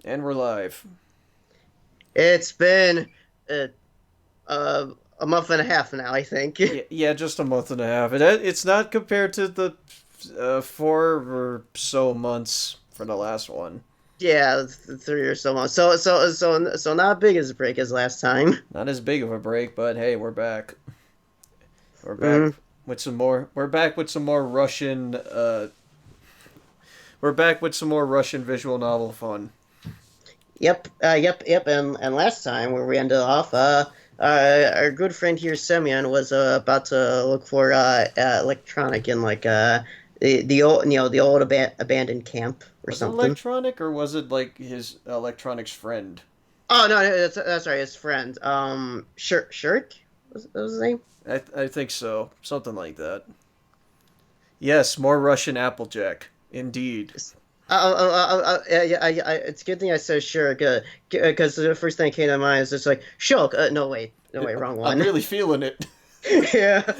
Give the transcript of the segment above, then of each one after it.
And we're live. It's been uh, uh, a month and a half now, I think. Yeah, just a month and a half. It's not compared to the 4 or so months for the last one. Yeah, 3 or so months. So not big as a break as last time. Not as big of a break, but hey, we're back. We're back Mm, with some more. We're back with some more Russian. We're back with some more Russian visual novel fun. yep. And last time where we ended off, our good friend here, Semyon, was about to look for electronic in like the old the old abandoned camp or Was it something. electronic or was it like his electronics friend? Oh no, that's right, his friend. Shirk was his name. I think so. Something like that. Yes, more Russian Applejack. Indeed. It's a good thing I said sure, because the first thing that came to mind is just like Shulk. No wait, wrong I'm one. really feeling it. Yeah,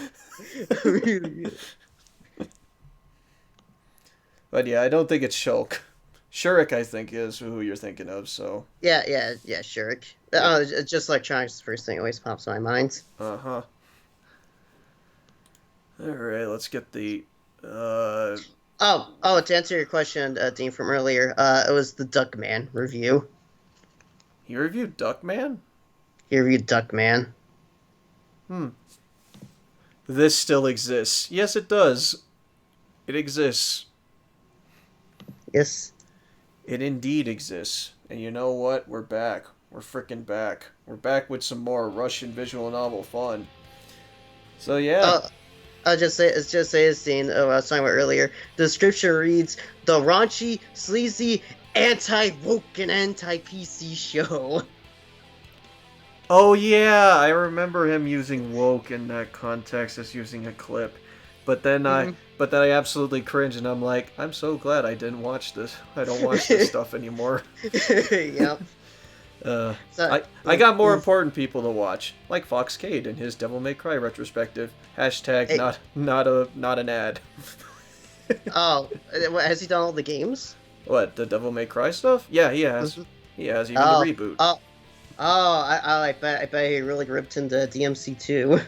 really. But yeah, I don't think it's Shulk. Shurik, I think, is who you're thinking of. So Yeah, sure. yeah, It's just electronics. The first thing always pops in my mind. uh huh. All right, let's get the. Uh, To answer your question, Dean, from earlier, it was the Duckman review. he reviewed Duckman. He reviewed Duckman. Hmm. This still exists. Yes, it does. It exists. Yes. It indeed exists. And you know what? We're back. We're freaking back. We're back with some more Russian visual novel fun. So yeah. Uh, just say this scene I was talking about earlier. The description reads the raunchy, sleazy, anti-woke and anti-PC show. Oh yeah, I remember him using woke in that context as using a clip. But then I Mhm. but then I absolutely cringe and I'm like, I'm so glad I didn't watch this. I don't watch this stuff anymore. Yep. uh So, I got more important people to watch, like Fox Cade and his Devil May Cry retrospective. Hashtag hey, not an ad. has he done all the games? What, the Devil May Cry stuff? Yeah, he has. Mhm. He has even the Oh, reboot. oh, I bet he really ripped into DMC too.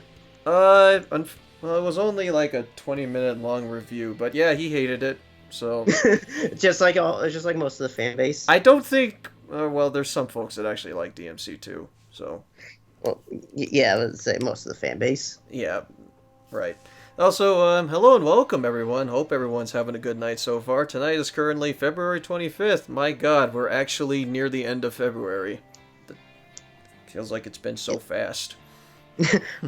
Well, it was only like a 20-minute long review, but yeah, he hated it. So Just like most of the fan base. I don't think. Well, there's some folks that actually like DMC too. So Well, yeah, I would say most of the fan base. yeah, right. Also, hello and welcome everyone. Hope everyone's having a good night so far. Tonight is currently February 25th. My God, we're actually near the end of February. It feels like it's been so fast.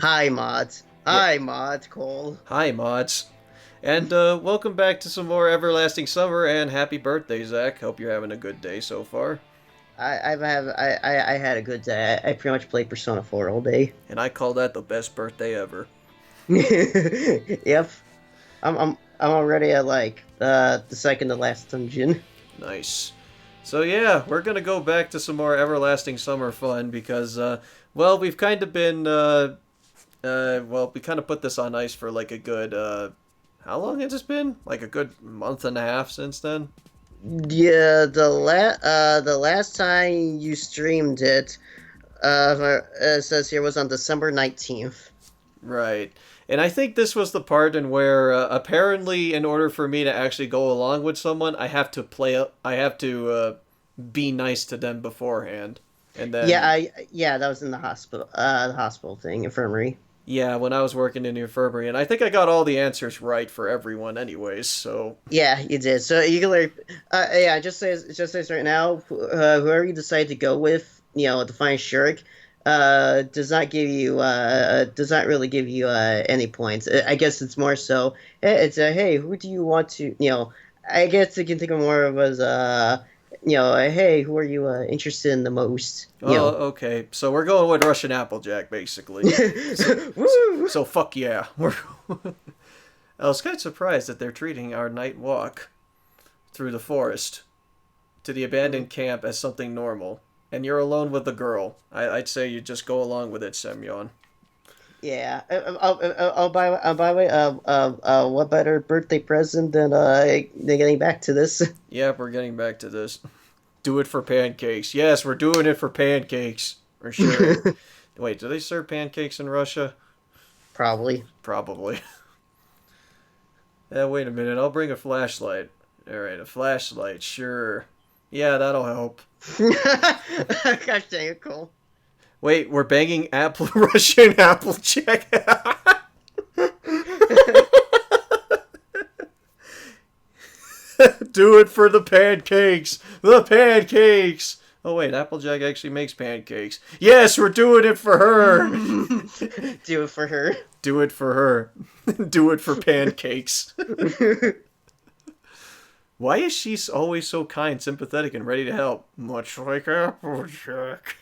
Hi, mods. Yeah. Hi, mods. Cole. Hi, mods. And welcome back to some more Everlasting Summer and happy birthday, Zach. Hope you're having a good day so far. I had a good day. I pretty much played Persona 4 all day. And I call that the best birthday ever. Yep. I'm already at like the second to last dungeon. Nice. So yeah, we're gonna go back to some more Everlasting Summer fun because, well, we've kind of been, well, we kind of put this on ice for like a good, how long has it been? Like a good month and a half since then? Yeah, the last time you streamed it, it says here was on December 19th. Right. And I think this was the part in where apparently, in order for me to actually go along with someone, I have to be nice to them beforehand, and then Yeah, that was in the hospital thing, infirmary. yeah, when I was working in the infirmary, and I think I got all the answers right for everyone, anyways. So Yeah, you did. So you can like, yeah, just says right now, whoever you decide to go with, to find Shirk, does not really give you any points. I guess it's more so it's a hey, who do you want to I guess you can think of more of as hey, who are you interested in the most? oh, okay. So we're going with Russian Applejack, basically. So, Woo! so fuck yeah. We're. I was kind of surprised that they're treating our night walk through the forest to the abandoned camp as something normal. And you're alone with the girl. I'd say you just go along with it, Semyon. Yeah. By the way, what better birthday present than getting back to this? Yep, we're getting back to this. Do it for pancakes. Yes, we're doing it for pancakes. For sure. Wait, do they serve pancakes in Russia? Probably. Probably. Yeah, wait a minute. I'll bring a flashlight. Alright, a flashlight, sure. Yeah, that'll help. Gosh dang it, Cole. Wait, we're banging apple Russian Applejack. Do it for the pancakes. The pancakes. Oh wait, Applejack actually makes pancakes. Yes, we're doing it for her. Do it for her. Do it for her. Do it for pancakes. Why is she always so kind, sympathetic, and ready to help? Much like Applejack.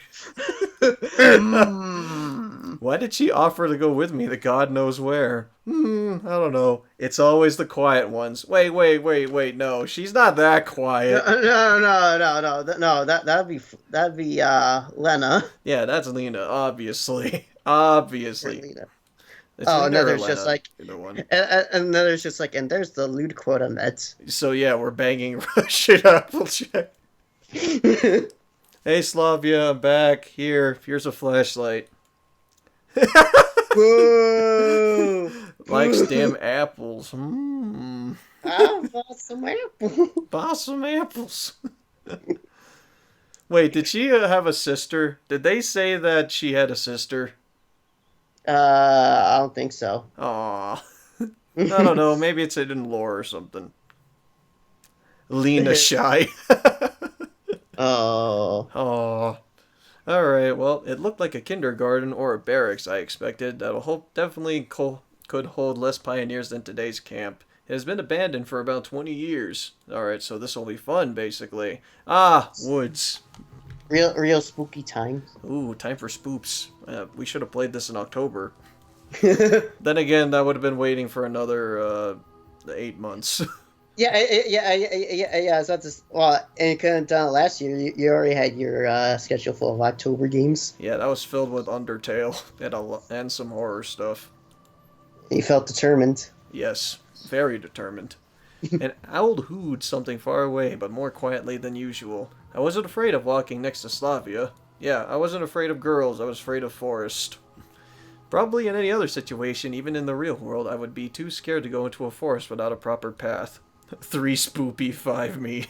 Why did she offer to go with me to God knows where? I don't know. It's always the quiet ones. Wait. No, she's not that quiet. No. That'd be Lena. Yeah, that's Lena, obviously. Obviously. Lena. It's Oh, Lena no, or there's Lena, just like, either one. and then there's just like, and there's the lewd quote I met. So yeah, we're banging Russian Applejack. Hey Slavia, I'm back. Here's a flashlight. Whoa! Likes damn apples. I bought some apple. Buy some apples. Wait, did she have a sister? Did they say that she had a sister? I don't think so. Aw. I don't know. Maybe it's hidden lore or something. Lena Shy. Oh. Aw. Alright, well, it looked like a kindergarten or a barracks I expected. Definitely could hold less pioneers than today's camp. It has been abandoned for about 20 years. Alright, so this will be fun, basically. Ah, woods. Real spooky time. Ooh, time for spoops. We should have played this in October. Then again, that would have been waiting for another 8 months. Yeah. So that's well, and you couldn't have done it last year. You already had your schedule full of October games. Yeah, that was filled with Undertale and some horror stuff. You felt determined. Yes, very determined. And owled hooted something far away, but more quietly than usual. I wasn't afraid of walking next to Slavia. Yeah, I wasn't afraid of girls, I was afraid of forest. Probably in any other situation, even in the real world, I would be too scared to go into a forest without a proper path. 3 spoopy, 5 me.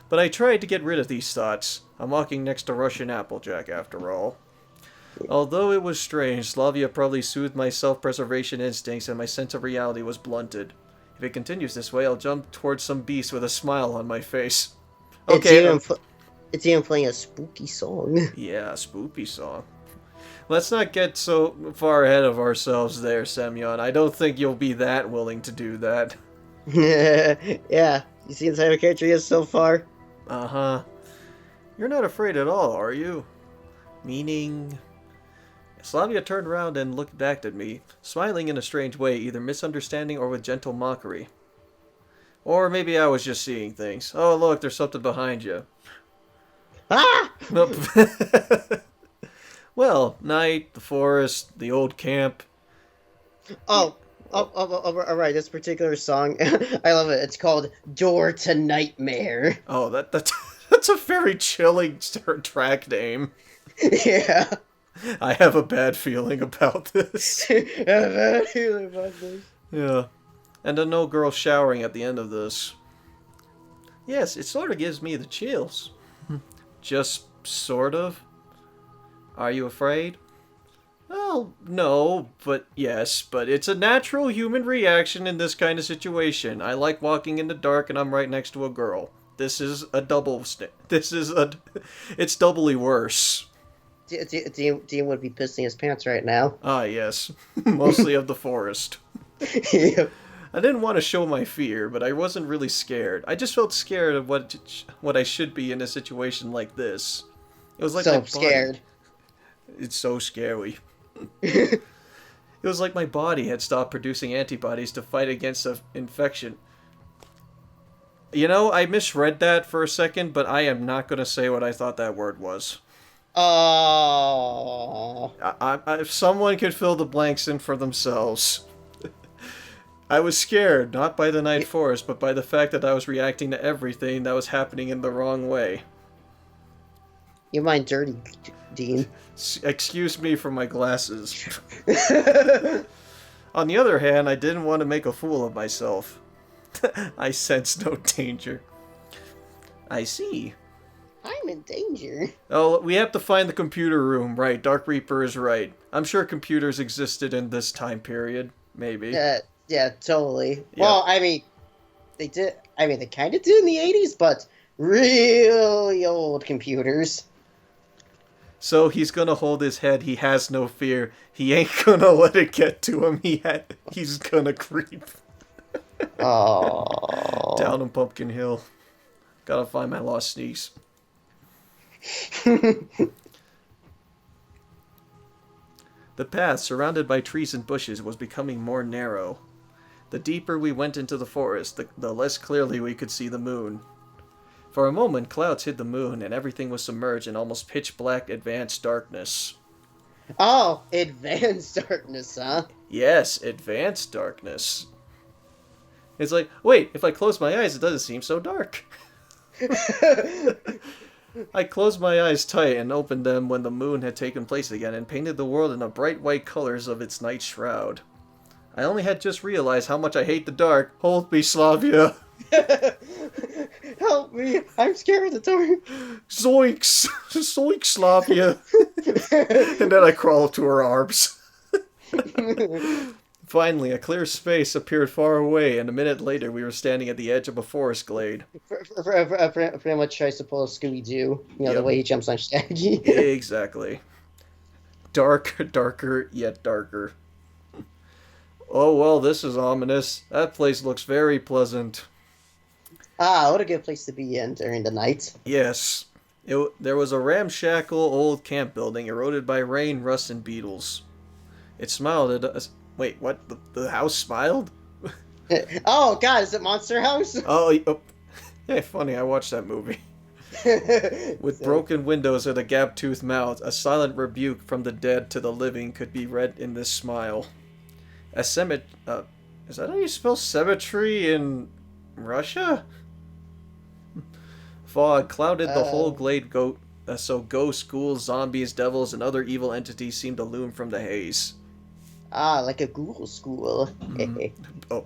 But I tried to get rid of these thoughts. I'm walking next to Russian Applejack, after all. Although it was strange, Slavia probably soothed my self-preservation instincts and my sense of reality was blunted. If it continues this way, I'll jump towards some beast with a smile on my face. Okay. It's even playing a spooky song. Yeah, a spoopy song. Let's not get so far ahead of ourselves there, Semyon. I don't think you'll be that willing to do that. Yeah. You see the type of character he is so far? Uh-huh. You're not afraid at all, are you? Meaning... Slavia turned around and looked back at me, smiling in a strange way, either misunderstanding or with gentle mockery. Or maybe I was just seeing things. Oh, look, there's something behind you. Ah! Well, night, the forest, the old camp. Oh, all right. This particular song, I love it. It's called "Door to Nightmare." Oh, that's a very chilling track name. Yeah. I have a bad feeling about this. Yeah. And a no girl showering at the end of this. Yes, it sort of gives me the chills. Just sort of. Are you afraid? Well, no, but yes, but it's a natural human reaction in this kind of situation. I like walking in the dark and I'm right next to a girl. This is a it's doubly worse. Dean would be pissing his pants right now. Ah, yes. Mostly of the forest. Yeah. I didn't want to show my fear, but I wasn't really scared. I just felt scared of what I should be in a situation like this. It was like So my body. scared. It's so scary. It was like my body had stopped producing antibodies to fight against an infection. You know, I misread that for a second, but I am not going to say what I thought that word was. Oh. If someone could fill the blanks in for themselves. I was scared, not by the night forest, but by the fact that I was reacting to everything that was happening in the wrong way. You mind dirty, Dean? Excuse me for my glasses. On the other hand, I didn't want to make a fool of myself. I sensed no danger. I see. I'm in danger. Oh, we have to find the computer room. Right, Dark Reaper is right. I'm sure computers existed in this time period. Maybe. Yeah, totally. Yeah. Well, I mean, they did. I mean, they kind of did in the '80s, but really old computers. So he's gonna hold his head. He has no fear. He ain't gonna let it get to him. He's gonna creep. Oh. Down on Pumpkin Hill. Gotta find my lost sneaks. The path, surrounded by trees and bushes, was becoming more narrow. The deeper we went into the forest, the less clearly we could see the moon. For a moment, clouds hid the moon, and everything was submerged in almost pitch-black advanced darkness. Oh, advanced darkness, huh? Yes, advanced darkness. It's like, wait, if I close my eyes, it doesn't seem so dark. I closed my eyes tight and opened them when the moon had taken place again and painted the world in the bright white colors of its night shroud. I only had just realized how much I hate the dark. Hold me, Slavia. Help me! I'm scared of the dark. Zoinks! Zoinks, Slavia! And then I crawl up to her arms. Finally, a clear space appeared far away, and a minute later we were standing at the edge of a forest glade. Pretty much tries to pull a Scooby-Doo. The Yep. way he jumps on Shaggy. Exactly. Darker, yet darker. Oh, well, this is ominous. That place looks very pleasant. Ah, what a good place to be in during the night. Yes. There was a ramshackle old camp building eroded by rain, rust, and beetles. It smiled at us. Wait, what? The house smiled? Oh, God, is it Monster House? Oh, yeah, funny, I watched that movie. With broken windows and a gap-toothed mouth, a silent rebuke from the dead to the living could be read in this smile. Is that how you spell cemetery in Russia? Fog clouded the whole glade, so ghosts, ghouls, zombies, devils, and other evil entities seemed to loom from the haze. Ah, like a Google school. Oh,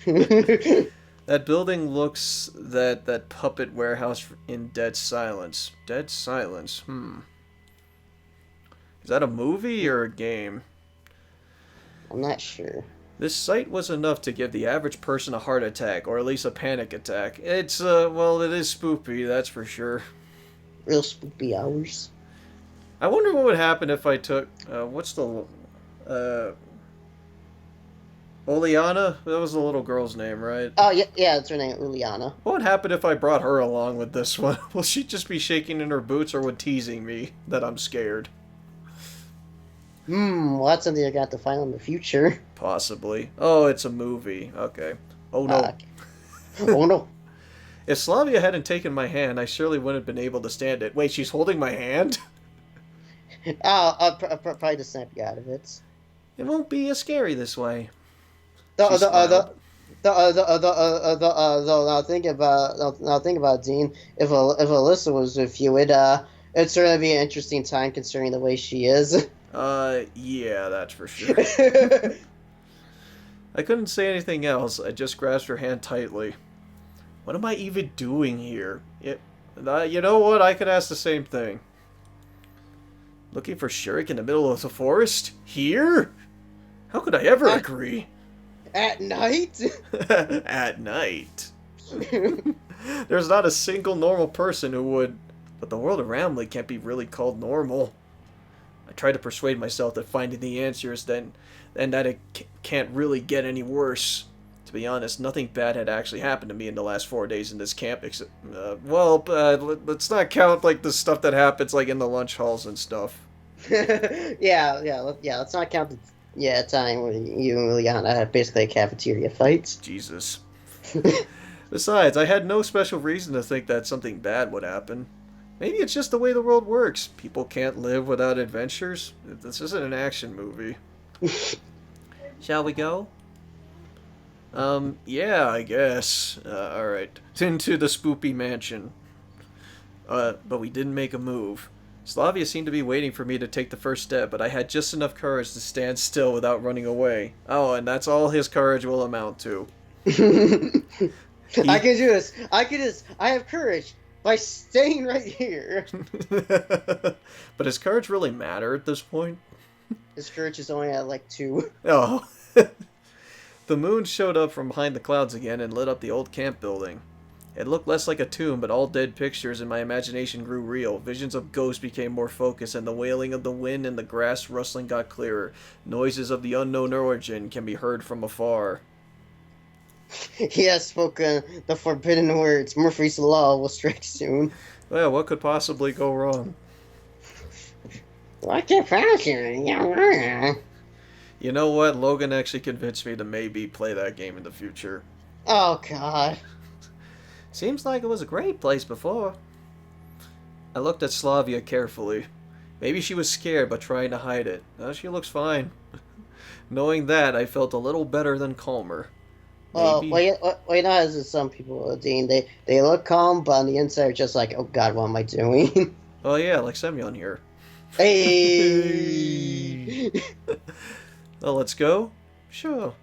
that building looks that puppet warehouse in dead silence. Dead silence. Is that a movie or a game? I'm not sure. This sight was enough to give the average person a heart attack, or at least a panic attack. It's, well, it is spoopy, that's for sure. Real spoopy hours. I wonder what would happen if I took, what's the, Oleana? That was the little girl's name, right? Oh, yeah, that's her name, Uliana. What would happen if I brought her along with this one? Will she just be shaking in her boots or would teasing me that I'm scared? Well, that's something I got to find in the future. Possibly. Oh, it's a movie. Okay. Oh, no. Okay. Oh, no. If Slavia hadn't taken my hand, I surely wouldn't have been able to stand it. Wait, she's holding my hand? I'll probably just snap you out of it. It won't be as scary this way. Now think about Dean. If Alyssa was with you, it'd certainly be an interesting time considering the way she is. Yeah, that's for sure. I couldn't say anything else. I just grasped her hand tightly. What am I even doing here? You know what? I could ask the same thing. Looking for Shuriken in the middle of the forest? Here? How could I ever agree? At night? At night. There's not a single normal person who would... But the world around me can't be really called normal. I try to persuade myself that finding the answers and that it can't really get any worse. To be honest, nothing bad had actually happened to me in the last 4 days in this camp, except, let's not count, like, the stuff that happens, like, in the lunch halls and stuff. Yeah, let's not count the time when you and Liliana had basically a cafeteria fight. Jesus. Besides, I had no special reason to think that something bad would happen. Maybe it's just the way the world works. People can't live without adventures. This isn't an action movie. Shall we go? Yeah, I guess. Alright. Into the spoopy mansion. But we didn't make a move. Slavia seemed to be waiting for me to take the first step, but I had just enough courage to stand still without running away. Oh, and that's all his courage will amount to. I He. can do this. I can do this. I have courage by staying right here. But does courage really matter at this point? His courage is only at like 2. Oh. The moon showed up from behind the clouds again and lit up the old camp building. It looked less like a tomb, but all dead pictures in my imagination grew real. Visions of ghosts became more focused, and the wailing of the wind and the grass rustling got clearer. Noises of the unknown origin can be heard from afar. He has spoken the forbidden words. Murphy's Law will strike soon. Well, what could possibly go wrong? What the fashion? Yeah. You know what? Logan actually convinced me to maybe play that game in the future. Oh, God. Seems like it was a great place before. I looked at Slavia carefully. Maybe she was scared but trying to hide it. She looks fine. Knowing that, I felt a little better than calmer. Well, Maybe. wait, not as some people, Dean. They look calm, but on the inside, are just like, oh God, what am I doing? Oh yeah, like Semyon here. Hey. Well, let's go? Sure.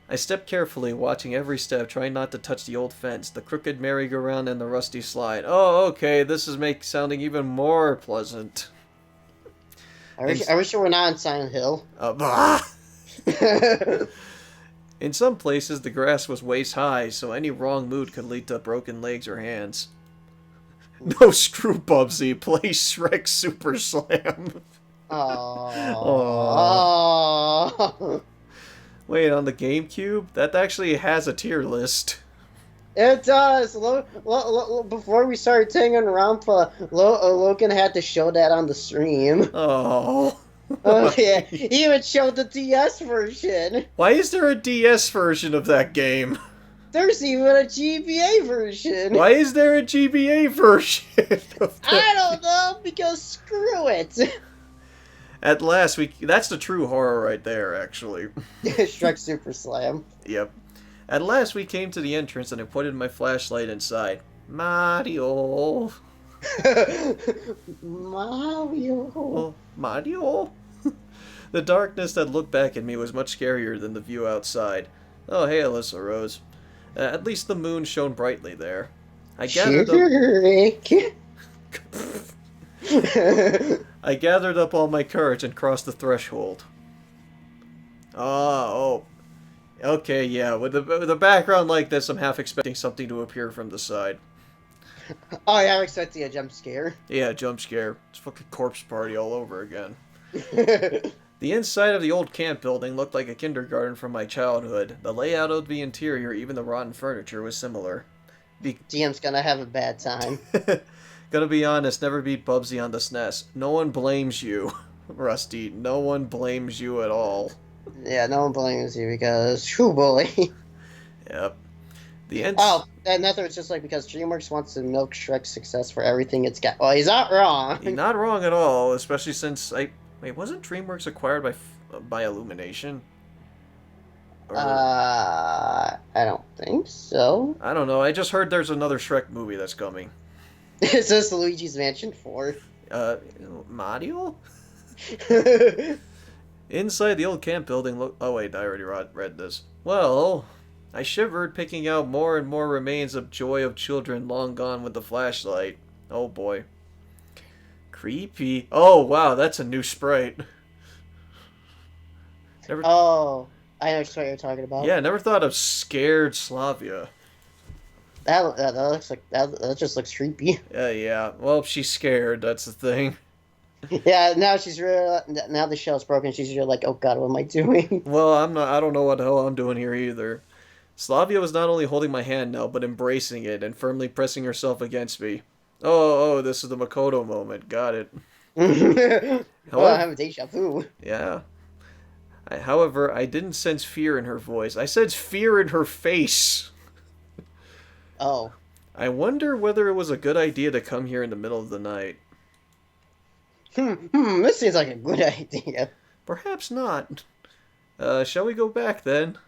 I stepped carefully, watching every step, trying not to touch the old fence, the crooked merry-go-round, and the rusty slide. Oh, okay, this is sounding even more pleasant. I wish we were not in Silent Hill. Bah! In some places, the grass was waist high, so any wrong move could lead to broken legs or hands. No screw, Bubsy. Play Shrek Super Slam. Oh. Wait, on the GameCube? That actually has a tier list. It does. Before we started taking around, Logan had to show that on the stream. Oh. Oh yeah, he even showed the DS version. Why is there a DS version of that game? There's even a GBA version. Why is there a GBA version of that? I don't know, because screw it. At last, that's the true horror right there, actually. Shrek Super Slam. Yep. At last, we came to the entrance, and I pointed my flashlight inside. Mario. Mario. Oh, Mario? The darkness that looked back at me was much scarier than the view outside. Oh, hey, Alyssa Rose. At least the moon shone brightly there. I gathered up... I gathered up all my courage and crossed the threshold. Oh. Okay, yeah, with a background like this, I'm half expecting something to appear from the side. Oh yeah, I'm expecting a jump scare. Yeah, jump scare. It's fucking corpse party all over again. The inside of the old camp building looked like a kindergarten from my childhood. The layout of the interior, even the rotten furniture, was similar. DM's gonna have a bad time. Gonna be honest, never beat Bubsy on the SNES. No one blames you, Rusty. No one blames you at all. Yeah, no one blames you because, whew boy. Yep. Oh, and nothing. It's just like because DreamWorks wants to milk Shrek's success for everything it's got. Well, he's not wrong. He's not wrong at all, especially since wait, wasn't DreamWorks acquired by Illumination? Or... I don't think so. I don't know. I just heard there's another Shrek movie that's coming. Is this Luigi's Mansion 4? Mario? Inside the old camp building, oh wait, I already read this. Well, I shivered, picking out more and more remains of joy of children long gone with the flashlight. Oh boy. Creepy. Oh wow, that's a new sprite. Oh, I know what you're talking about. Yeah, never thought of scared Slavia. That looks like that just looks creepy. Yeah. Well, she's scared. That's the thing. Yeah, now she's real. Now the shell's broken. She's really like, oh god, what am I doing? Well, I'm not. I don't know what the hell I'm doing here either. Slavia was not only holding my hand now, but embracing it and firmly pressing herself against me. Oh, this is the Makoto moment. Got it. Oh, I have a deja vu. Yeah. However, I didn't sense fear in her voice. I sensed fear in her face. Oh. I wonder whether it was a good idea to come here in the middle of the night. This seems like a good idea. Perhaps not. Shall we go back then?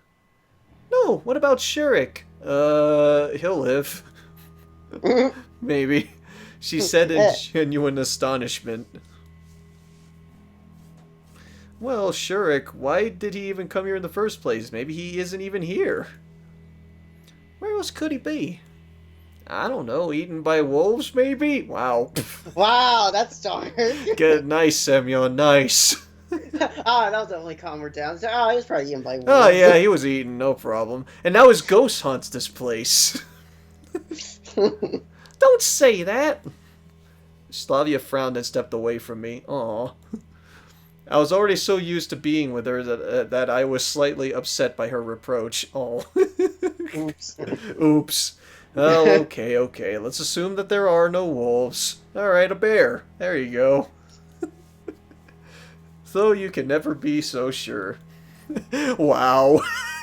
No, what about Shurik? He'll live. Maybe. She said in genuine astonishment. Well, Shurik, why did he even come here in the first place? Maybe he isn't even here. Where else could he be? I don't know, eaten by wolves, maybe? Wow. Wow, that's dark. Good, nice, Semyon, nice. Ah, that was the only calmer down. So, he was probably eaten by wolves. Oh, yeah, he was eaten, no problem. And now his ghost haunts this place. Don't say that! Slavia frowned and stepped away from me. Aw. I was already so used to being with her that I was slightly upset by her reproach. Oh. Oops. Oops. Oh, okay. Let's assume that there are no wolves. Alright, a bear. There you go. Though you can never be so sure. Wow.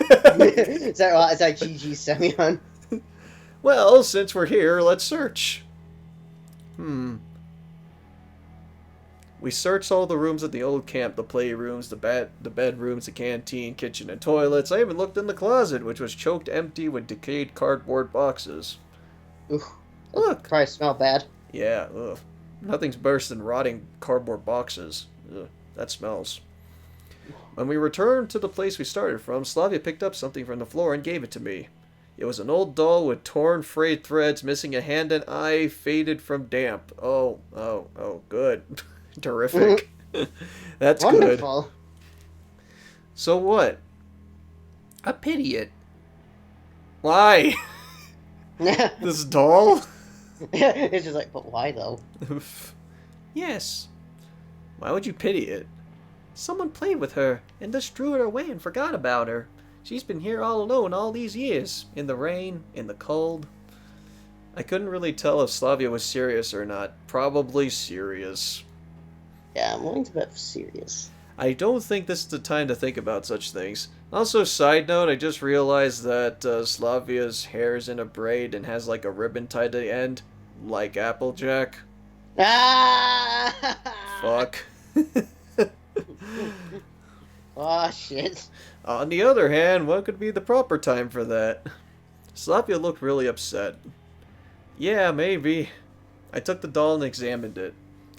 Is that GG Semyon? Well, since we're here, let's search. We searched all the rooms at the old camp, the playrooms, the bedrooms, the canteen, kitchen, and toilets. I even looked in the closet, which was choked empty with decayed cardboard boxes. Ooh, Look! probably smell bad. Yeah, ugh. Nothing's worse than rotting cardboard boxes. Ugh, that smells. When we returned to the place we started from, Slavia picked up something from the floor and gave it to me. It was an old doll with torn, frayed threads, missing a hand and eye, faded from damp. Oh, good. Terrific. That's Wonderful. good. So what? I pity it. Why? This doll? It's just like, but why though? Yes. Why would you pity it? Someone played with her and just threw her away and forgot about her. She's been here all alone all these years. In the rain, in the cold. I couldn't really tell if Slavia was serious or not. Probably serious. Yeah, I'm willing to bet serious. I don't think this is the time to think about such things. Also, side note, I just realized that Slavia's hair is in a braid and has like a ribbon tied to the end. Like Applejack. Ah! Fuck. Oh, shit. On the other hand, what could be the proper time for that? Slavia looked really upset. Yeah, maybe. I took the doll and examined it.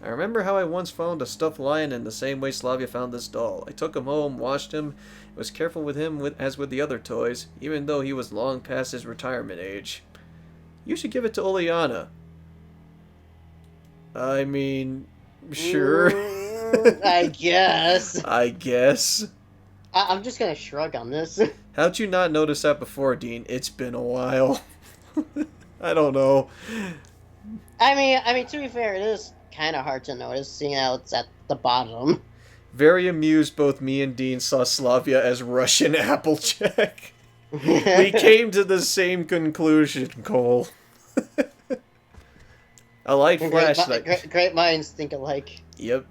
I remember how I once found a stuffed lion in the same way Slavia found this doll. I took him home, washed him, and was careful with him as with the other toys, even though he was long past his retirement age. You should give it to Oleana. I mean, sure. I guess. I guess. I'm just gonna shrug on this. How'd you not notice that before, Dean? It's been a while. I don't know. I mean, to be fair, it is kind of hard to notice, seeing how it's at the bottom. Very amused, both me and Dean saw Slavia as Russian Applejack. We came to the same conclusion, Cole. A light flashed. Great minds think alike. Yep.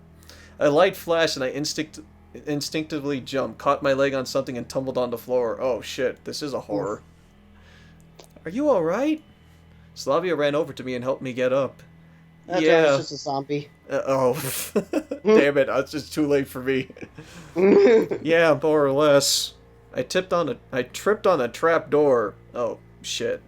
A light flashed, and I instinctively jumped, caught my leg on something, and tumbled on the floor. Oh shit! This is a horror. Are you all right? Slavia ran over to me and helped me get up. That's yeah. right, it's just a zombie. Damn it! It's just too late for me. Yeah, more or less. I tripped on a trap door. Oh shit!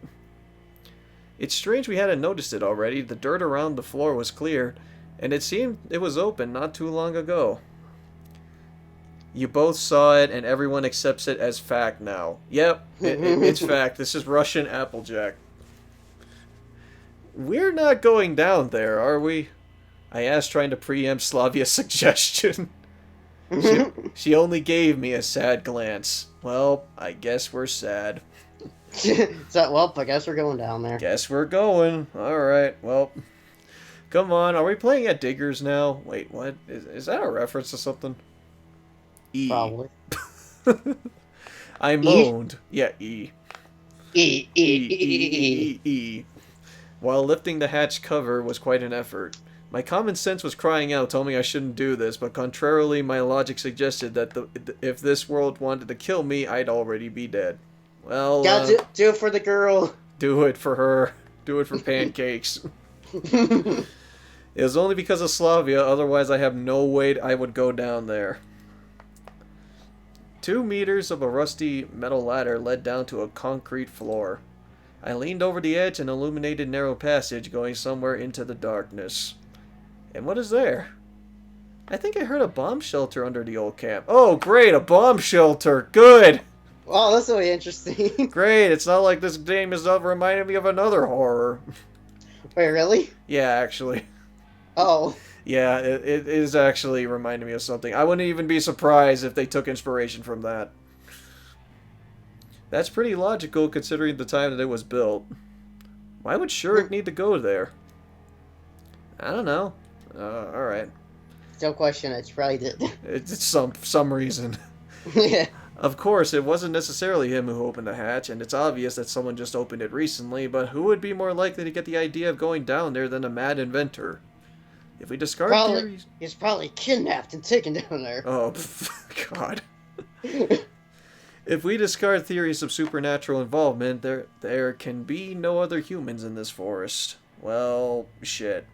It's strange we hadn't noticed it already. The dirt around the floor was clear, and it seemed it was open not too long ago. You both saw it, and everyone accepts it as fact now. Yep, it's fact. This is Russian Applejack. We're not going down there, are we? I asked, trying to preempt Slavia's suggestion. She only gave me a sad glance. Well, I guess we're sad. So, well, I guess we're going down there. Guess we're going. Alright, well. Come on, are we playing at Diggers now? Wait, what? Is that a reference to something? E. Probably. I moaned. Yeah, E. E. While lifting the hatch cover was quite an effort. My common sense was crying out, telling me I shouldn't do this, but contrarily, my logic suggested that if this world wanted to kill me, I'd already be dead. Well, do it for the girl. Do it for her. Do it for pancakes. It was only because of Slavia, otherwise I have no way I would go down there. 2 meters of a rusty metal ladder led down to a concrete floor. I leaned over the edge and illuminated narrow passage going somewhere into the darkness. And what is there? I think I heard a bomb shelter under the old camp. Oh, great, a bomb shelter. Good. Well, that's really interesting. Great, it's not like this game is reminding me of another horror. Wait, really? Yeah, actually. Oh. Yeah, it is actually reminding me of something. I wouldn't even be surprised if they took inspiration from that. That's pretty logical considering the time that it was built. Why would Shurik need to go there? I don't know. Alright. Still question it. You probably did. It's some reason. Yeah. Of course, it wasn't necessarily him who opened the hatch, and it's obvious that someone just opened it recently, but who would be more likely to get the idea of going down there than a mad inventor? If we discard theories... He's probably kidnapped and taken down there. Oh, God. If we discard theories of supernatural involvement, there can be no other humans in this forest. Well, shit.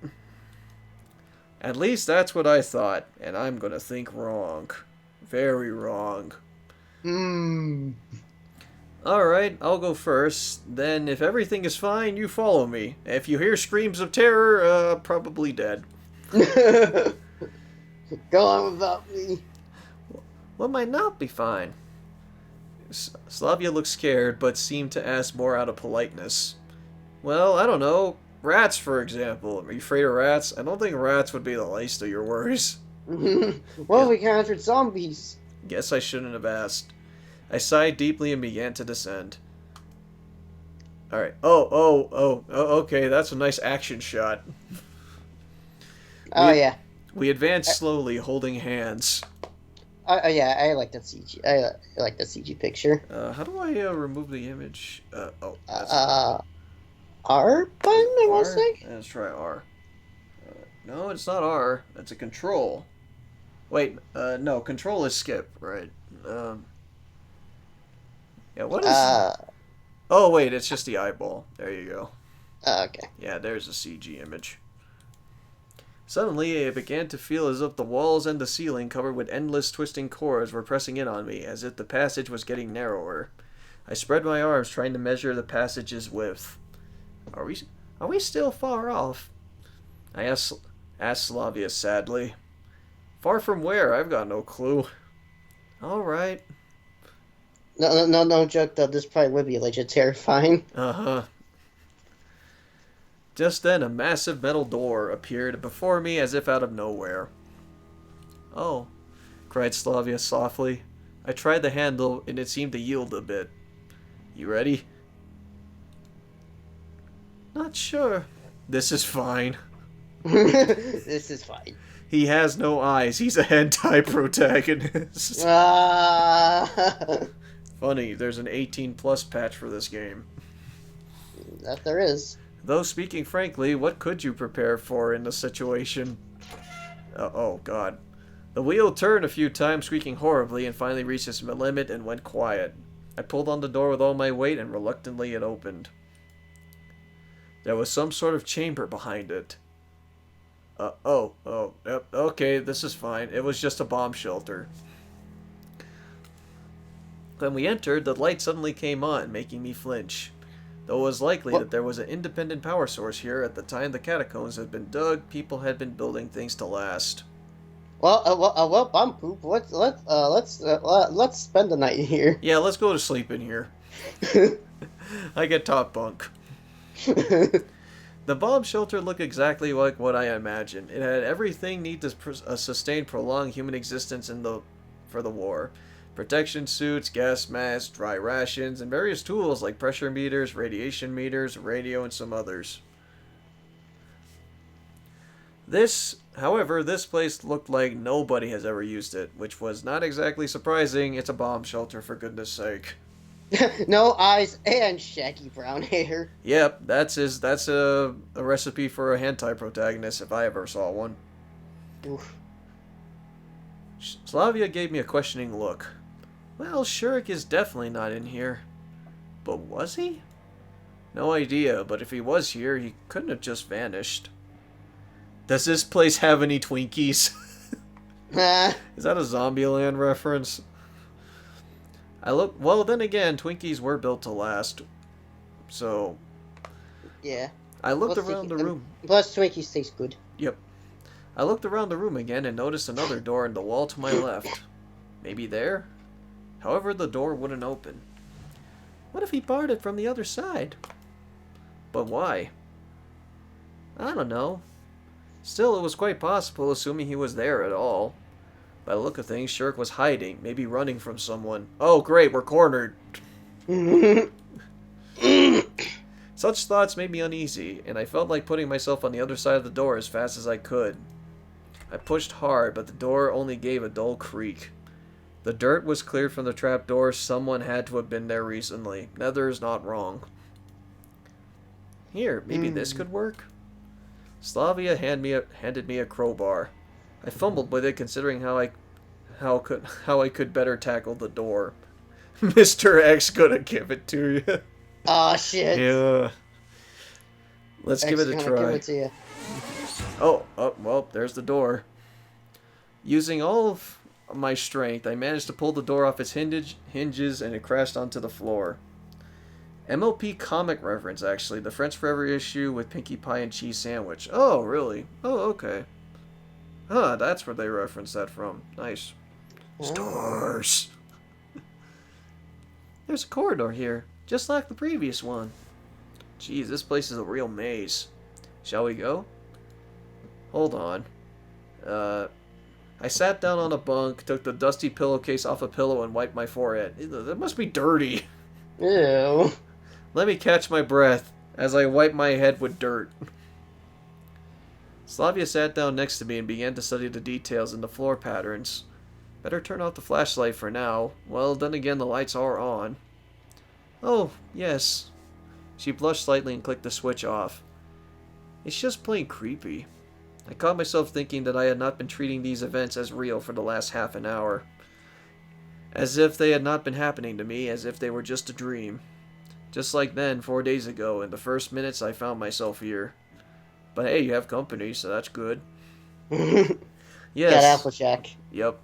At least that's what I thought, and I'm gonna think wrong. Very wrong. Alright, I'll go first. Then, if everything is fine, you follow me. If you hear screams of terror, probably dead. Go on without me. What might not be fine? Slavia looked scared, but seemed to ask more out of politeness. Well, I don't know. Rats, for example. Are you afraid of rats? I don't think rats would be the least of your worries. Well, we encountered zombies. Guess I shouldn't have asked. I sighed deeply and began to descend. Alright. Oh, okay, that's a nice action shot. Yeah. We advanced slowly, holding hands. Yeah, I like that CG. I like that CG picture. How do I remove the image? That's R button, I want to say? Let's try R. No, it's not R. That's a control. Wait, no, control is skip, right? Yeah, what is... Oh, wait, it's just the eyeball. There you go. Okay. Yeah, there's a CG image. Suddenly, I began to feel as if the walls and the ceiling, covered with endless twisting cords, were pressing in on me, as if the passage was getting narrower. I spread my arms, trying to measure the passage's width. Are we still far off? I asked Slavia sadly. Far from where? I've got no clue. All right. No joke though. This probably would be legit terrifying. Uh-huh. Just then, a massive metal door appeared before me as if out of nowhere. Oh, cried Slavia softly. I tried the handle, and it seemed to yield a bit. You ready? Not sure. This is fine. This is fine. He has no eyes. He's a hentai protagonist. Funny, there's an 18+ patch for this game. That there is. Though, speaking frankly, what could you prepare for in this situation? Oh, God. The wheel turned a few times, squeaking horribly, and finally reached its limit and went quiet. I pulled on the door with all my weight, and reluctantly it opened. There was some sort of chamber behind it. Yep, okay, this is fine. It was just a bomb shelter. When we entered, the light suddenly came on, making me flinch. Though it was likely that there was an independent power source here, at the time the catacombs had been dug, people had been building things to last. Well, bomb poop. Let's spend the night here. Yeah, let's go to sleep in here. I get top bunk. The bomb shelter looked exactly like what I imagined. It had everything needed to sustain prolonged human existence for the war. Protection suits, gas masks, dry rations, and various tools like pressure meters, radiation meters, radio, and some others. However, this place looked like nobody has ever used it, which was not exactly surprising. It's a bomb shelter, for goodness sake. No eyes and shaggy brown hair. Yep, that's a recipe for a hentai protagonist if I ever saw one. Oof. Slavia gave me a questioning look. Well, Shurik is definitely not in here. But was he? No idea, but if he was here, he couldn't have just vanished. Does this place have any Twinkies? Is that a Zombieland reference? I look. Well, then again, Twinkies were built to last. So Yeah. I looked Plus, around the room. plus Twinkies taste good. Yep. I looked around the room again and noticed another door in the wall to my left. Maybe there? However, the door wouldn't open. What if he barred it from the other side? But why? I don't know. Still, it was quite possible, assuming he was there at all. By the look of things, Shirk was hiding, maybe running from someone. Oh, great, we're cornered. Such thoughts made me uneasy, and I felt like putting myself on the other side of the door as fast as I could. I pushed hard, but the door only gave a dull creak. The dirt was cleared from the trapdoor. Someone had to have been there recently. Nether is not wrong. Here, maybe this could work? Slavia handed me a crowbar. I fumbled with it, considering how I could better tackle the door. Mr. X gonna give it to you. Oh shit. Yeah. Let's give it a Gonna try. give it to you. Oh, well, there's the door. Using all of my strength, I managed to pull the door off its hinges and it crashed onto the floor. MLP comic reference, actually. The Friends Forever issue with Pinkie Pie and Cheese Sandwich. Oh, really? Oh, okay. Huh, that's where they referenced that from. Nice. Stars! There's a corridor here, just like the previous one. Geez, this place is a real maze. Shall we go? Hold on. I sat down on a bunk, took the dusty pillowcase off a pillow, and wiped my forehead. That must be dirty. Ew. Let me catch my breath as I wiped my head with dirt. Slavia sat down next to me and began to study the details in the floor patterns. Better turn off the flashlight for now. Well, then again, the lights are on. Oh, yes. She blushed slightly and clicked the switch off. It's just plain creepy. I caught myself thinking that I had not been treating these events as real for the last half an hour. As if they had not been happening to me, as if they were just a dream. Just like then, 4 days ago, in the first minutes I found myself here. But hey, you have company, so that's good. Got Yes. Applejack. Yep.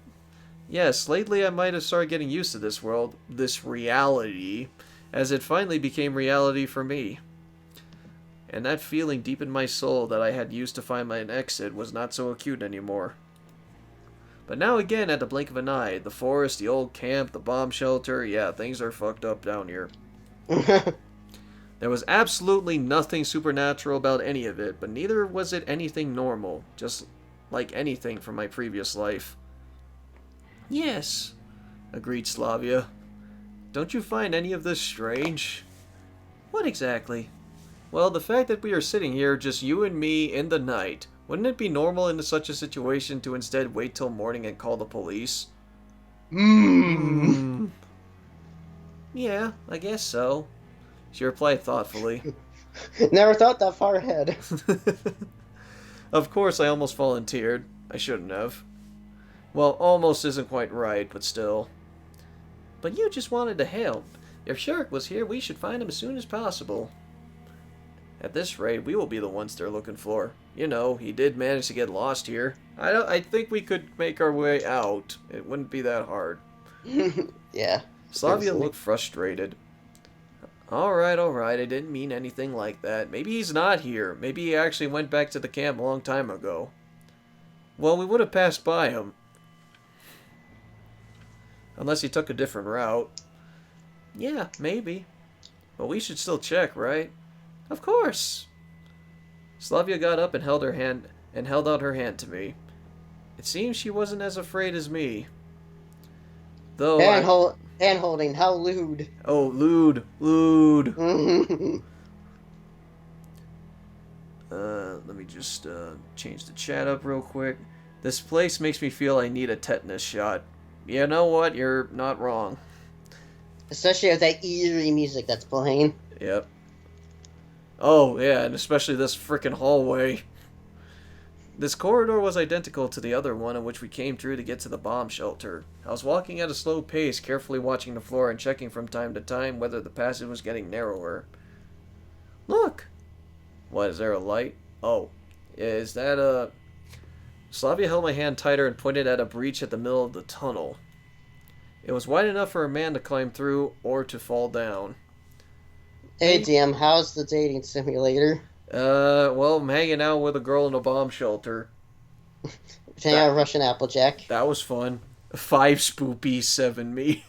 Yes, lately I might have started getting used to this world, this reality, as it finally became reality for me. And that feeling deep in my soul that I had used to find my exit was not so acute anymore. But now again, at the blink of an eye, the forest, the old camp, the bomb shelter, yeah, things are fucked up down here. There was absolutely nothing supernatural about any of it, but neither was it anything normal, just like anything from my previous life. Yes, agreed Slavia. Don't you find any of this strange? What exactly? Well, the fact that we are sitting here, just you and me, in the night, wouldn't it be normal in such a situation to instead wait till morning and call the police? Yeah, I guess so. She replied thoughtfully. Never thought that far ahead. Of course, I almost volunteered. I shouldn't have. Well, almost isn't quite right, but still. But you just wanted to help. If Shirk was here, we should find him as soon as possible. At this rate, we will be the ones they're looking for. You know, he did manage to get lost here. I think we could make our way out. It wouldn't be that hard. Yeah. Slavia looked frustrated. Alright, I didn't mean anything like that. Maybe he's not here. Maybe he actually went back to the camp a long time ago. Well, we would have passed by him. Unless he took a different route. Yeah, maybe. But we should still check, right? Of course. Slavia got up and held out her hand to me. It seems she wasn't as afraid as me. Though hand holding, how lewd. Oh, lewd. Let me just change the chat up real quick. This place makes me feel I need a tetanus shot. You know what? You're not wrong. Especially with that eerie music that's playing. Yep. Oh, yeah, and especially this frickin' hallway. This corridor was identical to the other one in which we came through to get to the bomb shelter. I was walking at a slow pace, carefully watching the floor and checking from time to time whether the passage was getting narrower. Look! What, is there a light? Oh. Is that a... Slavia held my hand tighter and pointed at a breach at the middle of the tunnel. It was wide enough for a man to climb through or to fall down. Hey, DM, how's the dating simulator? Well, I'm hanging out with a girl in a bomb shelter. Hang That out Russian Applejack. that was fun. 5 spoopy, 7 me.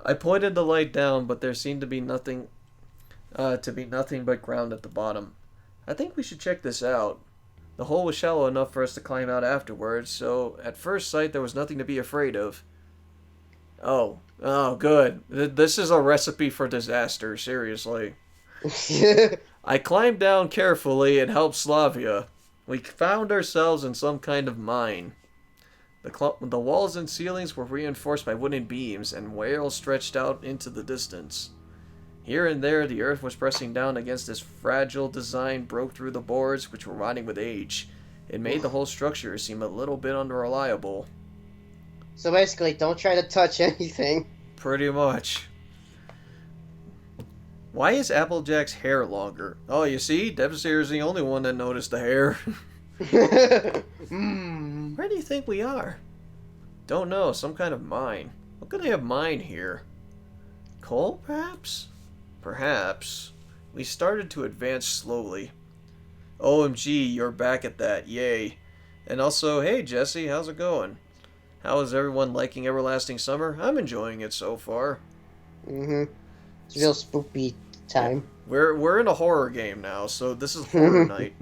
I pointed the light down, but there seemed to be nothing but ground at the bottom. I think we should check this out. The hole was shallow enough for us to climb out afterwards, so at first sight there was nothing to be afraid of. Oh, good. This is a recipe for disaster, seriously. I climbed down carefully and helped Slavia. We found ourselves in some kind of mine. The walls and ceilings were reinforced by wooden beams, and rails stretched out into the distance. Here and there, the earth was pressing down against this fragile design, broke through the boards, which were rotting with age. It made the whole structure seem a little bit unreliable. So basically, don't try to touch anything. Pretty much. Why is Applejack's hair longer? Oh, you see? Devastator's the only one that noticed the hair. Where do you think we are? Don't know. Some kind of mine. What could they have mined here? Coal, perhaps? Perhaps. We started to advance slowly. OMG, you're back at that. Yay. And also, hey Jesse, how's it going? How is everyone liking Everlasting Summer? I'm enjoying it so far. It's real spooky time. We're in a horror game now, so this is horror night.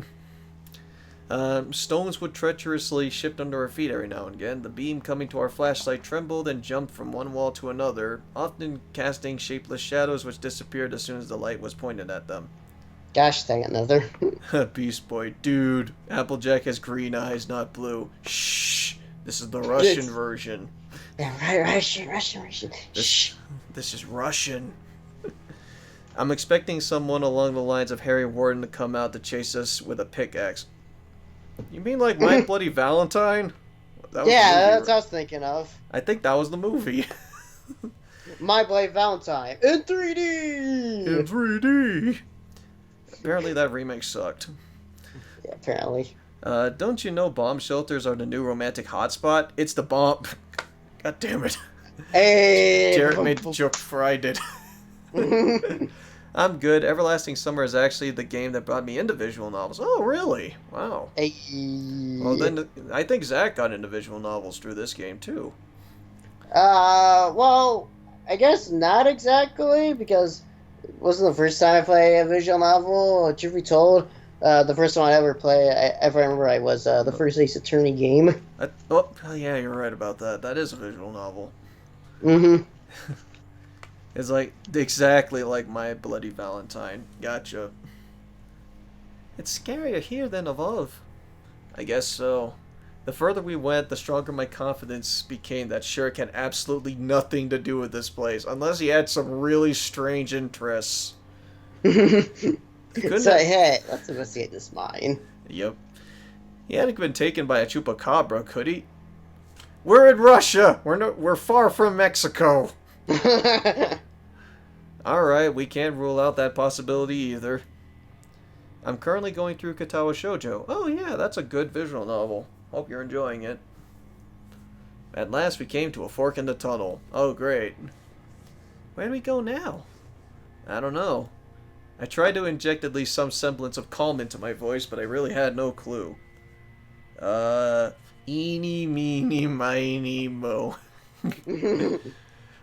Stones would treacherously shift under our feet every now and again. The beam coming to our flashlight trembled and jumped from one wall to another, often casting shapeless shadows which disappeared as soon as the light was pointed at them. Gosh dang another. Beast Boy, dude. Applejack has green eyes, not blue. Shh. This is the Russian version. Yeah, right, Russian. Shh. This is Russian. I'm expecting someone along the lines of Harry Warden to come out to chase us with a pickaxe. You mean like My Bloody Valentine? That was that's what I was thinking of. I think that was the movie. My Bloody Valentine in 3D. In 3D. Apparently that remake sucked. Yeah, apparently. Don't you know bomb shelters are the new romantic hotspot? It's the bomb. God damn it. Hey. Jared made the joke before I did. I'm good. Everlasting Summer is actually the game that brought me into visual novels. Oh, really? Wow. Hey. Well, then I think Zach got into visual novels through this game, too. Well, I guess not exactly, because it wasn't the first time I played a visual novel. Truth be told, the first one I ever played, I remember I was the first Ace Attorney game. Oh, yeah, you're right about that. That is a visual novel. It's like exactly like My Bloody Valentine. Gotcha. It's scarier here than above. I guess so. The further we went, the stronger my confidence became that Shirk had absolutely nothing to do with this place, unless he had some really strange interests. So, hey, let's investigate this mine. Yep. He hadn't been taken by a chupacabra, could he? We're in Russia! We're far from Mexico! Alright, we can't rule out that possibility either. I'm currently going through Katawa Shoujo. Oh yeah, that's a good visual novel. Hope you're enjoying it. At last we came to a fork in the tunnel. Oh great. Where do we go now? I don't know. I tried to inject at least some semblance of calm into my voice, but I really had no clue. Eeny, meeny, miny, mo.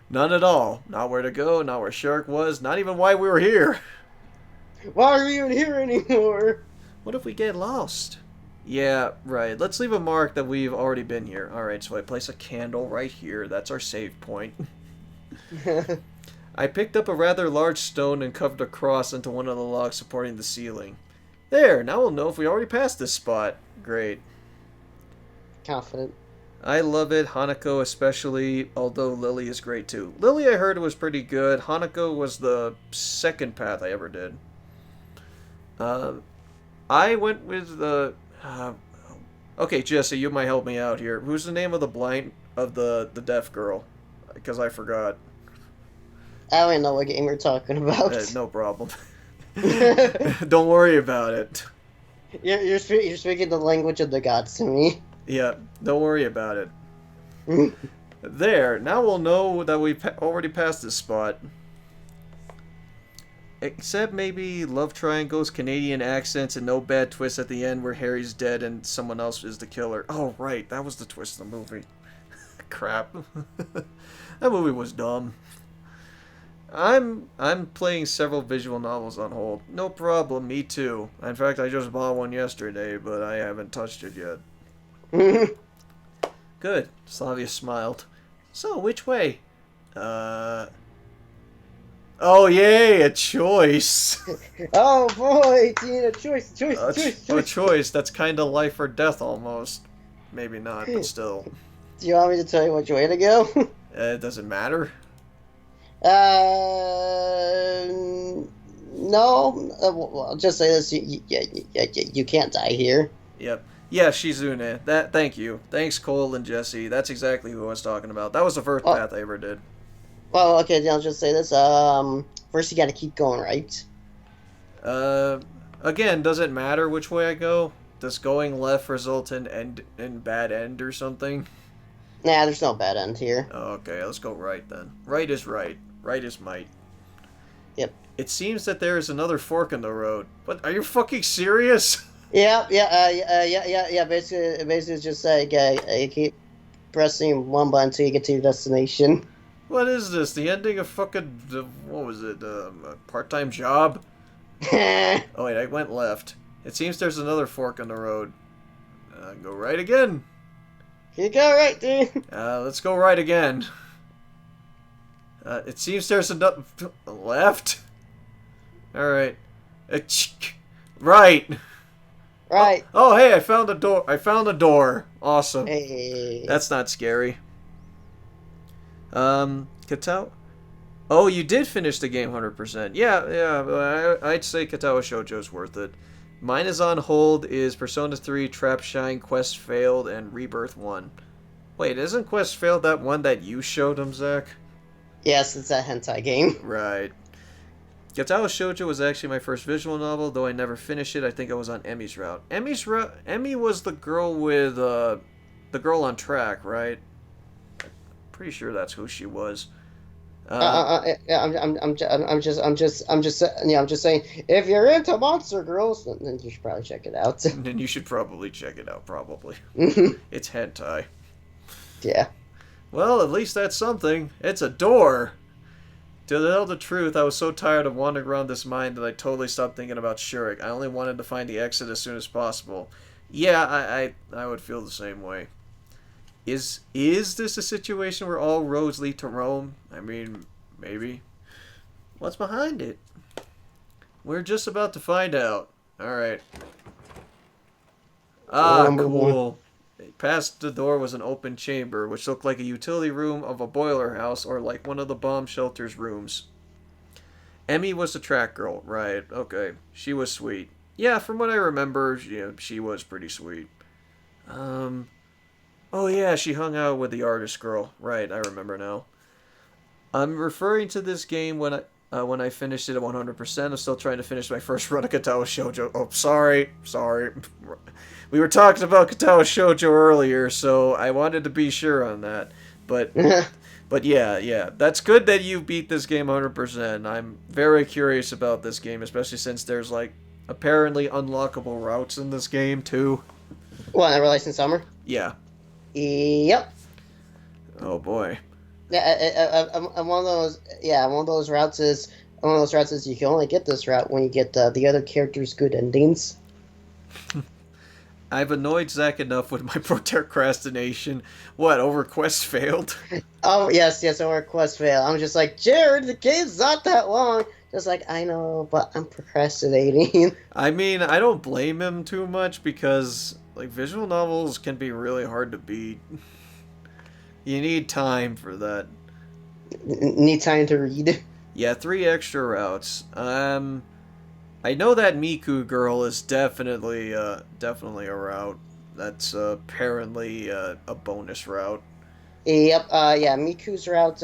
None at all. Not where to go, not where Shark was, not even why we were here. Why are we even here anymore? What if we get lost? Yeah, right. Let's leave a mark that we've already been here. Alright, so I place a candle right here. That's our save point. I picked up a rather large stone and covered a cross into one of the logs supporting the ceiling. There, now we'll know if we already passed this spot. Great. Confident. I love it, Hanako especially, although Lily is great too. Lily I heard was pretty good. Hanako was the second path I ever did. I went with the... okay, Jesse, you might help me out here. Who's the name of the deaf girl? Because I forgot. I don't even know what game we're talking about. No problem. Don't worry about it. You're speaking the language of the gods to me. Yeah, don't worry about it. There. Now we'll know that we already passed this spot. Except maybe love triangles, Canadian accents, and no bad twist at the end where Harry's dead and someone else is the killer. Oh, right. That was the twist of the movie. Crap. That movie was dumb. I'm playing several visual novels on hold. No problem, me too. In fact, I just bought one yesterday, but I haven't touched it yet. Good. Slavia smiled. So, which way? Oh, yay, a choice. Oh boy, Dean, a choice. A choice. That's kind of life or death almost. Maybe not, but still. Do you want me to tell you which way to go? It doesn't matter. No. Well, I'll just say this: you can't die here. Yep. Yeah, Shizune. Thank you. Thanks, Cole and Jesse. That's exactly who I was talking about. That was the first path I ever did. Well, okay, then I'll just say this. First you got to keep going, right? Again, does it matter which way I go? Does going left result in bad end or something? Nah, there's no bad end here. Okay, let's go right then. Right is right. Right is might. Yep. It seems that there is another fork in the road. What? Are you fucking serious? Yeah. Basically, it's just like you keep pressing one button until you get to your destination. What is this? The ending of fucking what was it? A part-time job? Oh wait, I went left. It seems there's another fork in the road. Go right again. You go right, dude. Let's go right again. It seems there's another left. All right. Right. Right. Oh, hey, I found a door. I found a door. Awesome. Hey. That's not scary. Katao? Oh, you did finish the game 100%. Yeah, I'd say Katawa Shoujo's worth it. Mine is on hold is Persona 3, Trap Shine, Quest Failed, and Rebirth 1. Wait, isn't Quest Failed that one that you showed him, Zach? Yes, it's a hentai game. Right. Katawa Shoujo was actually my first visual novel, though I never finished it. I think I was on Emmy's route. Emmy was the girl with, the girl on track, right? Pretty sure that's who she was. I'm just saying, if you're into monster girls, then you should probably check it out. Then you should probably check it out, probably. It's hentai. Yeah. Well, at least that's something. It's a door. To tell the truth, I was so tired of wandering around this mine that I totally stopped thinking about Shurik. I only wanted to find the exit as soon as possible. Yeah, I would feel the same way. Is this a situation where all roads lead to Rome? I mean, maybe. What's behind it? We're just about to find out. Alright. Cool. Past the door was an open chamber, which looked like a utility room of a boiler house or like one of the bomb shelter's rooms. Emmy was the track girl. Right, okay. She was sweet. Yeah, from what I remember, she was pretty sweet. Oh yeah, she hung out with the artist girl. Right, I remember now. I'm referring to this game when I finished it at 100%. I'm still trying to finish my first run of Katawa Shoujo. Oh, sorry. We were talking about Katawa Shoujo earlier, so I wanted to be sure on that. But yeah. That's good that you beat this game 100%. I'm very curious about this game, especially since there's, like, apparently unlockable routes in this game, too. What, Never Lies in Summer? Yeah. Yep. Oh boy. Yeah, one of those. Yeah, one of those routes is you can only get this route when you get the other characters' good endings. I've annoyed Zach enough with my procrastination. What, over Quest Failed? Oh yes, over Quest Failed. I'm just like, Jared, the game's not that long. Just like, I know, but I'm procrastinating. I mean, I don't blame him too much because, like, visual novels can be really hard to beat. You need time for that. Need time to read. Yeah, 3 extra routes. I know that Miku girl is definitely a route. That's apparently a bonus route. Yep. Yeah. Miku's route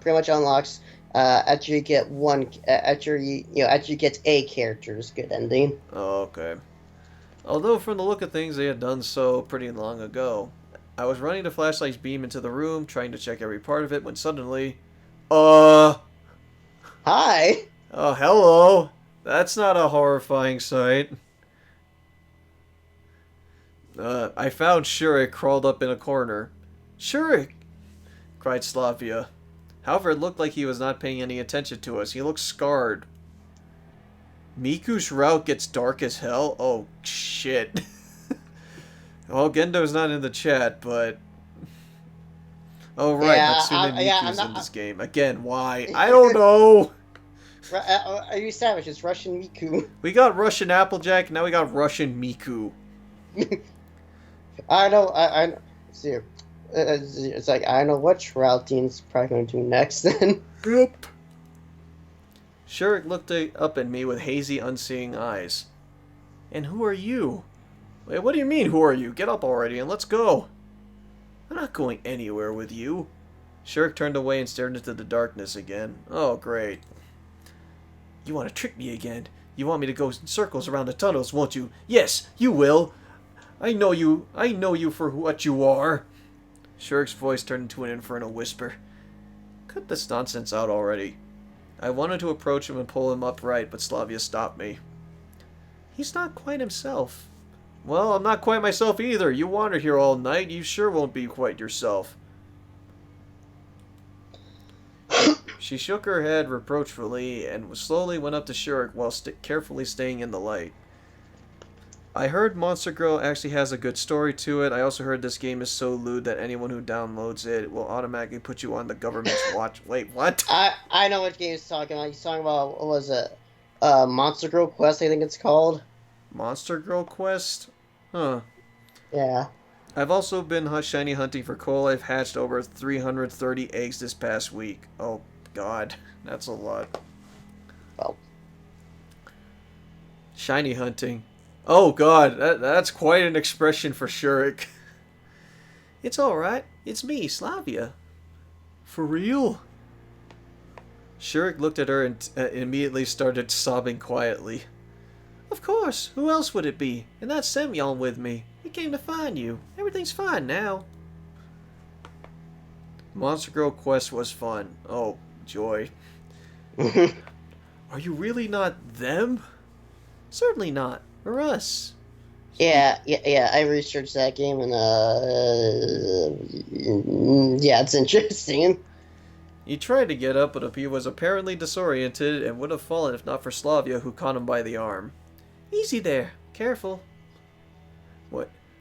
pretty much unlocks after you get after you get a character's good ending. Oh, okay. Although from the look of things, they had done so pretty long ago. I was running the flashlight's beam into the room, trying to check every part of it, when suddenly... Hi. Oh, hello! That's not a horrifying sight. I found Shurik crawled up in a corner. Shurik! Cried Slavia. However, it looked like he was not paying any attention to us. He looked scarred. Miku's route gets dark as hell? Oh, shit. Well, Gendo's not in the chat, but... Oh, right, Yeah, Hatsune yeah, Miku's in this game. Again, why? I don't know! Are you savage? It's Russian Miku. We got Russian Applejack, now we got Russian Miku. I know. I see. It's like I know what Routing's probably going to do next. Then. Yep. Shurik looked up at me with hazy, unseeing eyes. And who are you? Wait, what do you mean, who are you? Get up already and let's go. I'm not going anywhere with you. Shurik turned away and stared into the darkness again. Oh, great. You want to trick me again? You want me to go in circles around the tunnels, won't you? Yes, you will. I know you for what you are. Shurik's voice turned into an infernal whisper. Cut this nonsense out already. I wanted to approach him and pull him upright, but Slavia stopped me. He's not quite himself. Well, I'm not quite myself either. You wandered here all night. You sure won't be quite yourself. She shook her head reproachfully and slowly went up to Shurik while carefully staying in the light. I heard Monster Girl actually has a good story to it. I also heard this game is so lewd that anyone who downloads it will automatically put you on the government's watch. Wait, what? I know what game he's talking about. He's talking about, what was it? Monster Girl Quest, I think it's called. Monster Girl Quest? Huh. Yeah. I've also been shiny hunting for coal. I've hatched over 330 eggs this past week. Oh, God. That's a lot. Well. Shiny hunting. Oh, God. That's quite an expression for Shurik. It's alright. It's me, Slavia. For real? Shurik looked at her and immediately started sobbing quietly. Of course. Who else would it be? And that's Semyon with me. We came to find you. Everything's fine now. Monster Girl Quest was fun. Oh, joy. Are you really not them? Certainly not. Or us. Yeah. I researched that game and yeah, it's interesting. He tried to get up, but he was apparently disoriented and would have fallen if not for Slavia, who caught him by the arm. Easy there. Careful.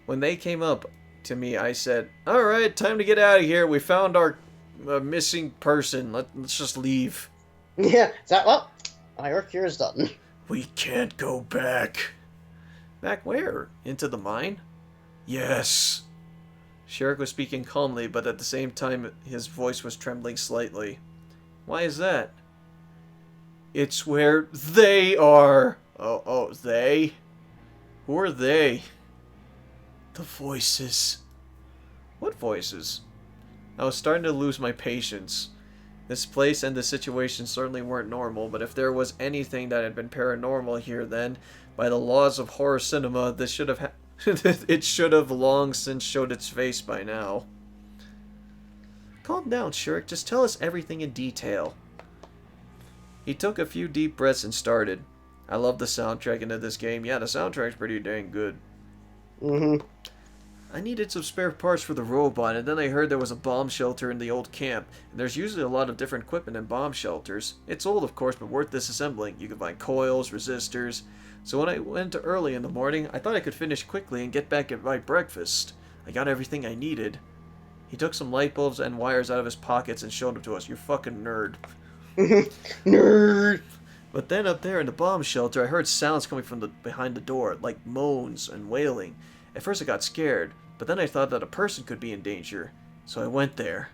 When they came up to me, I said, Alright, time to get out of here. We found our missing person. Let's just leave. Yeah. Well, my work here is done. We can't go back. Back where? Into the mine? Yes. Shurik was speaking calmly, but at the same time his voice was trembling slightly. Why is that? It's where they are. Oh, they? Who are they? The voices. What voices? I was starting to lose my patience. This place and this situation certainly weren't normal, but if there was anything that had been paranormal here, then, by the laws of horror cinema, this should have it should have long since showed its face by now. Calm down, Shurik. Just tell us everything in detail. He took a few deep breaths and started. I love the soundtrack into this game. Yeah, the soundtrack's pretty dang good. Mm-hmm. I needed some spare parts for the robot, and then I heard there was a bomb shelter in the old camp. And there's usually a lot of different equipment in bomb shelters. It's old, of course, but worth disassembling. You can find coils, resistors. So when I went early in the morning, I thought I could finish quickly and get back at my breakfast. I got everything I needed. He took some light bulbs and wires out of his pockets and showed them to us. You fucking nerd. Nerd. But then up there in the bomb shelter, I heard sounds coming from behind the door, like moans and wailing. At first I got scared, but then I thought that a person could be in danger, so I went there.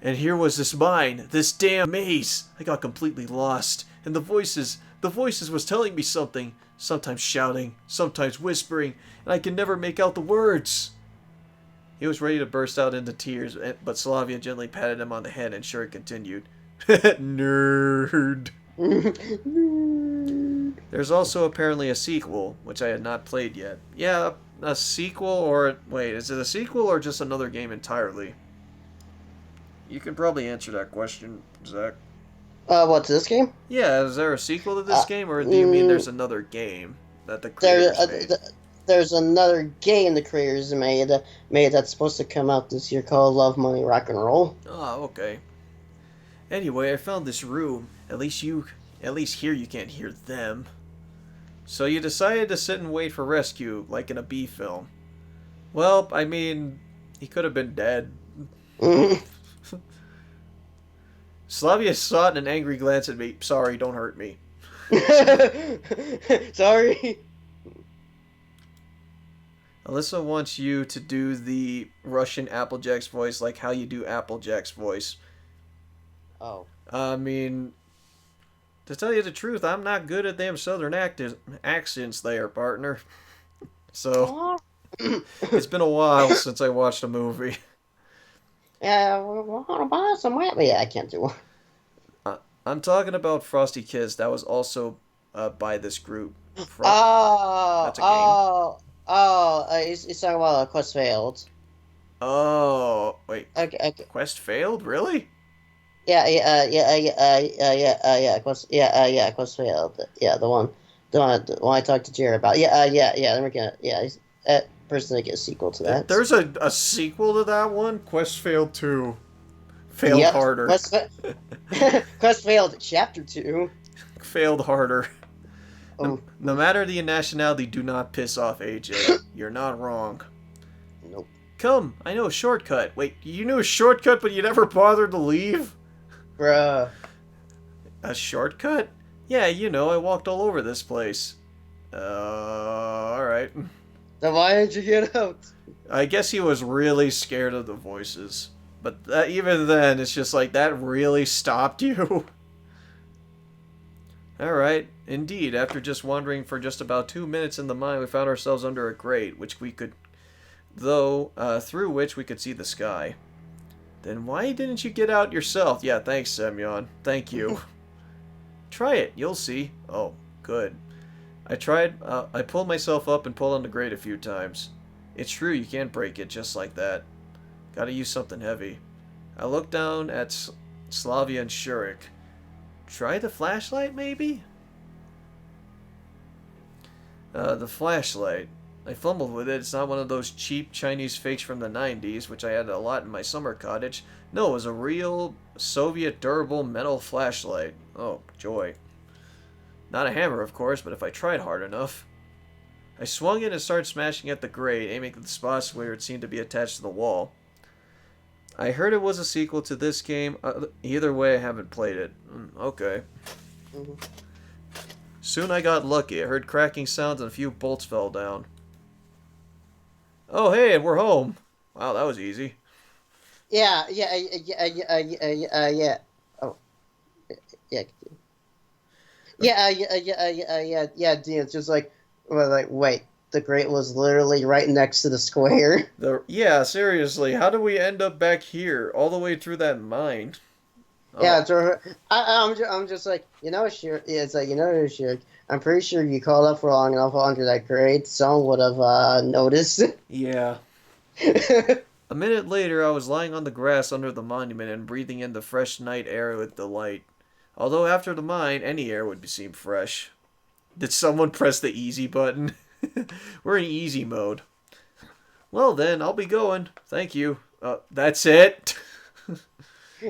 And here was this mine, this damn maze. I got completely lost, and the voices was telling me something, sometimes shouting, sometimes whispering, and I could never make out the words. He was ready to burst out into tears, but Slavia gently patted him on the head and Shurik continued. Nerd. There's also apparently a sequel, which I had not played yet. Yeah, a sequel or wait? Is it a sequel or just another game entirely? You can probably answer that question, Zach. What's this game? Yeah, is there a sequel to this Uh, game, or do you mean mm, there's another game that the there, creators made? there's another game the creators made that's supposed to come out this year called Love, Money, Rock and Roll. Oh, okay. Anyway, I found this room. At least here you can't hear them. So you decided to sit and wait for rescue, like in a B film. Well, I mean, he could have been dead. Slavia sought an angry glance at me. Sorry, don't hurt me. Sorry. Alyssa wants you to do the Russian Applejack's voice like how you do Applejack's voice. Oh. I mean, to tell you the truth, I'm not good at them southern accents there, partner. So, it's been a while since I watched a movie. Yeah, want to buy some rabbit? Yeah, I can't do one. I'm talking about Frosty Kiss. That was also by this group. Oh, That's a game. he's talking about Quest Failed. Oh, wait. Okay, okay. Quest failed? Really? Quest Failed. Yeah, the one I talked to Jared about. Yeah. Then we're gonna, that person to get a sequel to that. There's a sequel to that one? Quest failed 2. Failed Yep, harder. Quest Failed Chapter 2. Failed harder. Oh, No matter the nationality, do not piss off AJ. You're not wrong. nope. Come, I know a shortcut. Wait, you knew a shortcut, but you never bothered to leave? Bruh. A shortcut? Yeah, you know, I walked all over this place. Alright. Then why didn't you get out? I guess he was really scared of the voices. But even then, it's just like, that really stopped you? Alright, indeed, after just wandering for just about 2 minutes in the mine, we found ourselves under a grate, through which we could see the sky. Then why didn't you get out yourself? Yeah, thanks, Semyon. Thank you. Try it, you'll see. Oh, good. I tried, I pulled myself up and pulled on the grate a few times. It's true, you can't break it just like that. Gotta use something heavy. I looked down at Slavia and Shurik. Try the flashlight, maybe? The flashlight. I fumbled with it. It's not one of those cheap Chinese fakes from the 90s, which I had a lot in my summer cottage. No, it was a real Soviet durable metal flashlight. Oh, joy. Not a hammer, of course, but if I tried hard enough. I swung it and started smashing at the grate, aiming at the spots where it seemed to be attached to the wall. I heard it was a sequel to this game. Either way, I haven't played it. Okay. Mhm. Soon I got lucky. I heard cracking sounds and a few bolts fell down. Oh, hey, and we're home. Wow, that was easy. Yeah. Oh, yeah. Dean, it's just like, well, wait, the grate was literally right next to the square. Yeah, seriously, how do we end up back here, all the way through that mine? Yeah, Oh, so I'm just like, sure. Yeah, it's like, sure. I'm pretty sure you called up for long enough under that grate, someone would have noticed. yeah. A minute later, I was lying on the grass under the monument and breathing in the fresh night air with delight. Although after the mine, any air would seem fresh. Did someone press the easy button? We're in easy mode. Well then, I'll be going. Thank you. That's it? So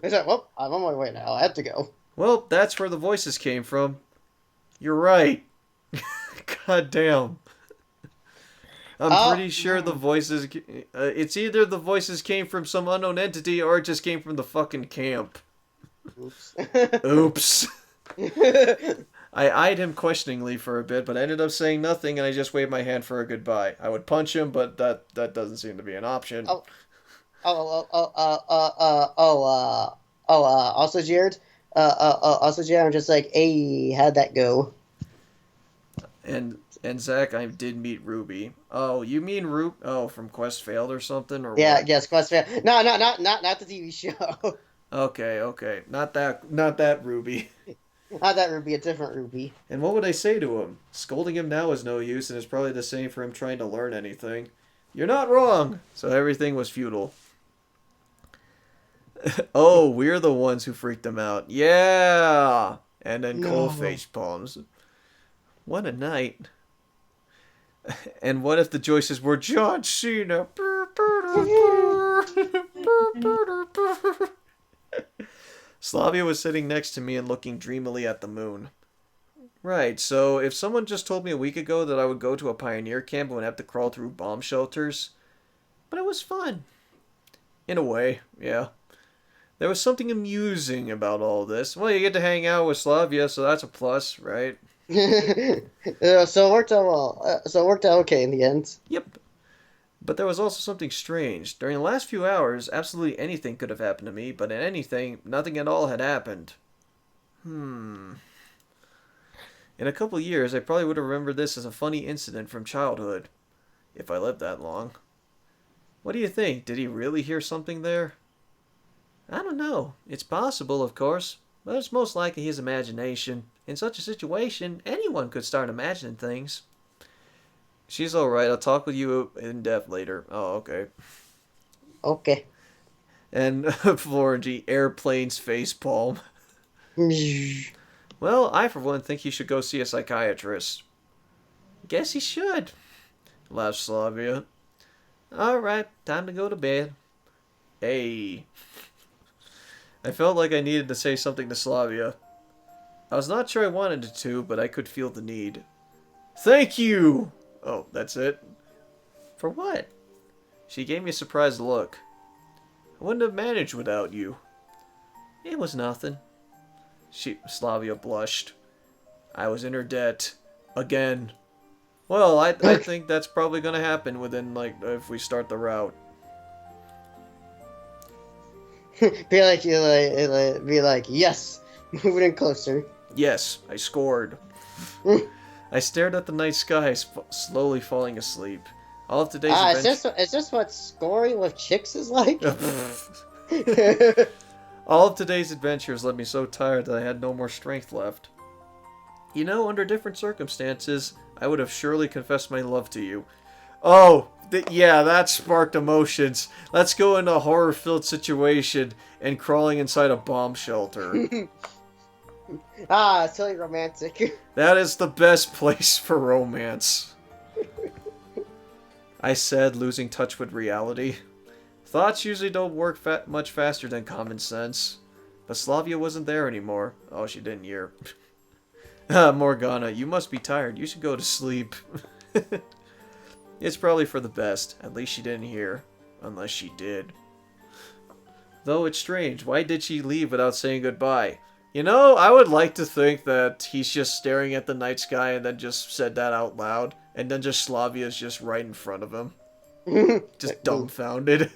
it's like, well, I'm on my way now. I have to go. Well, that's where the voices came from. You're right. God damn. I'm pretty sure the voices... it's either the voices came from some unknown entity or it just came from the fucking camp. Oops. Oops. I eyed him questioningly for a bit, but I ended up saying nothing and I just waved my hand for a goodbye. I would punch him, but that doesn't seem to be an option. Also, Jared. I'm just like, hey, how'd that go? And Zach, I did meet Ruby. Oh, you mean Oh, from Quest Failed or something, or Yeah, what? yes, Quest Fail. No, not the TV show. Okay, not that Ruby. Not that Ruby, a different Ruby. And what would I say to him? Scolding him now is no use, and it's probably the same for him trying to learn anything. You're not wrong! So everything was futile. Oh, we're the ones who freaked him out. Yeah! And then Cole No. face palms. What a night. And what if the Joyces were John Cena? Slavia was sitting next to me and looking dreamily at the moon. Right, so if someone just told me a week ago that I would go to a pioneer camp and would have to crawl through bomb shelters, but it was fun. In a way, yeah. There was something amusing about all this. Well, you get to hang out with Slavia, so that's a plus, right? So it worked out well. So it worked out okay in the end. Yep. But there was also something strange. During the last few hours, absolutely anything could have happened to me, but in anything, nothing at all had happened. In a couple years, I probably would have remembered this as a funny incident from childhood. If I lived that long. What do you think? Did he really hear something there? I don't know. It's possible, of course, but it's most likely his imagination. In such a situation, anyone could start imagining things. She's alright. I'll talk with you in depth later. Oh, okay. Okay. And Florenty, airplane's facepalm. Well, I for one think he should go see a psychiatrist. Guess he should, laughed Slavia. Alright, time to go to bed. Hey. I felt like I needed to say something to Slavia. I was not sure I wanted to, but I could feel the need. Thank you! Oh, that's it? For what? She gave me a surprised look. I wouldn't have managed without you. It was nothing. Slavia blushed. I was in her debt. Again. Well, I think that's probably gonna happen within, like, if we start the route. Be like, yes, moving in closer. Yes, I scored. I stared at the night sky, slowly falling asleep. All of today's Is this what scoring with chicks is like? All of today's adventures left me so tired that I had no more strength left. You know, under different circumstances, I would have surely confessed my love to you. Oh, yeah, that sparked emotions. Let's go into a horror-filled situation and crawling inside a bomb shelter. It's totally romantic. That is the best place for romance. I said, losing touch with reality. Thoughts usually don't work much faster than common sense. But Slavia wasn't there anymore. Oh, she didn't hear. Morgana, you must be tired. You should go to sleep. It's probably for the best. At least she didn't hear. Unless she did. Though it's strange. Why did she leave without saying goodbye? You know, I would like to think that he's just staring at the night sky and then just said that out loud. And then just Slavia's just right in front of him. Just dumbfounded.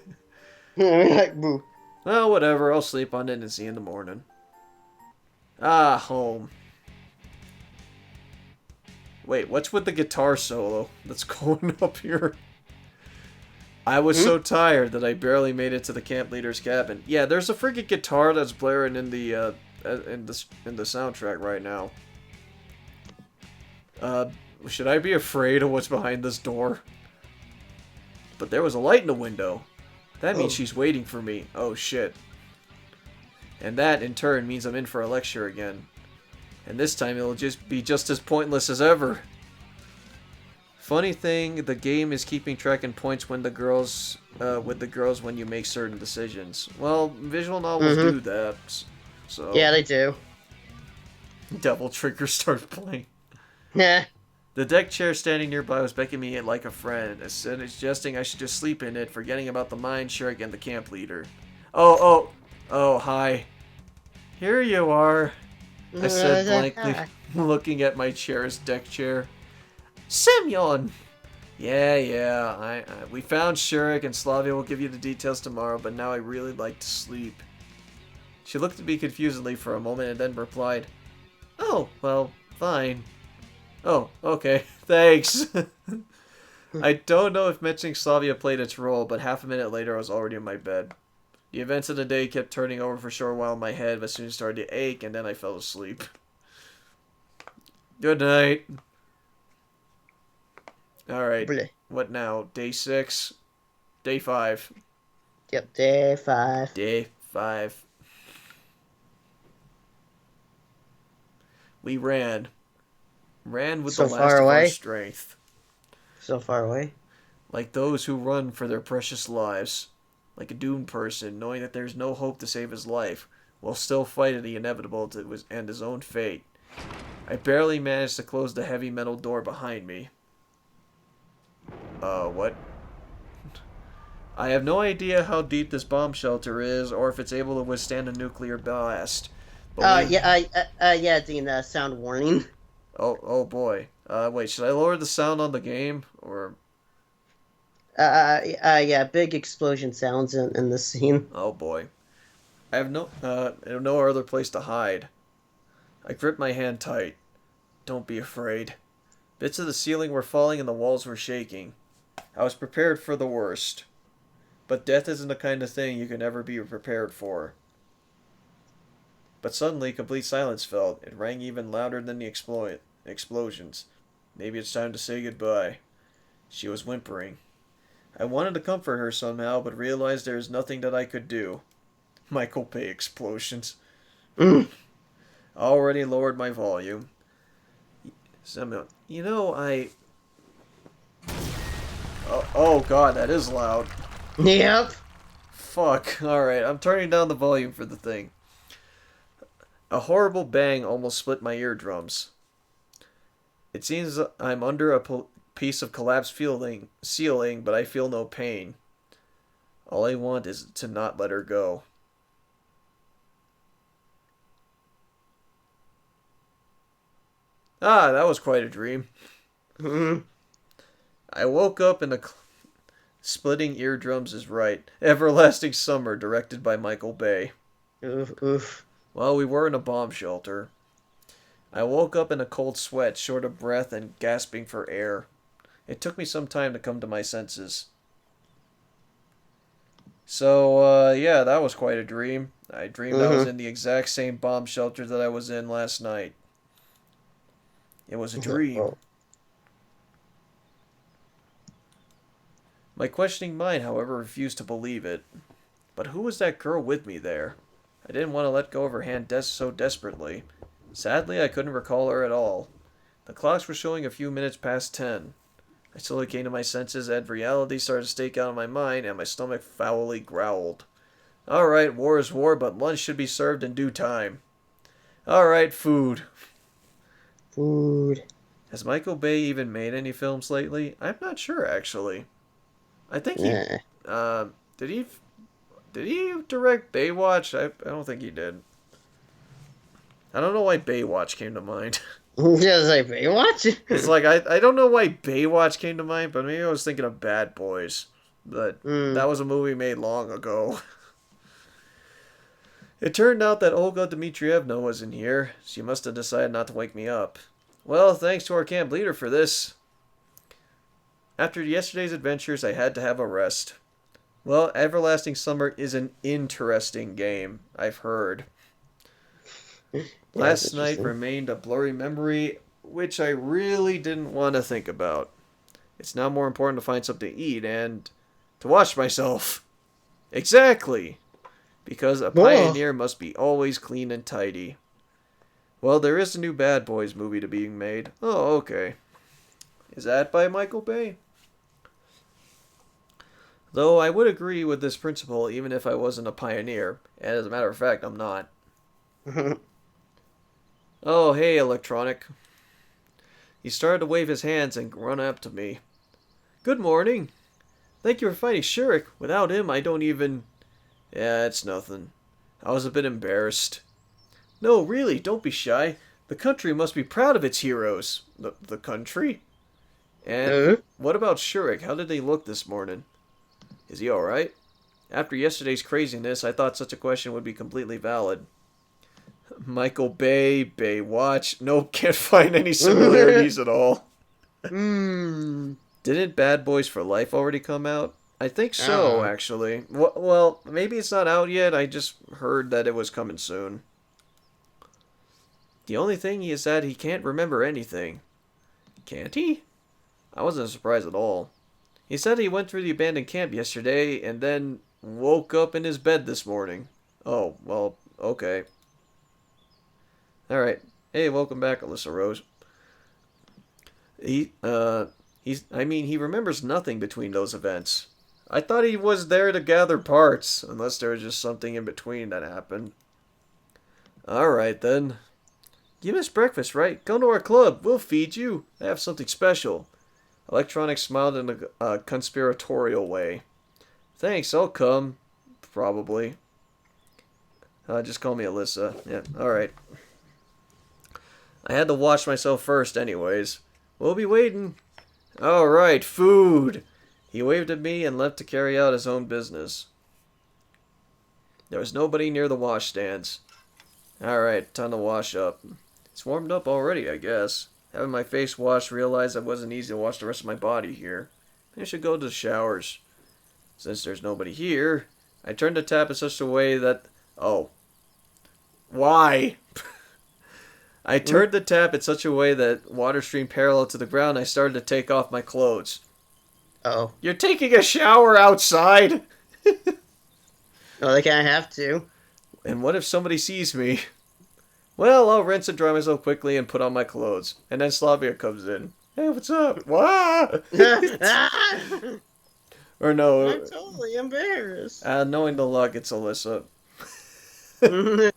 Boo. Well, whatever. I'll sleep on it and see you in the morning. Ah, home. Wait, what's with the guitar solo that's going up here? I was so tired that I barely made it to the camp leader's cabin. Yeah, there's a freaking guitar that's blaring in the soundtrack right now. Should I be afraid of what's behind this door? But there was a light in the window. That means she's waiting for me. Oh shit. And that, in turn, means I'm in for a lecture again. And this time it'll just be just as pointless as ever. Funny thing, the game is keeping track and points when the girls, with the girls when you make certain decisions. Well, visual novels do that. So Yeah, they do. Devil Trigger starts playing. Nah. The deck chair standing nearby was beckoning me like a friend, suggesting I should just sleep in it, forgetting about the mine Shrek and the camp leader. Oh, hi. Here you are, I said blankly, looking at my chair's deck chair. Semyon! Yeah, we found Shrek and Slavia will give you the details tomorrow, but now I really like to sleep. She looked at me confusedly for a moment and then replied, Oh, well, fine. Oh, okay, thanks. I don't know if mentioning Slavia played its role, but half a minute later I was already in my bed. The events of the day kept turning over for sure while in my head, but soon started to ache, and then I fell asleep. Good night. Alright. Bleh. What now? Day 6? Day 5. Yep, day 5. Day 5. We ran. Ran with the So far last of our away. strength. So far away. Like those who run for their precious lives. Like a doomed person, knowing that there's no hope to save his life, while still fighting the inevitable to end his own fate. I barely managed to close the heavy metal door behind me. What? I have no idea how deep this bomb shelter is, or if it's able to withstand a nuclear blast. But Yeah, Dean, sound warning. Oh boy. Wait, should I lower the sound on the game? Or... Yeah, big explosion sounds in this scene. Oh boy. I have no other place to hide. I gripped my hand tight. Don't be afraid. Bits of the ceiling were falling and the walls were shaking. I was prepared for the worst. But death isn't the kind of thing you can ever be prepared for. But suddenly, complete silence fell. It rang even louder than the explosions. Maybe it's time to say goodbye. She was whimpering. I wanted to comfort her somehow, but realized there is nothing that I could do. Michael Bay explosions. Mm. I already lowered my volume. Semyon, oh god, that is loud. Yep. Fuck. Alright, I'm turning down the volume for the thing. A horrible bang almost split my eardrums. It seems I'm under a piece of collapsed ceiling, but I feel no pain. All I want is to not let her go. Ah, that was quite a dream. Mm. I woke up in a splitting eardrums is right. Everlasting Summer, directed by Michael Bay. Oof, oof. Well, we were in a bomb shelter. I woke up in a cold sweat, short of breath and gasping for air. It took me some time to come to my senses. So, yeah, that was quite a dream. I dreamed I was Mm-hmm. in the exact same bomb shelter that I was in last night. It was a dream. Oh. My questioning mind, however, refused to believe it. But who was that girl with me there? I didn't want to let go of her hand so desperately. Sadly, I couldn't recall her at all. The clocks were showing a few minutes past 10. I slowly came to my senses and reality started to stake out in my mind and my stomach foully growled. Alright, war is war, but lunch should be served in due time. Alright, food. Food. Has Michael Bay even made any films lately? I'm not sure, actually. I think he... Yeah. Did he... Did he direct Baywatch? I don't think he did. I don't know why Baywatch came to mind. Just like Baywatch. It's like, I don't know why Baywatch came to mind, but maybe I was thinking of Bad Boys. But Mm. that was a movie made long ago. It turned out that Olga Dmitrievna wasn't here. She must have decided not to wake me up. Well, thanks to our camp leader for this. After yesterday's adventures, I had to have a rest. Well, Everlasting Summer is an interesting game, I've heard. Yeah, that's Last night interesting. remained a blurry memory, which I really didn't want to think about. It's now more important to find something to eat and to wash myself. Exactly! Because a Whoa. pioneer must be always clean and tidy. Well, there is a new Bad Boys movie to being made. Oh, okay. Is that by Michael Bay? Though I would agree with this principle even if I wasn't a pioneer, and as a matter of fact, I'm not. Oh, hey, Electronic. He started to wave his hands and run up to me. Good morning. Thank you for fighting Shurik. Without him, I don't even... Yeah, it's nothing. I was a bit embarrassed. No, really, don't be shy. The country must be proud of its heroes. The country? And what about Shurik? How did he look this morning? Is he alright? After yesterday's craziness, I thought such a question would be completely valid. Michael Bay, Baywatch. Nope, can't find any similarities at all. Hmm. Didn't Bad Boys for Life already come out? I think so, Oh. actually. Well, maybe it's not out yet. I just heard that it was coming soon. The only thing is that he can't remember anything. Can't he? I wasn't surprised at all. He said he went through the abandoned camp yesterday and then woke up in his bed this morning. Oh, well, okay. Alright. Hey, welcome back, Alyssa Rose. He remembers nothing between those events. I thought he was there to gather parts, unless there was just something in between that happened. Alright then. You missed breakfast, right? Come to our club. We'll feed you. I have something special. Electronic smiled in a conspiratorial way. Thanks, I'll come. Probably. Just call me Alyssa. Yeah, alright. I had to wash myself first anyways. We'll be waiting. Alright, food. He waved at me and left to carry out his own business. There was nobody near the washstands. Alright, time to wash up. It's warmed up already, I guess. Having my face washed, realized it wasn't easy to wash the rest of my body here. I should go to the showers. Since there's nobody here, I turned the tap in such a way that... Oh. Why? I turned the tap in such a way that water streamed parallel to the ground and I started to take off my clothes. Oh. You're taking a shower outside? Oh, they kind of have to. And what if somebody sees me? Well, I'll rinse and dry myself quickly and put on my clothes. And then Slavia comes in. Hey, what's up? What? Or no. I'm totally embarrassed. Knowing the luck, it's Alyssa. The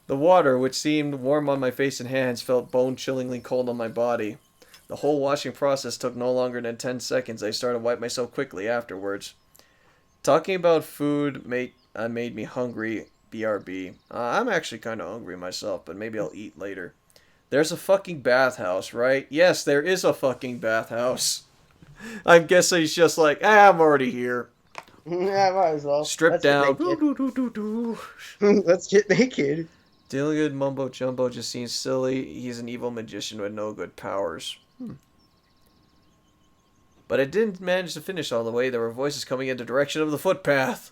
water, which seemed warm on my face and hands, felt bone-chillingly cold on my body. The whole washing process took no longer than 10 seconds. I started to wipe myself quickly afterwards. Talking about food made me hungry. BRB. I'm actually kind of hungry myself, but maybe I'll eat later. There's a fucking bathhouse, right? Yes, there is a fucking bathhouse. I'm guessing he's just like, I'm already here. Yeah, might as well. Strip down. Let's get naked. Dealing with mumbo jumbo just seems silly. He's an evil magician with no good powers. But I didn't manage to finish all the way. There were voices coming in the direction of the footpath.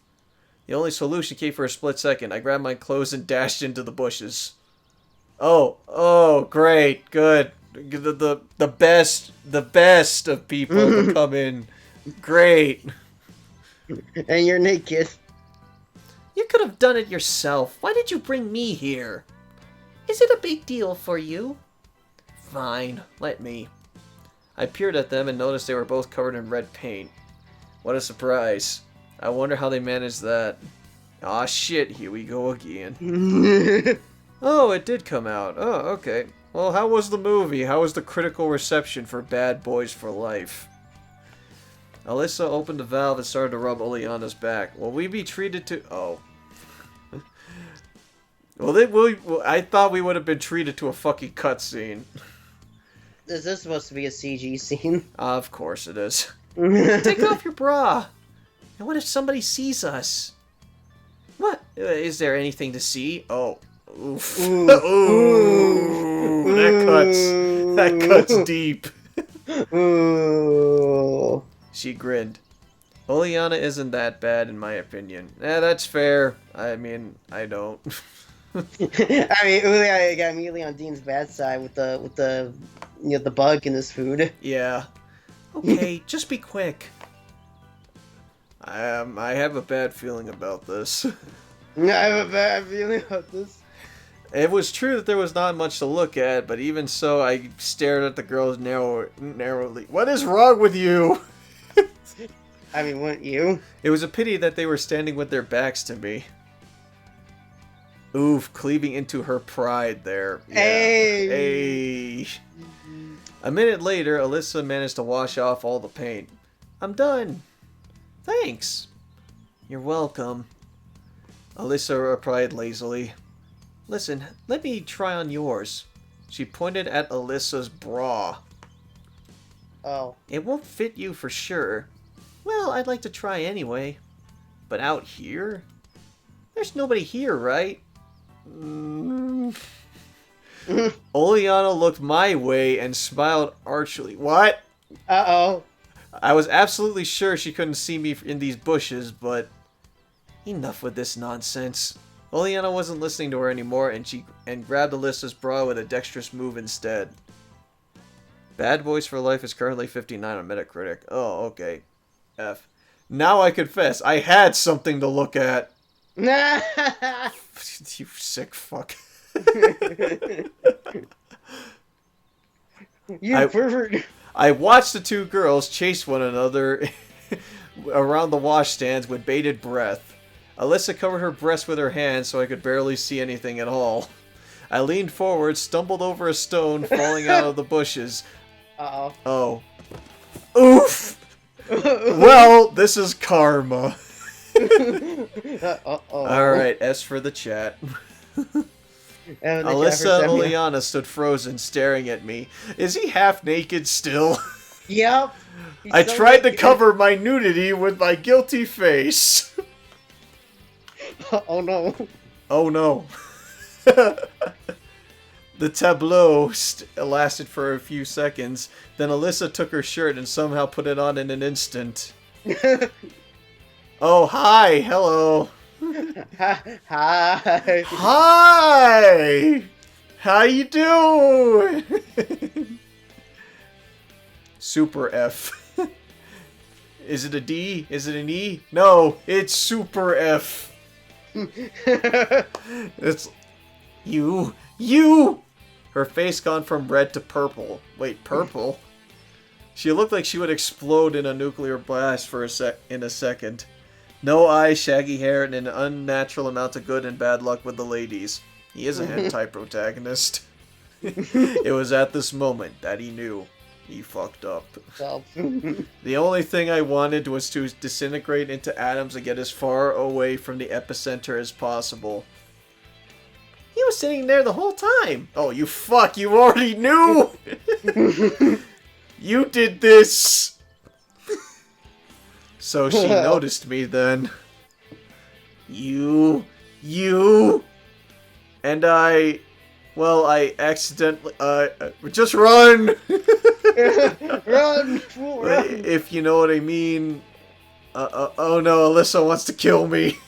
The only solution came for a split second. I grabbed my clothes and dashed into the bushes. Oh, great, good. The best of people to come in. Great. And you're naked. You could have done it yourself. Why did you bring me here? Is it a big deal for you? Fine, let me. I peered at them and noticed they were both covered in red paint. What a surprise. I wonder how they managed that. Aw, shit, here we go again. Oh, it did come out. Oh, okay. Well, how was the movie? How was the critical reception for Bad Boys for Life? Alyssa opened the valve and started to rub Oleana's back. Will we be treated to... Oh. I thought we would have been treated to a fucking cutscene. Is this supposed to be a CG scene? Of course it is. Take off your bra. And what if somebody sees us? What? Is there anything to see? Oh. Oof. Ooh. Ooh. That cuts deep. Ooh. She grinned. Oleana isn't that bad in my opinion. That's fair. I mean, I don't. I mean, Uliana got immediately on Dean's bad side with the the bug in his food. Yeah. Okay, just be quick. I have a bad feeling about this. I have a bad feeling about this. It was true that there was not much to look at, but even so, I stared at the girls narrowly. What is wrong with you? I mean, wouldn't you? It was a pity that they were standing with their backs to me. Oof, cleaving into her pride there. Yeah. Hey! A minute later, Alyssa managed to wash off all the paint. I'm done. Thanks. You're welcome. Alyssa replied lazily. Listen, let me try on yours. She pointed at Alyssa's bra. Oh. It won't fit you for sure. Well, I'd like to try anyway. But out here? There's nobody here, right? Oleana looked my way and smiled archly. What? Uh-oh. I was absolutely sure she couldn't see me in these bushes, but... Enough with this nonsense. Oleana wasn't listening to her anymore, and she grabbed Alyssa's bra with a dexterous move instead. Bad Boys for Life is currently 59 on Metacritic. Oh, okay. F. Now I confess, I had something to look at. You sick fuck. You pervert. I watched the two girls chase one another around the washstands with bated breath. Alyssa covered her breast with her hands so I could barely see anything at all. I leaned forward, stumbled over a stone falling out of the bushes. Uh-oh. Oh. Oof! Well, this is karma. Alright, S for the chat. Alyssa Oleana stood frozen, staring at me. Is he half naked still? Yep. I tried to cover my nudity with my guilty face. Oh no. Oh no. The tableau lasted for a few seconds. Then Alyssa took her shirt and somehow put it on in an instant. Oh, hi. Hello. Hi. Hi. How you doing? Super F. Is it a D? Is it an E? No, it's Super F. It's you. Her face gone from red to purple. Wait, purple? She looked like she would explode in a nuclear blast in a second. No eyes, shaggy hair, and an unnatural amount of good and bad luck with the ladies. He is a hentai protagonist. It was at this moment that he knew. He fucked up. The only thing I wanted was to disintegrate into atoms and get as far away from the epicenter as possible. He was sitting there the whole time. Oh, you fuck, you already knew! You did this! So she noticed me then. You... And I accidentally, just run! Run! If you know what I mean. Oh no, Alyssa wants to kill me.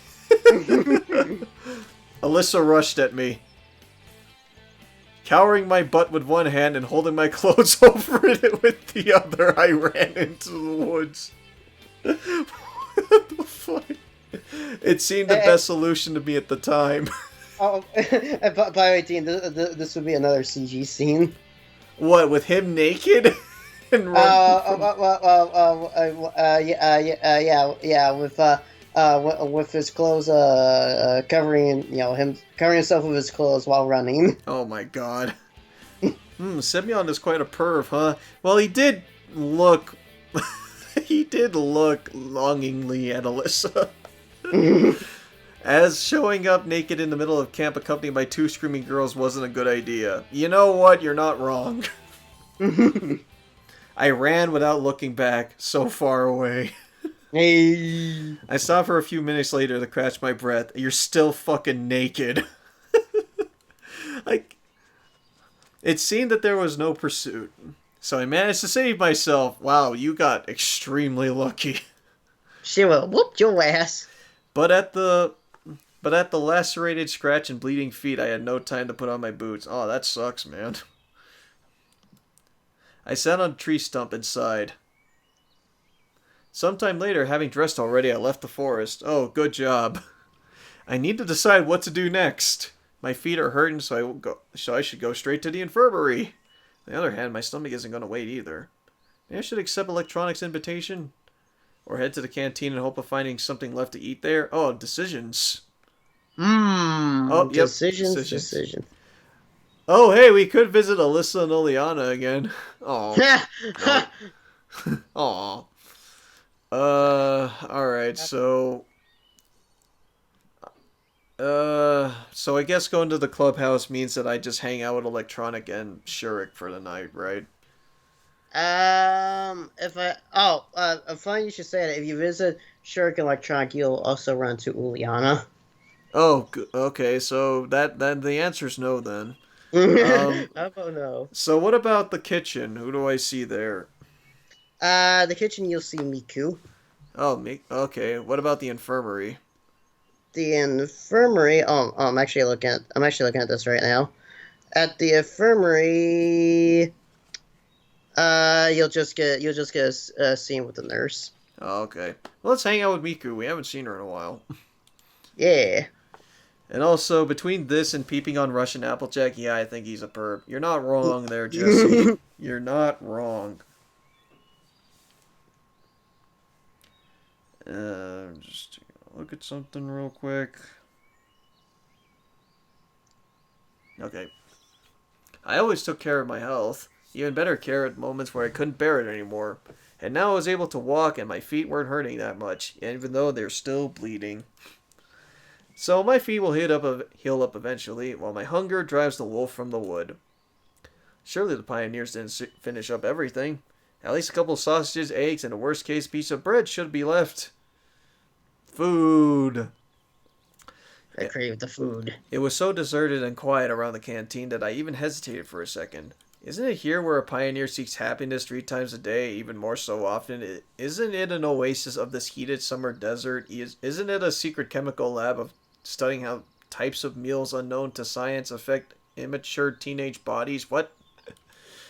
Alyssa rushed at me. Cowering my butt with one hand and holding my clothes over it with the other, I ran into the woods. What the fuck? It seemed the best solution to me at the time. Oh, by the way, Dean, this would be another CG scene. What, with him naked? And with his clothes, covering, him covering himself with his clothes while running. Oh my god. Semyon is quite a perv, huh? Well, he did look... he did look longingly at Alyssa. As showing up naked in the middle of camp accompanied by two screaming girls wasn't a good idea. You know what? You're not wrong. I ran without looking back, so far away. Hey. I stopped for a few minutes later to catch my breath. You're still fucking naked. It seemed that there was no pursuit, so I managed to save myself. Wow, you got extremely lucky. She will whoop your ass. But at the lacerated, scratched, and bleeding feet, I had no time to put on my boots. Oh, that sucks, man. I sat on a tree stump and sighed. Sometime later, having dressed already, I left the forest. Oh, good job. I need to decide what to do next. My feet are hurting, so I should go straight to the infirmary. On the other hand, my stomach isn't going to wait either. Maybe I should accept Electronic's invitation? Or head to the canteen in hope of finding something left to eat there? Oh, decisions. Oh, yep. Decisions. Oh, hey, we could visit Alyssa and Oleana again. Oh. Aw. Alright, so I guess going to the clubhouse means that I just hang out with Electronic and Shurik for the night, right? Funny you should say that. If you visit Shurik and Electronic, you'll also run to Uliana. Oh, okay, so that the answer's no then. How about no? So what about the kitchen? Who do I see there? The kitchen, you'll see Miku. Oh, me. Okay, what about the infirmary? the infirmary, I'm actually looking at this right now. At the infirmary, you'll just get a scene with the nurse. Oh, okay. Well, let's hang out with Miku. We haven't seen her in a while. Yeah. And also, between this and peeping on Russian Applejack, yeah, I think he's a perp. You're not wrong there, Jesse. You're not wrong. Just look at something real quick. Okay. I always took care of my health, even better care at moments where I couldn't bear it anymore. And now I was able to walk and my feet weren't hurting that much, even though they're still bleeding. So my feet will heal up eventually, while my hunger drives the wolf from the wood. Surely the pioneers didn't finish up everything. At least a couple of sausages, eggs, and a worst case piece of bread should be left. Food. I crave the food. It was so deserted and quiet around the canteen that I even hesitated for a second. Isn't it here where a pioneer seeks happiness 3 times a day, even more so often? Isn't it an oasis of this heated summer desert? Isn't it a secret chemical lab of studying how types of meals unknown to science affect immature teenage bodies? What?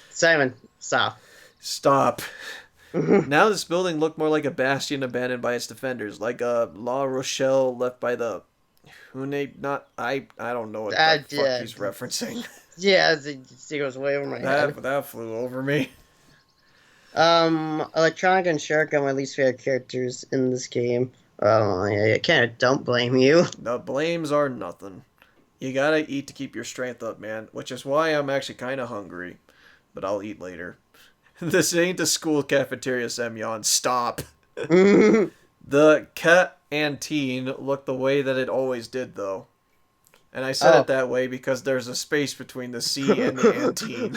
Simon, stop. Stop. Now this building looked more like a bastion abandoned by its defenders, like a La Rochelle left by the I don't know what the fuck he's referencing. Yeah, it goes way over my head. That flew over me. Electronic and Shark are my least favorite characters in this game. Oh, yeah, I kind of don't blame you. The blames are nothing. You gotta eat to keep your strength up, man, which is why I'm actually kind of hungry. But I'll eat later. This ain't the school cafeteria, Semyon. Stop. The canteen looked the way that it always did, though. And I said it that way because there's a space between the C and the anteen.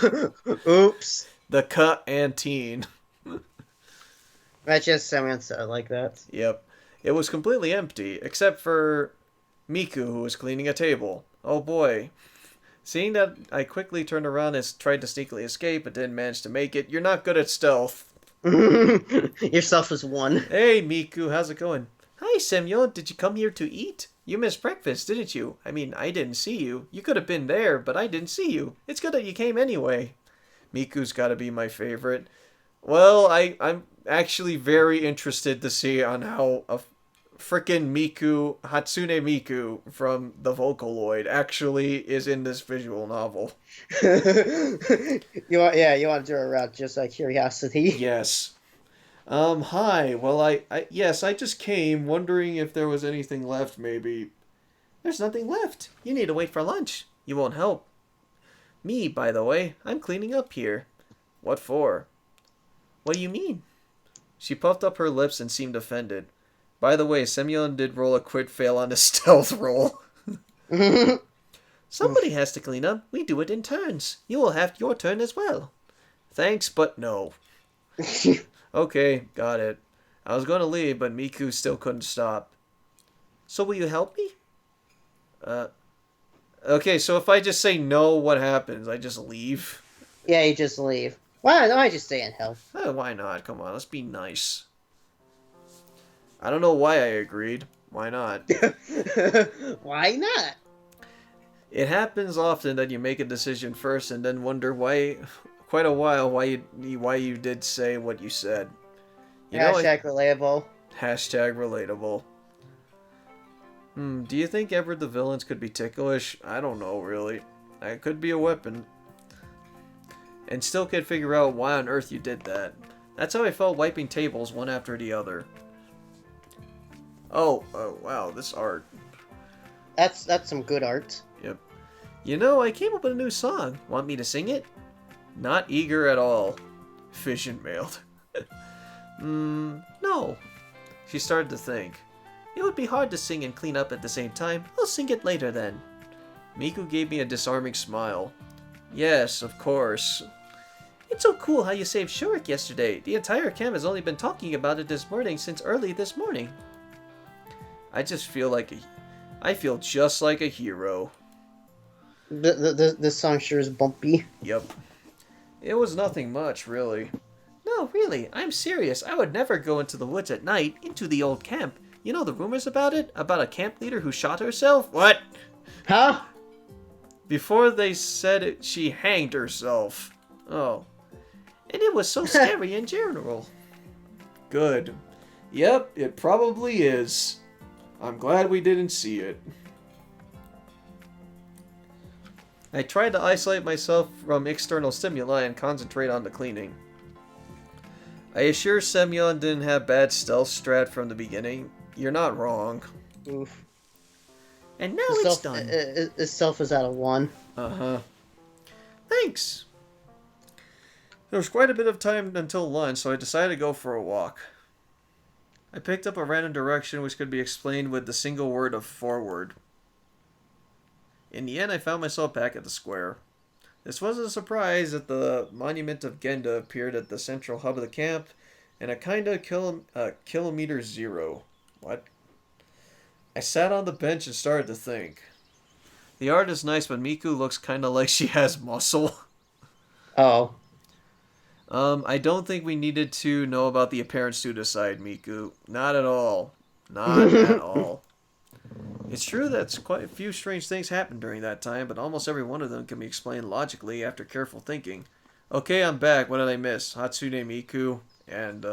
Oops. The canteen. That's just Semyon said it like that. Yep. It was completely empty, except for Miku, who was cleaning a table. Oh boy. Seeing that I quickly turned around and tried to sneakily escape, but didn't manage to make it, you're not good at stealth. Yourself is one. Hey, Miku, how's it going? Hi, Semyon. Did you come here to eat? You missed breakfast, didn't you? I mean, I didn't see you. You could have been there, but I didn't see you. It's good that you came anyway. Miku's got to be my favorite. Well, I'm actually very interested to see on how a frickin' Miku, Hatsune Miku from the Vocaloid actually is in this visual novel. You want to do a route just out of curiosity. Yes. Hi. Well, yes, I just came wondering if there was anything left, maybe. There's nothing left. You need to wait for lunch. You won't help. Me, by the way, I'm cleaning up here. What for? What do you mean? She puffed up her lips and seemed offended. By the way, Semyon did roll a crit fail on his stealth roll. Somebody has to clean up. We do it in turns. You will have your turn as well. Thanks, but no. Okay, got it. I was going to leave, but Miku still couldn't stop. So will you help me? Okay, so if I just say no, what happens? I just leave? Yeah, you just leave. Why don't I just stay and help? Why not? Come on, let's be nice. I don't know why I agreed. Why not? Why not? It happens often that you make a decision first and then wonder quite a while why you did say what you said. Hashtag relatable. Hashtag relatable. Do you think ever the villains could be ticklish? I don't know, really. It could be a weapon. And still can't figure out why on earth you did that. That's how I felt wiping tables one after the other. Oh, wow, this art. That's some good art. Yep. I came up with a new song. Want me to sing it? Not eager at all. Vision mailed. No. She started to think. It would be hard to sing and clean up at the same time. I'll sing it later then. Miku gave me a disarming smile. Yes, of course. It's so cool how you saved Shurik yesterday. The entire camp has only been talking about it this morning since early this morning. I just feel I feel just like a hero. This song sure is bumpy. Yep. It was nothing much, really. No, really, I'm serious. I would never go into the woods at night, into the old camp. You know the rumors about it? About a camp leader who shot herself? What? Huh? Before they said it, she hanged herself. Oh. And it was so scary in general. Good. Yep, it probably is. I'm glad we didn't see it. I tried to isolate myself from external stimuli and concentrate on the cleaning. I assure Semyon didn't have bad stealth strat from the beginning. You're not wrong. Oof. And now His it's self, done. his self is out of 1. Uh-huh. Thanks. There was quite a bit of time until lunch, so I decided to go for a walk. I picked up a random direction which could be explained with the single word of forward. In the end, I found myself back at the square. This wasn't a surprise that the monument of Genda appeared at the central hub of the camp, and a kinda kilometer zero. What? I sat on the bench and started to think. The art is nice, but Miku looks kinda like she has muscle. Oh. I don't think we needed to know about the apparent pseudocide, Miku. Not at all. Not at all. It's true that quite a few strange things happened during that time, but almost every one of them can be explained logically after careful thinking. Okay, I'm back. What did I miss? Hatsune Miku and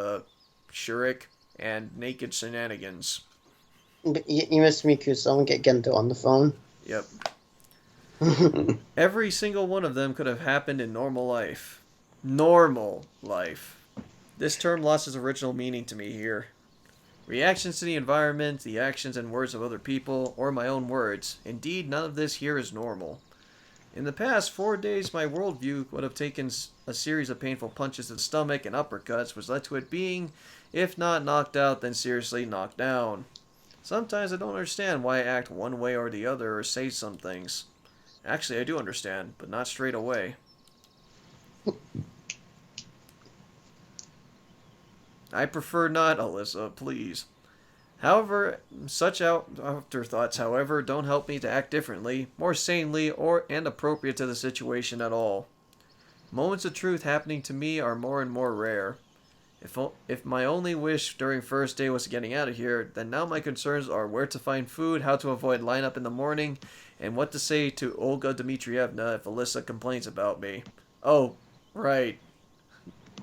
Shurik and naked shenanigans. You missed Miku, so I'll get Gendo on the phone. Yep. Every single one of them could have happened in normal life. Normal life. This term lost its original meaning to me here. Reactions to the environment, the actions and words of other people, or my own words. Indeed, none of this here is normal. In the past 4 days, my worldview would have taken a series of painful punches to the stomach and uppercuts, which led to it being, if not knocked out, then seriously knocked down. Sometimes I don't understand why I act one way or the other or say some things. Actually, I do understand, but not straight away. I prefer not, Alyssa, please. However, such afterthoughts, however, don't help me to act differently, more sanely, and appropriate to the situation at all. Moments of truth happening to me are more and more rare. If my only wish during first day was getting out of here, then now my concerns are where to find food, how to avoid lineup in the morning, and what to say to Olga Dmitrievna if Alyssa complains about me. Oh, right.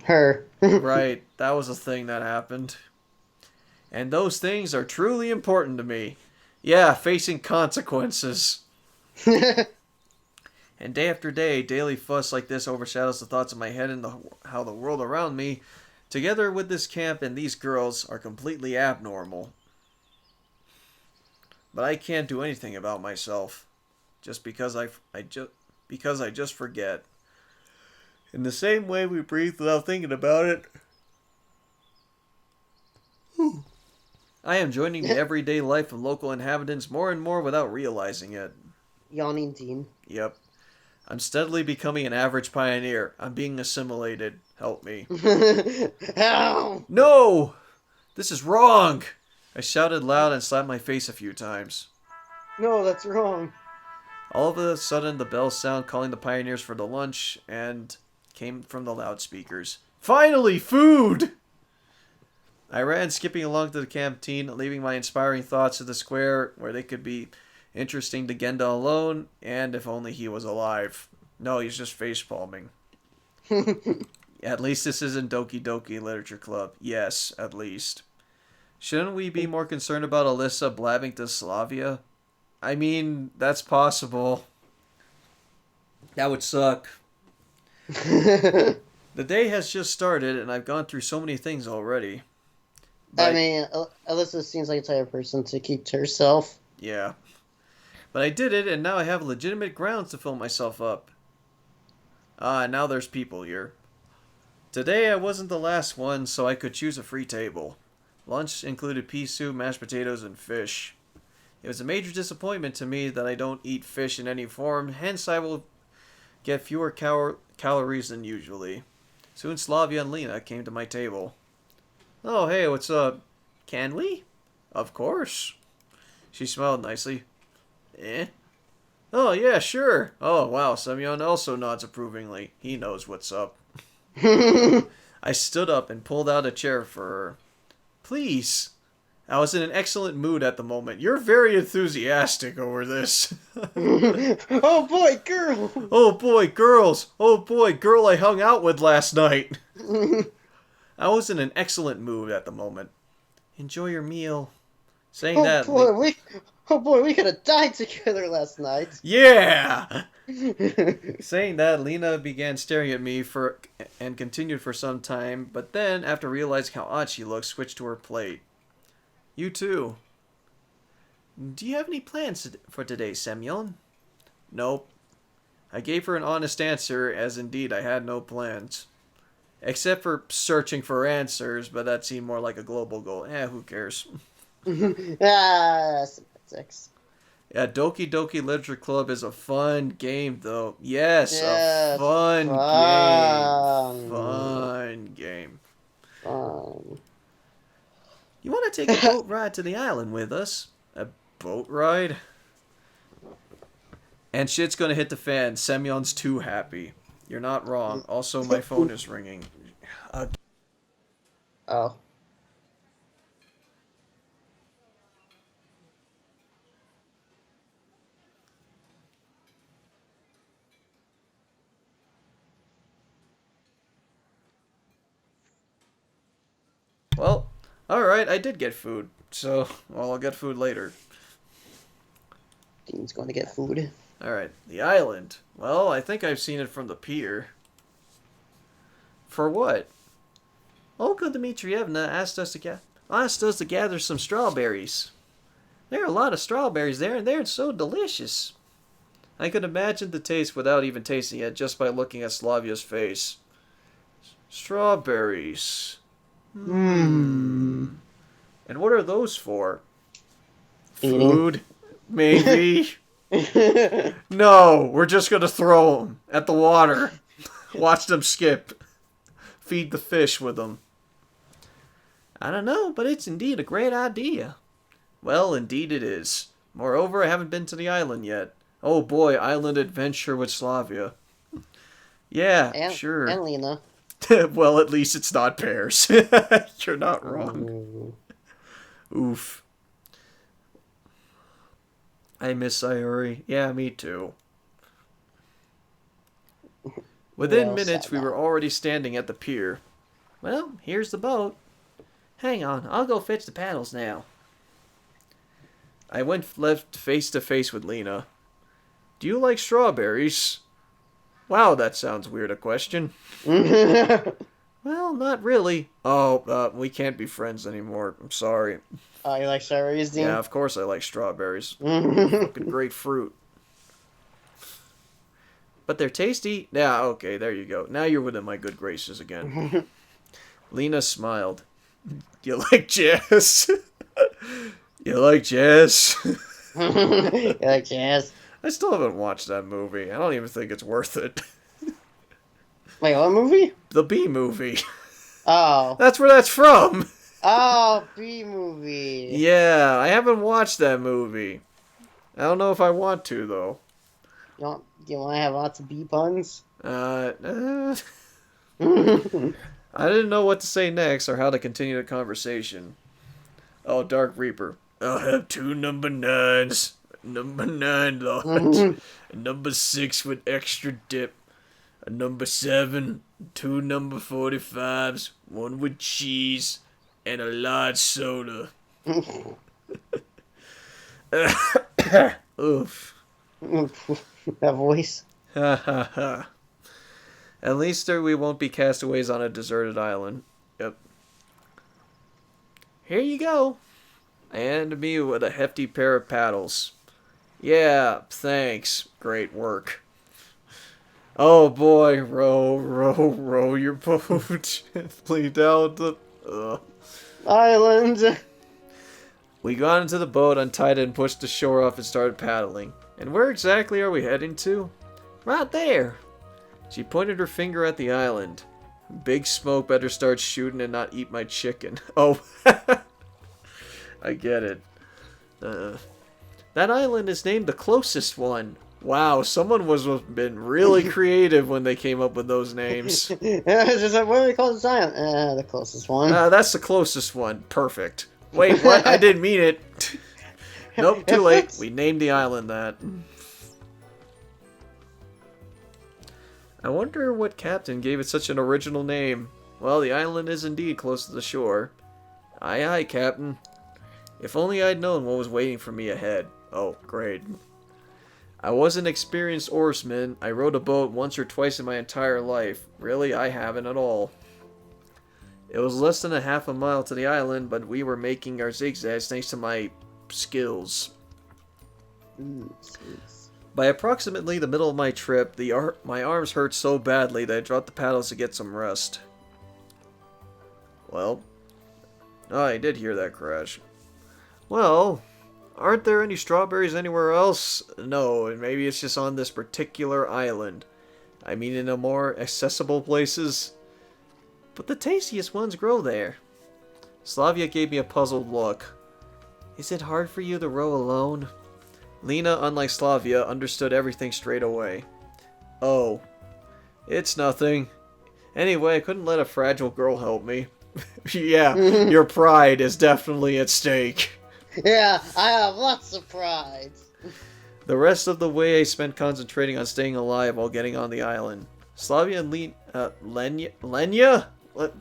Her. Right, that was a thing that happened. And those things are truly important to me. Yeah, facing consequences. And day after day, daily fuss like this overshadows the thoughts in my head and how the world around me, together with this camp and these girls, are completely abnormal. But I can't do anything about myself, just because I just forget. In the same way we breathe without thinking about it, I am joining the everyday life of local inhabitants more and more without realizing it. Yawning Dean. Yep. I'm steadily becoming an average pioneer. I'm being assimilated. Help me. Ow! No! This is wrong! I shouted loud and slapped my face a few times. No, that's wrong. All of a sudden, the bells sound calling the pioneers for the lunch and came from the loudspeakers. Finally, food! I ran skipping along to the canteen, leaving my inspiring thoughts at the square where they could be interesting to Genda alone, and if only he was alive. No, he's just facepalming. At least this isn't Doki Doki Literature Club. Yes, at least. Shouldn't we be more concerned about Alyssa blabbing to Slavia? I mean, that's possible. That would suck. The day has just started, and I've gone through so many things already. I mean, Alyssa seems like a type of person to keep to herself. Yeah. But I did it, and now I have legitimate grounds to fill myself up. Now there's people here. Today I wasn't the last one, so I could choose a free table. Lunch included pea soup, mashed potatoes, and fish. It was a major disappointment to me that I don't eat fish in any form, hence I will get fewer calories than usually. Soon Slavia and Lena came to my table. Oh, hey, what's up? Can we? Of course. She smiled nicely. Eh? Oh, yeah, sure. Oh, wow, Semyon also nods approvingly. He knows what's up. I stood up and pulled out a chair for her. Please. I was in an excellent mood at the moment. You're very enthusiastic over this. Oh boy, girl! Oh boy, girls! Oh boy, girl I hung out with last night. I was in an excellent mood at the moment. Enjoy your meal. Saying Oh that, boy, we could have died together last night. yeah! Saying that, Lena began staring at me and continued for some time, but then, after realizing how odd she looked, switched to her plate. You too. Do you have any plans for today, Semyon? Nope. I gave her an honest answer, as indeed I had no plans. Except for searching for answers, but that seemed more like a global goal. Who cares? Semantics. Yeah, Doki Doki Literature Club is a fun game, though. Yes, a Yes, fun game. fun. Fun game. Fun. You want to take a boat ride to the island with us? A boat ride? And shit's gonna hit the fan. Semyon's too happy. You're not wrong. Also, my phone is ringing. Oh. Well, alright, I did get food. So, well, I'll get food later. Dean's going to get food. Alright, the island. Well, I think I've seen it from the pier. For what? Olga Dmitrievna asked us to gather some strawberries. There are a lot of strawberries there, and they're so delicious. I could imagine the taste without even tasting it, just by looking at Slavia's face. Strawberries. Hmm. And what are those for? Eating. Food? Maybe? No, we're just gonna throw them at the water. Watch them skip. Feed the fish with them. I don't know, but it's indeed a great idea. Well, indeed it is. Moreover, I haven't been to the island yet. Oh boy, island adventure with Slavia. Yeah, sure. And Lena. Well, at least it's not pears. You're not wrong. Oof. I miss Sayuri. Yeah, me too. Within minutes, we were already standing at the pier. Well, here's the boat. Hang on, I'll go fetch the paddles now. I went left face to face with Lena. Do you like strawberries? Wow, that sounds weird a question. Well, not really. Oh, we can't be friends anymore. I'm sorry. Oh, you like strawberries, Dean? Yeah, of course I like strawberries. Fucking great fruit. But they're tasty. Yeah, okay, there you go. Now you're within my good graces again. Lena smiled. You like jazz? You like jazz? You like jazz? I still haven't watched that movie. I don't even think it's worth it. Wait, what movie? The B movie. Oh. That's where that's from. Oh, B movie. Yeah, I haven't watched that movie. I don't know if I want to, though. Do you want to have lots of B puns? I didn't know what to say next or how to continue the conversation. Oh, Dark Reaper. I'll have 2 number 9s. Number 9 large. Number 6 with extra dip. A number 7. 2 number 45s. 1 with cheese. And a large soda. Oof. That voice. Ha ha ha. At least we won't be castaways on a deserted island. Yep. Here you go. And me with a hefty pair of paddles. Yeah, thanks. Great work. Oh boy, row, row, row your boat gently down the Island. We got into the boat, untied it, and pushed the shore off and started paddling. And where exactly are we heading to? Right there. She pointed her finger at the island. Big Smoke better start shooting and not eat my chicken. Oh, I get it. That island is named the closest one. Wow, someone was been really creative when they came up with those names. It's just like, what do we call this island? The closest one. That's the closest one. Perfect. Wait, what? I didn't mean it. Nope, too It late. fits. We named the island that. I wonder what captain gave it such an original name. Well, the island is indeed close to the shore. Aye, aye, Captain. If only I'd known what was waiting for me ahead. Oh, great. I was an experienced oarsman. I rowed a boat once or twice in my entire life. Really, I haven't at all. It was less than a half a mile to the island, but we were making our zigzags thanks to my skills. Jeez. By approximately the middle of my trip, my arms hurt so badly that I dropped the paddles to get some rest. Well, oh, I did hear that crash. Well, aren't there any strawberries anywhere else? No, and maybe it's just on this particular island. I mean in the more accessible places. But the tastiest ones grow there. Slavia gave me a puzzled look. Is it hard for you to row alone? Lena, unlike Slavia, understood everything straight away. Oh, it's nothing. Anyway, I couldn't let a fragile girl help me. Yeah, your pride is definitely at stake. Yeah, I have lots of pride. The rest of the way I spent concentrating on staying alive while getting on the island. Slavia and Lenya?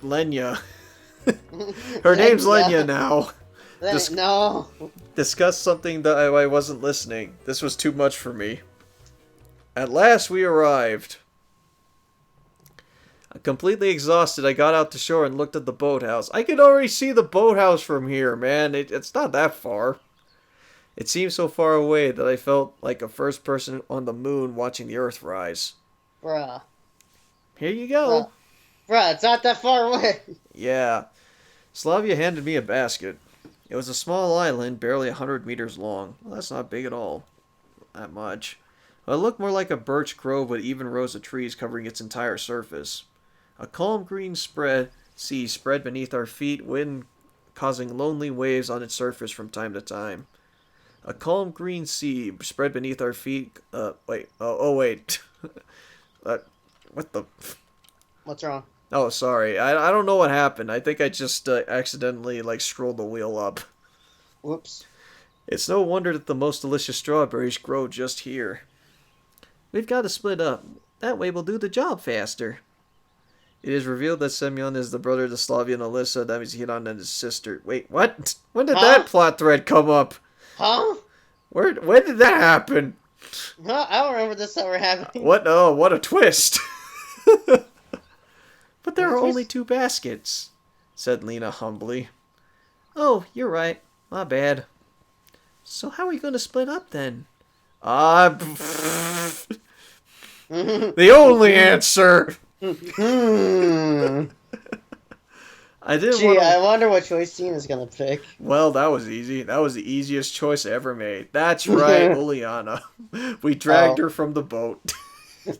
Lenya? Her name's Lenya now. No. Discussed something that I wasn't listening. This was too much for me. At last we arrived. Completely exhausted, I got out to shore and looked at the boathouse. I could already see the boathouse from here, man. It's not that far. It seemed so far away that I felt like a first person on the moon watching the Earth rise. Bruh. Here you go. Bruh, it's not that far away. Yeah. Slavia handed me a basket. It was a small island, barely 100 meters long. Well, that's not big at all. Not much. Well, it looked more like a birch grove with even rows of trees covering its entire surface. A calm green sea spread beneath our feet, wind causing lonely waves on its surface from time to time. A calm green sea spread beneath our feet. Wait. Wait. What the? What's wrong? Oh, sorry. I don't know what happened. I think I just accidentally scrolled the wheel up. Whoops. It's no wonder that the most delicious strawberries grow just here. We've got to split up. That way we'll do the job faster. It is revealed that Semyon is the brother to Slavia and Alyssa. That means Hidan and his sister. Wait, what? When did that plot thread come up? Huh? When did that happen? Huh? I don't remember this ever happening. What? Oh, what a twist! But there are only 2 baskets, said Lena humbly. Oh, you're right. My bad. So how are we going to split up then? The only answer. I didn't want to... I wonder what choice Teen is gonna pick. Well, that was easy. That was the easiest choice I ever made. That's right, Uliana. We dragged her from the boat.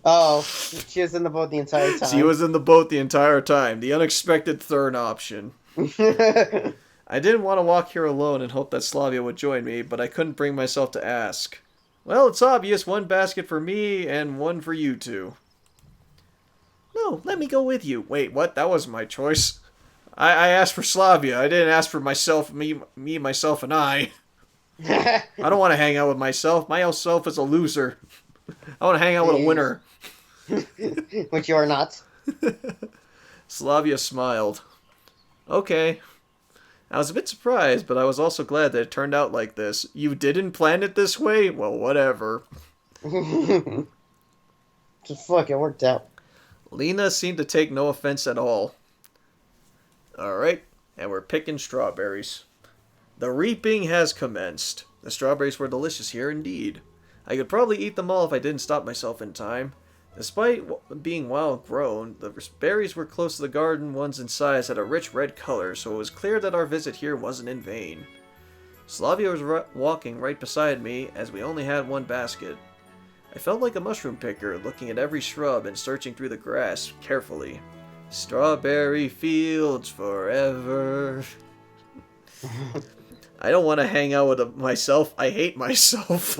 Oh, she was in the boat the entire time. She was in the boat the entire time. The unexpected third option. I didn't want to walk here alone and hope that Slavia would join me, but I couldn't bring myself to ask. Well, it's obvious. 1 basket for me and 1 for you 2. No, let me go with you. Wait, what? That wasn't my choice. I asked for Slavia. I didn't ask for myself, me, myself, and I. I don't want to hang out with myself. My own self is a loser. I want to hang out with a winner. Which you are not. Slavia smiled. Okay. I was a bit surprised, but I was also glad that it turned out like this. You didn't plan it this way? Well, whatever. Just fuck, it worked out. Lena seemed to take no offense at all. Alright, and we're picking strawberries. The reaping has commenced. The strawberries were delicious here indeed. I could probably eat them all if I didn't stop myself in time. Despite being wild grown, the berries were close to the garden ones in size had a rich red color, so it was clear that our visit here wasn't in vain. Slavia was walking right beside me, as we only had 1 basket. I felt like a mushroom picker, looking at every shrub and searching through the grass carefully. Strawberry fields forever. I don't want to hang out with myself. I hate myself.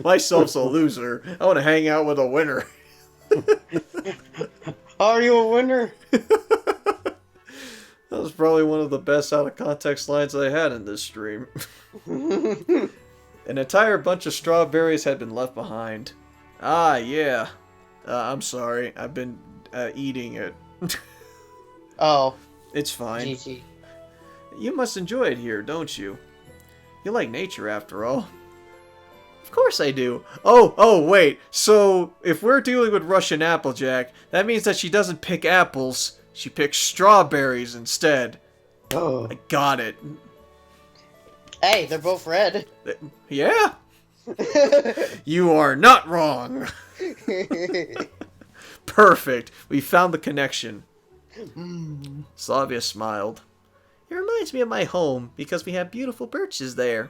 Myself's a loser. I want to hang out with a winner. Are you a winner? That was probably one of the best out of context lines I had in this stream. An entire bunch of strawberries had been left behind. Ah, yeah. I'm sorry. I've been eating it. Oh, It's fine. GG. You must enjoy it here, don't you? You like nature, after all. Of course I do. Oh, wait. So, if we're dealing with Russian Applejack, that means that she doesn't pick apples. She picks strawberries instead. Oh. I got it. Hey, they're both red. Yeah? You are not wrong. Perfect. We found the connection. Slavia smiled. It reminds me of my home because we have beautiful birches there.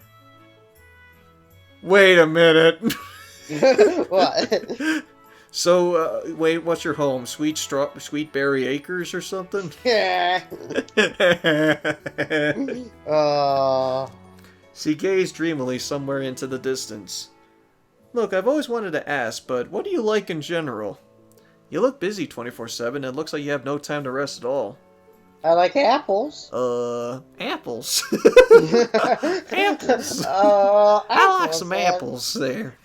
Wait a minute. What? So, wait, what's your home? Sweet Berry Acres or something? Yeah. She gazed dreamily somewhere into the distance. Look, I've always wanted to ask, but what do you like in general? You look busy 24/7 and it looks like you have no time to rest at all. I like apples. Apples. Apples. I like some apples there.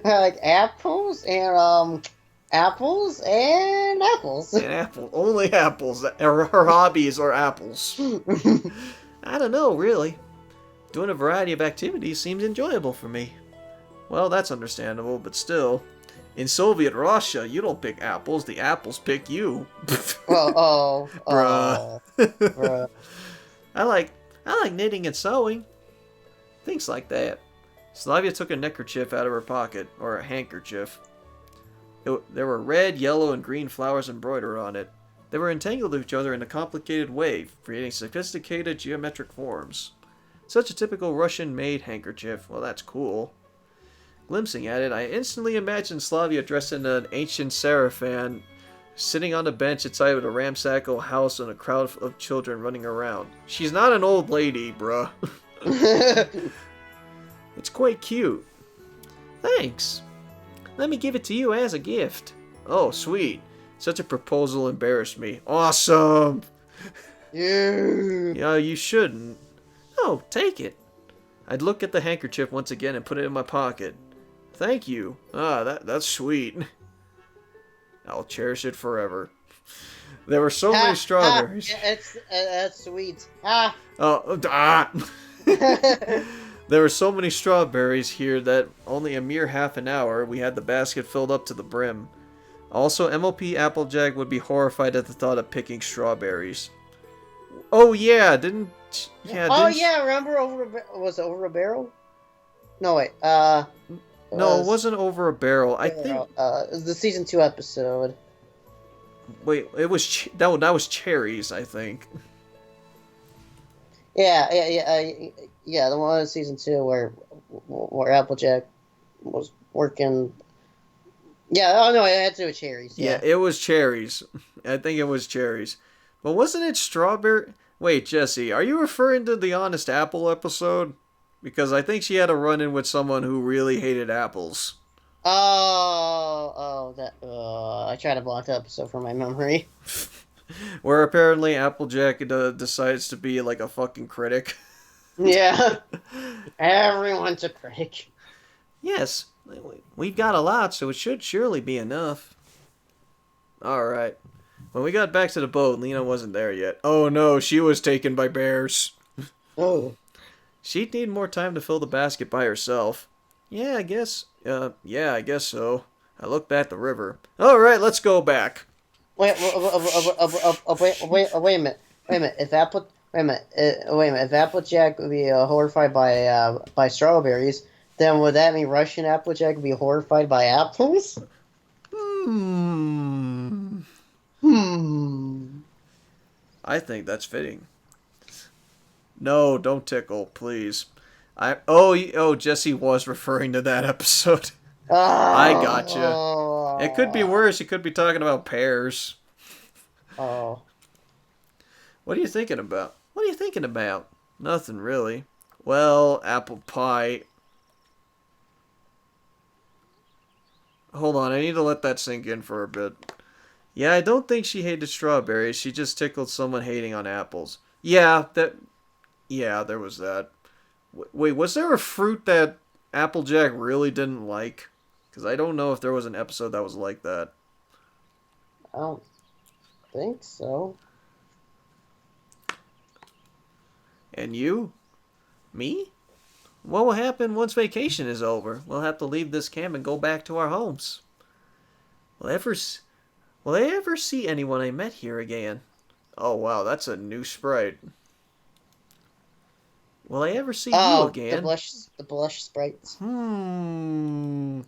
I like apples and apples and apples. And apple. Only apples. Her hobbies are apples. I don't know, really. Doing a variety of activities seems enjoyable for me. Well, that's understandable, but still. In Soviet Russia, you don't pick apples, the apples pick you. Bruh. Bruh. I like knitting and sewing. Things like that. Slavia took a neckerchief out of her pocket, or a handkerchief. There were red, yellow, and green flowers embroidered on it. They were entangled with each other in a complicated way, creating sophisticated geometric forms. Such a typical Russian-made handkerchief. Well, that's cool. Glimpsing at it, I instantly imagined Slavia dressed in an ancient sarafan, sitting on a bench inside of a ramshackle house and a crowd of children running around. She's not an old lady, bruh. It's quite cute. Thanks. Let me give it to you as a gift. Oh, sweet. Such a proposal embarrassed me. Awesome! Yeah, you shouldn't. Oh, take it. I'd look at the handkerchief once again and put it in my pocket. Thank you. Ah, that's sweet. I'll cherish it forever. There were so many strawberries. That's sweet. There were so many strawberries here that only a mere half an hour we had the basket filled up to the brim. Also, MLP Applejack would be horrified at the thought of picking strawberries. Oh yeah, didn't remember was it over a barrel? No wait, no, it wasn't over a barrel. I think it was the season 2 episode. Wait, it was that was cherries, I think. Yeah, the one in season 2 where Applejack was working. Yeah, oh no, it had to do with cherries. Yeah, it was cherries. I think it was cherries. But wasn't it strawberry? Wait, Jesse, are you referring to the Honest Apple episode? Because I think she had a run-in with someone who really hated apples. I tried to block the episode from my memory. Where apparently Applejack decides to be like a fucking critic. Yeah. Everyone's a critic. Yes, we've got a lot, so it should surely be enough. Alright. When we got back to the boat, Lena wasn't there yet. Oh no, she was taken by bears. Oh. She'd need more time to fill the basket by herself. Yeah, I guess so. I looked at the river. Alright, let's go back. Wait a minute. If Applejack would be horrified by strawberries, then would that mean Russian Applejack would be horrified by apples? I think that's fitting. No, don't tickle, please. Jesse was referring to that episode. I gotcha. It could be worse. He could be talking about pears. Oh. What are you thinking about? Nothing, really. Well, apple pie. Hold on, I need to let that sink in for a bit. Yeah, I don't think she hated strawberries. She just tickled someone hating on apples. Yeah, that. Yeah, there was that. Wait, was there a fruit that Applejack really didn't like? Because I don't know if there was an episode that was like that. I don't think so. And you? Me? What will happen once vacation is over? We'll have to leave this camp and go back to our homes. Will I ever, will I ever see anyone I met here again? Oh wow, that's a new sprite. Will I ever see you Oh, again? the blush sprites. Hmm.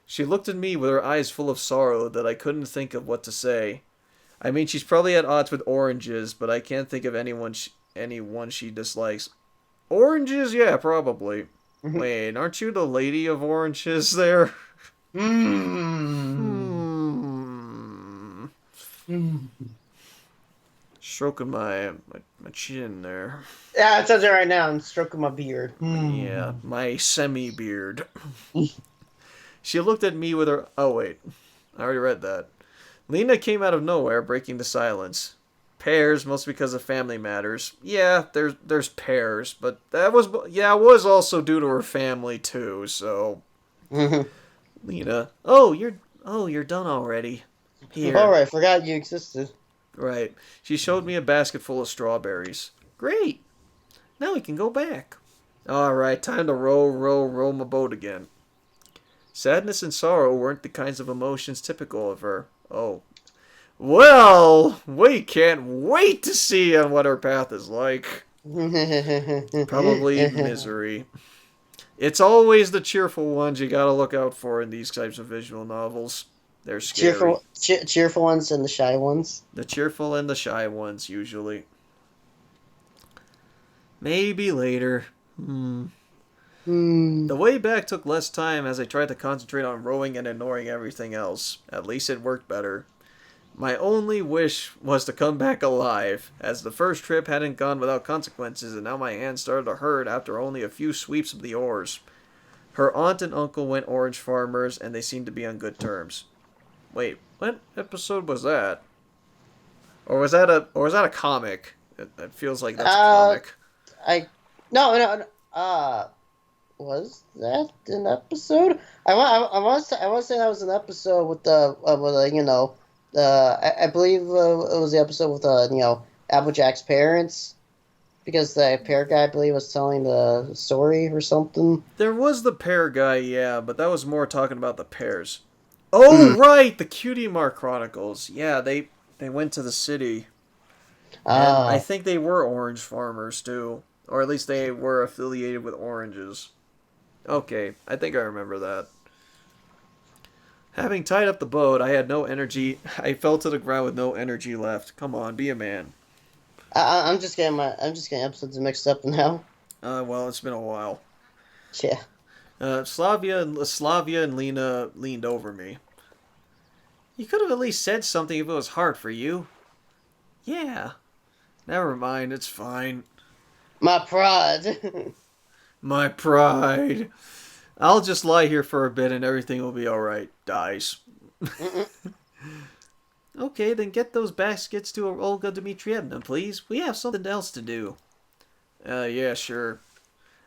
She looked at me with her eyes full of sorrow that I couldn't think of what to say. I mean, she's probably at odds with oranges, but I can't think of anyone she dislikes. Oranges? Yeah, probably. Wait, aren't you the lady of oranges there? Hmm. Hmm. Stroking my chin there. Yeah, it says it right now. I'm stroking my beard. Yeah, my semi beard. She looked at me with her. Oh wait, I already read that. Lena came out of nowhere, breaking the silence. Pears, mostly because of family matters. Yeah, there's pears, but that was it was also due to her family too. So Lena, oh you're done already. All Here, right, forgot you existed. right. She showed me a basket full of strawberries. Great. Now we can go back. All right, time to row my boat again. Sadness and sorrow weren't the kinds of emotions typical of her. Oh, well, we can't wait to see on what her path is like. Probably misery. It's always the cheerful ones you gotta look out for in these types of visual novels. They're scary. Cheerful ones and the shy ones. The cheerful and the shy ones, usually. Maybe later. Hmm. The way back took less time as I tried to concentrate on rowing and ignoring everything else. At least it worked better. My only wish was to come back alive, as the first trip hadn't gone without consequences, and now my hands started to hurt after only a few sweeps of the oars. Her aunt and uncle went orange farmers, and they seemed to be on good terms. Wait, what episode was that? Or was that a comic? It feels like that's a Uh, comic. I no. Was that an episode? I want to say that was an episode with the I believe it was the episode with Applejack's parents because the pear guy I believe was telling the story or something. There was the pear guy, yeah, but that was more talking about the pears. Oh Mm. right, the Cutie Mark Chronicles. Yeah, they went to the city, and I Uh, think they were orange farmers too, or at least they were affiliated with oranges. Okay, I think I remember that. Having tied up the boat, I had no energy. I fell to the ground with no energy left. Come on, be a man. I'm just getting episodes mixed up now. Well, it's been a while. Yeah. Slavia and Lena leaned over me. You could have at least said something if it was hard for you. Yeah. Never mind, it's fine. My pride. My pride. I'll just lie here for a bit and everything will be alright. Dies. Okay, then get those baskets to Olga Dmitrievna, please. We have something else to do. Yeah, sure.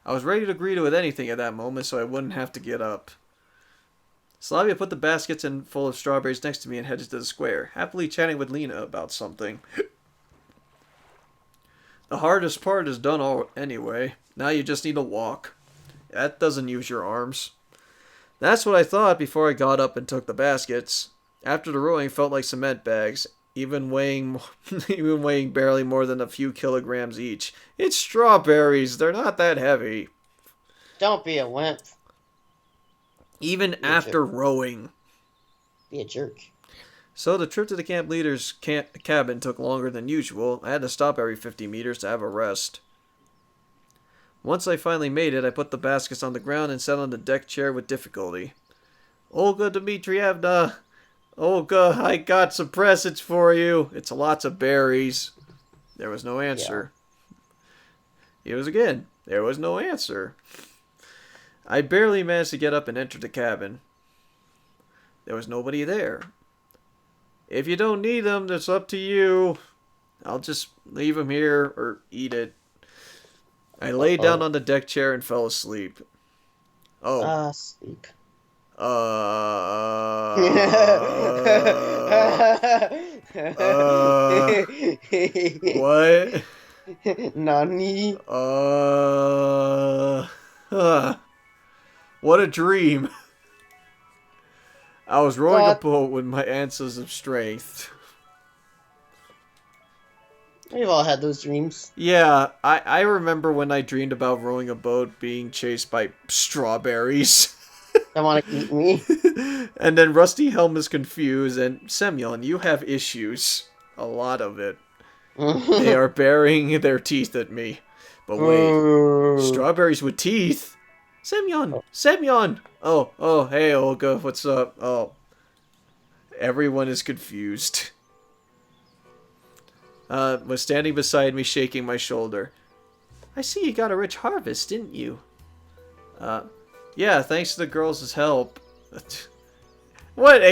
I was ready to agree to with anything at that moment so I wouldn't have to get up. Slavia put the baskets in full of strawberries next to me and headed to the square, happily chatting with Lena about something. The hardest part is done anyway. Now you just need to walk. That doesn't use your arms. That's what I thought before I got up and took the baskets. After the rowing felt like cement bags, even weighing even weighing barely more than a few kilograms each. It's strawberries, they're not that heavy. Don't be a wimp. Even Be a after jerk. rowing. Be a jerk. So the trip to the camp leader's cabin took longer than usual. I had to stop every 50 meters to have a rest. Once I finally made it, I put the baskets on the ground and sat on the deck chair with difficulty. Olga Dmitrievna! Olga, I got some presents for you. It's lots of berries. There was no Yeah. answer. It was again. There was no answer. I barely managed to get up and enter the cabin. There was nobody there. If you don't need them, that's up to you. I'll just leave them here or eat it. I lay down Uh-oh. on the deck chair and fell asleep. Oh. Sleep. Uh, uh, what? Nani? Huh. What a dream. I was rowing a What? boat with my answers of strength. We've all had those dreams. Yeah, I remember when I dreamed about rowing a boat being chased by strawberries. That want to eat me. And then Rusty Helm is confused, and Semyon, you have issues. A lot of it. They are baring their teeth at me. But wait, strawberries with teeth? Semyon! Semyon! Oh, hey Olga, what's up? Oh, everyone is confused. Was standing beside me, shaking my shoulder. I see you got a rich harvest, didn't you? Yeah, thanks to the girls' help. What?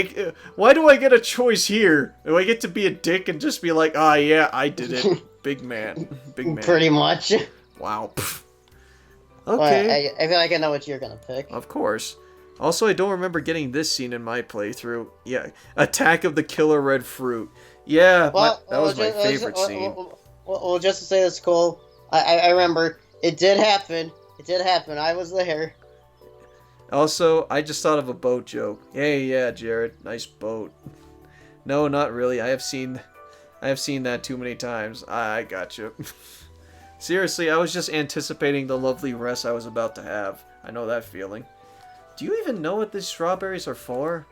Why do I get a choice here? Do I get to be a dick and just be like, ah, yeah, I did it. Big man. Big man. Pretty much. Wow. Well, Okay. I feel like I know what you're gonna pick. Of course. Also, I don't remember getting this scene in my playthrough. Yeah. Attack of the Killer Red Fruit. Yeah, that was my favorite scene. Well, just to say this, Cole, I remember. It did happen. It did happen. I was there. Also, I just thought of a boat joke. Hey, yeah, Jared, nice boat. No, not really. I have seen that too many times. I got you. Seriously, I was just anticipating the lovely rest I was about to have. I know that feeling. Do you even know what these strawberries are for?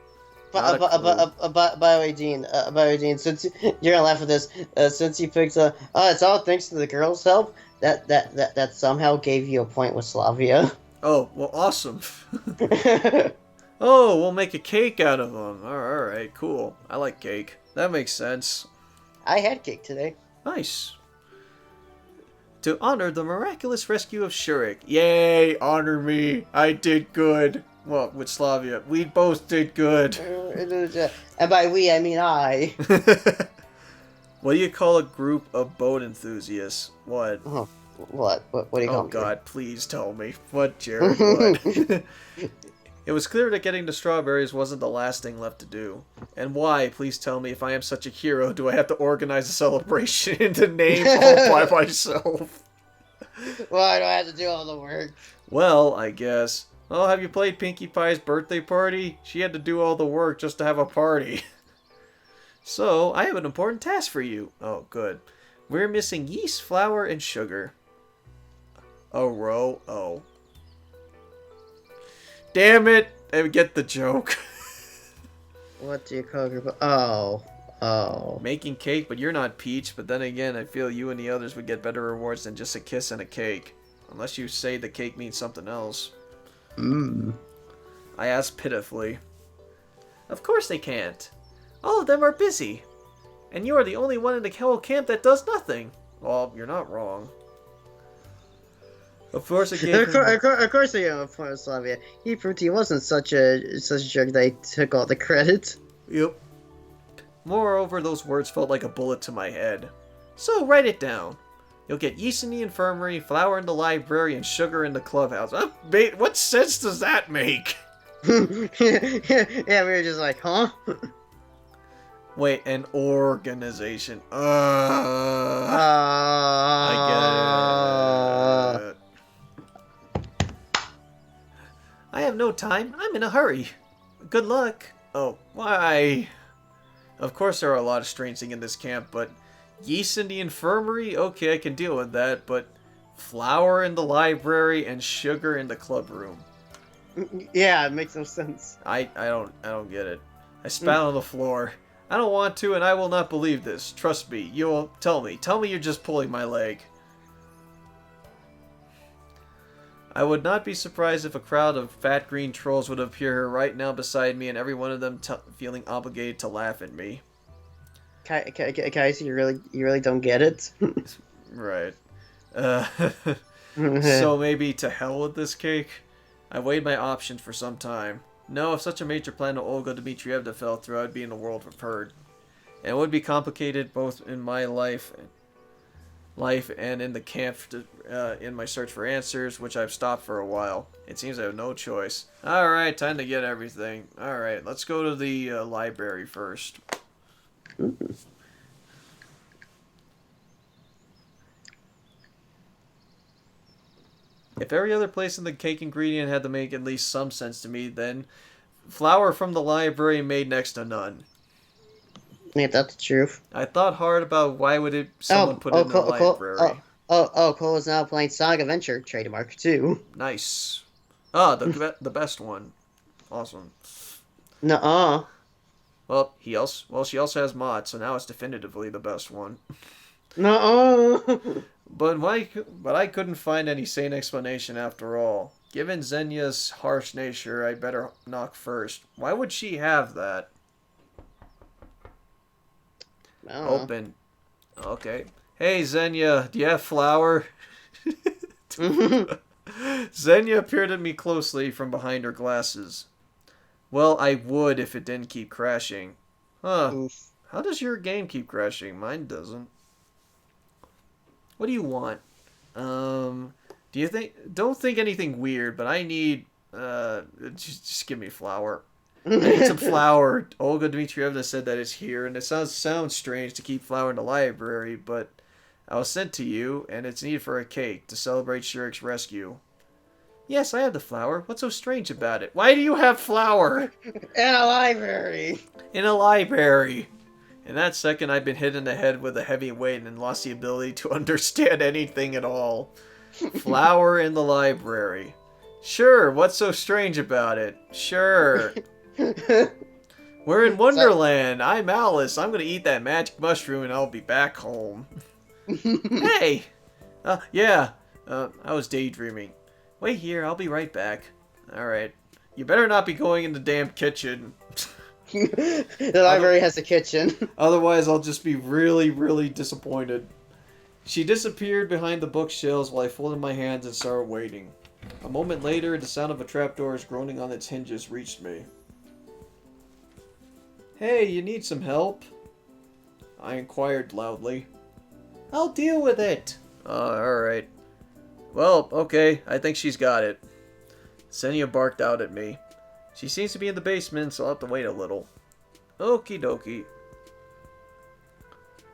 By the way, Dean, since you're gonna laugh at this, since you picked it's all thanks to the girls' help that somehow gave you a point with Slavia. Oh, well, awesome. Oh, we'll make a cake out of them. Alright, cool. I like cake. That makes sense. I had cake today. Nice. To honor the miraculous rescue of Shurik. Yay, honor me. I did good. Well, with Slavia. We both did good. And by we, I mean I. What do you call a group of boat enthusiasts? What? Oh, what? What do you call Oh me? God, please tell me. What, Jared? What? It was clear that getting the strawberries wasn't the last thing left to do. And why, please tell me, if I am such a hero, do I have to organize a celebration in the name all by myself? Why do I have to do all the work? Well, I guess. Oh, have you played Pinkie Pie's birthday party? She had to do all the work just to have a party. So, I have an important task for you. Oh, good. We're missing yeast, flour, and sugar. A row? Oh. Damn it! I get the joke. What do you call a group of... Oh. Making cake, but you're not Peach. But then again, I feel you and the others would get better rewards than just a kiss and a cake. Unless you say the cake means something else. I asked pitifully. Of course they can't. All of them are busy. And you are the only one in the whole camp that does nothing. Well, you're not wrong. Of course it gave Of course I am a point of Slavia. He proved he wasn't such a jerk that he took all the credit. Yep. Moreover, those words felt like a bullet to my head. So write it down. You'll get yeast in the infirmary, flour in the library, and sugar in the clubhouse. What sense does that make? Yeah, we were just like, huh? Wait, an organization. I get it. I have no time. I'm in a hurry. Good luck. Oh, why? Of course there are a lot of strange things in this camp, but yeast in the infirmary? Okay, I can deal with that, but flour in the library and sugar in the club room. Yeah, it makes no sense. I don't get it. I spat on the floor. I don't want to, and I will not believe this. Trust me. You'll tell me. Tell me you're just pulling my leg. I would not be surprised if a crowd of fat green trolls would appear right now beside me, and every one of them feeling obligated to laugh at me. Guys, you really don't get it. Right. So maybe to hell with this cake? I weighed my options for some time. No, if such a major plan to Olga Dmitrievna fell through, I'd be in the world of hurt. And it would be complicated both in my life and in the camp in my search for answers, which I've stopped for a while. It seems I have no choice. Alright, time to get everything. Alright, let's go to the library first. If every other place in the cake ingredient had to make at least some sense to me, then flour from the library made next to none. Yeah, that's the truth. I thought hard about why would someone put it in the Cole, library. Cole is now playing Sonic Adventure trademark too. Nice. Ah, the best one. Awesome. Nuh-uh. Well, she also has mod, so now it's definitively the best one. Nuh-uh. But I couldn't find any sane explanation after all. Given Zenya's harsh nature, I better knock first. Why would she have that? Open. Okay. Hey, Zenya, do you have flour? Zenya peered at me closely from behind her glasses. Well, I would if it didn't keep crashing. Huh. Oof. How does your game keep crashing? Mine doesn't. What do you want? Do you think... Don't think anything weird, but I need... just give me flour. I need some flour. Olga Dmitrievna said that it's here, and it sounds strange to keep flour in the library, but I was sent to you, and it's needed for a cake to celebrate Shirik's rescue. Yes, I have the flour. What's so strange about it? Why do you have flour? In a library. In a library. In that second, I'd been hit in the head with a heavy weight and lost the ability to understand anything at all. Flour in the library. Sure, what's so strange about it? Sure. We're in Wonderland. I'm Alice. I'm gonna eat that magic mushroom and I'll be back home. Hey! Yeah. I was daydreaming. Wait here, I'll be right back. Alright. You better not be going in the damn kitchen. The library has a kitchen. Otherwise, I'll just be really, really disappointed. She disappeared behind the bookshelves while I folded my hands and started waiting. A moment later, the sound of a trapdoor groaning on its hinges reached me. Hey, you need some help? I inquired loudly. I'll deal with it. Alright. Well, okay, I think she's got it. Senya barked out at me. She seems to be in the basement, so I'll have to wait a little. Okie dokie.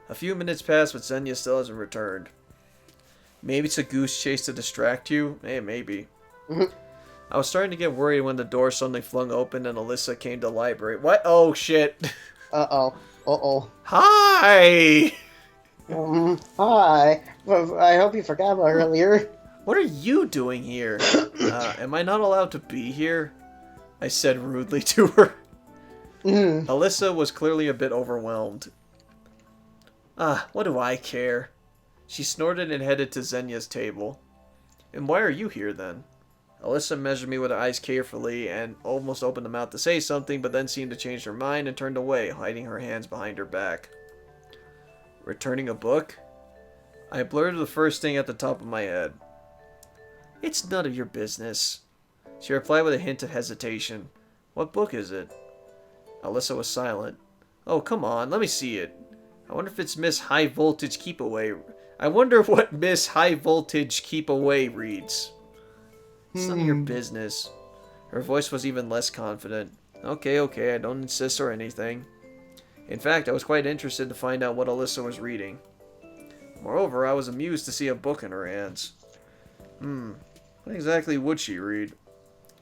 A few minutes passed, but Senya still hasn't returned. Maybe it's a goose chase to distract you? Maybe. I was starting to get worried when the door suddenly flung open and Alyssa came to the library. What? Oh, shit. Uh-oh. Uh-oh. Hi! Hi. I hope you forgot about earlier. What are you doing here? Am I not allowed to be here? I said rudely to her. Alyssa was clearly a bit overwhelmed. What do I care? She snorted and headed to Zenya's table. And why are you here then? Alyssa measured me with her eyes carefully and almost opened her mouth to say something, but then seemed to change her mind and turned away, hiding her hands behind her back. Returning a book? I blurted the first thing at the top of my head. It's none of your business. She replied with a hint of hesitation. What book is it? Alyssa was silent. Oh, come on, let me see it. I wonder if it's Miss High Voltage Keep Away. I wonder what Miss High Voltage Keep Away reads. It's none of your business. Her voice was even less confident. Okay, I don't insist or anything. In fact, I was quite interested to find out what Alyssa was reading. Moreover, I was amused to see a book in her hands. What exactly would she read?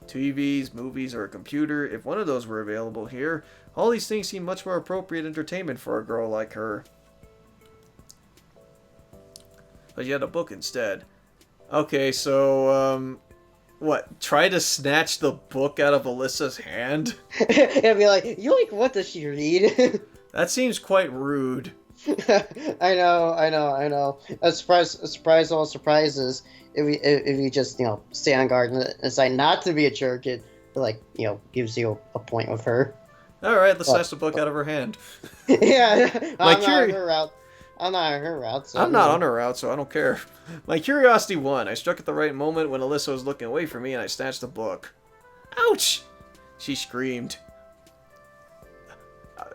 TVs, movies, or a computer? If one of those were available here, all these things seem much more appropriate entertainment for a girl like her. But you had a book instead. Okay, so, what? Try to snatch the book out of Alyssa's hand? It'd be like, yoink, what does she read? That seems quite rude. I know. A surprise all surprises. If you just, stay on guard and decide not to be a jerk, it, gives you a point with her. Alright, let's snatch the book out of her hand. Yeah, I'm not on her route. I'm not on her route, so... I'm not on her route, so I don't care. My curiosity won. I struck at the right moment when Alyssa was looking away from me, and I snatched the book. Ouch! She screamed.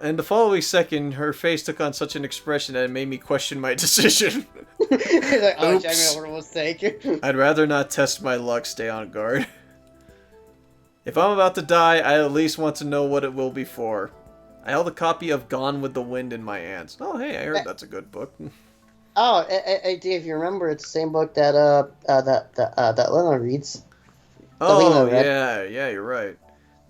And the following second, her face took on such an expression that it made me question my decision. Like, oh, I Oops. made a mistake. I'd rather not test my luck, stay on guard. If I'm about to die, I at least want to know what it will be for. I held a copy of Gone with the Wind in my hands. Oh, hey, I heard that's a good book. Oh, Dave, you remember it's the same book that that Lena reads. That Oh, Lena read. yeah, you're right.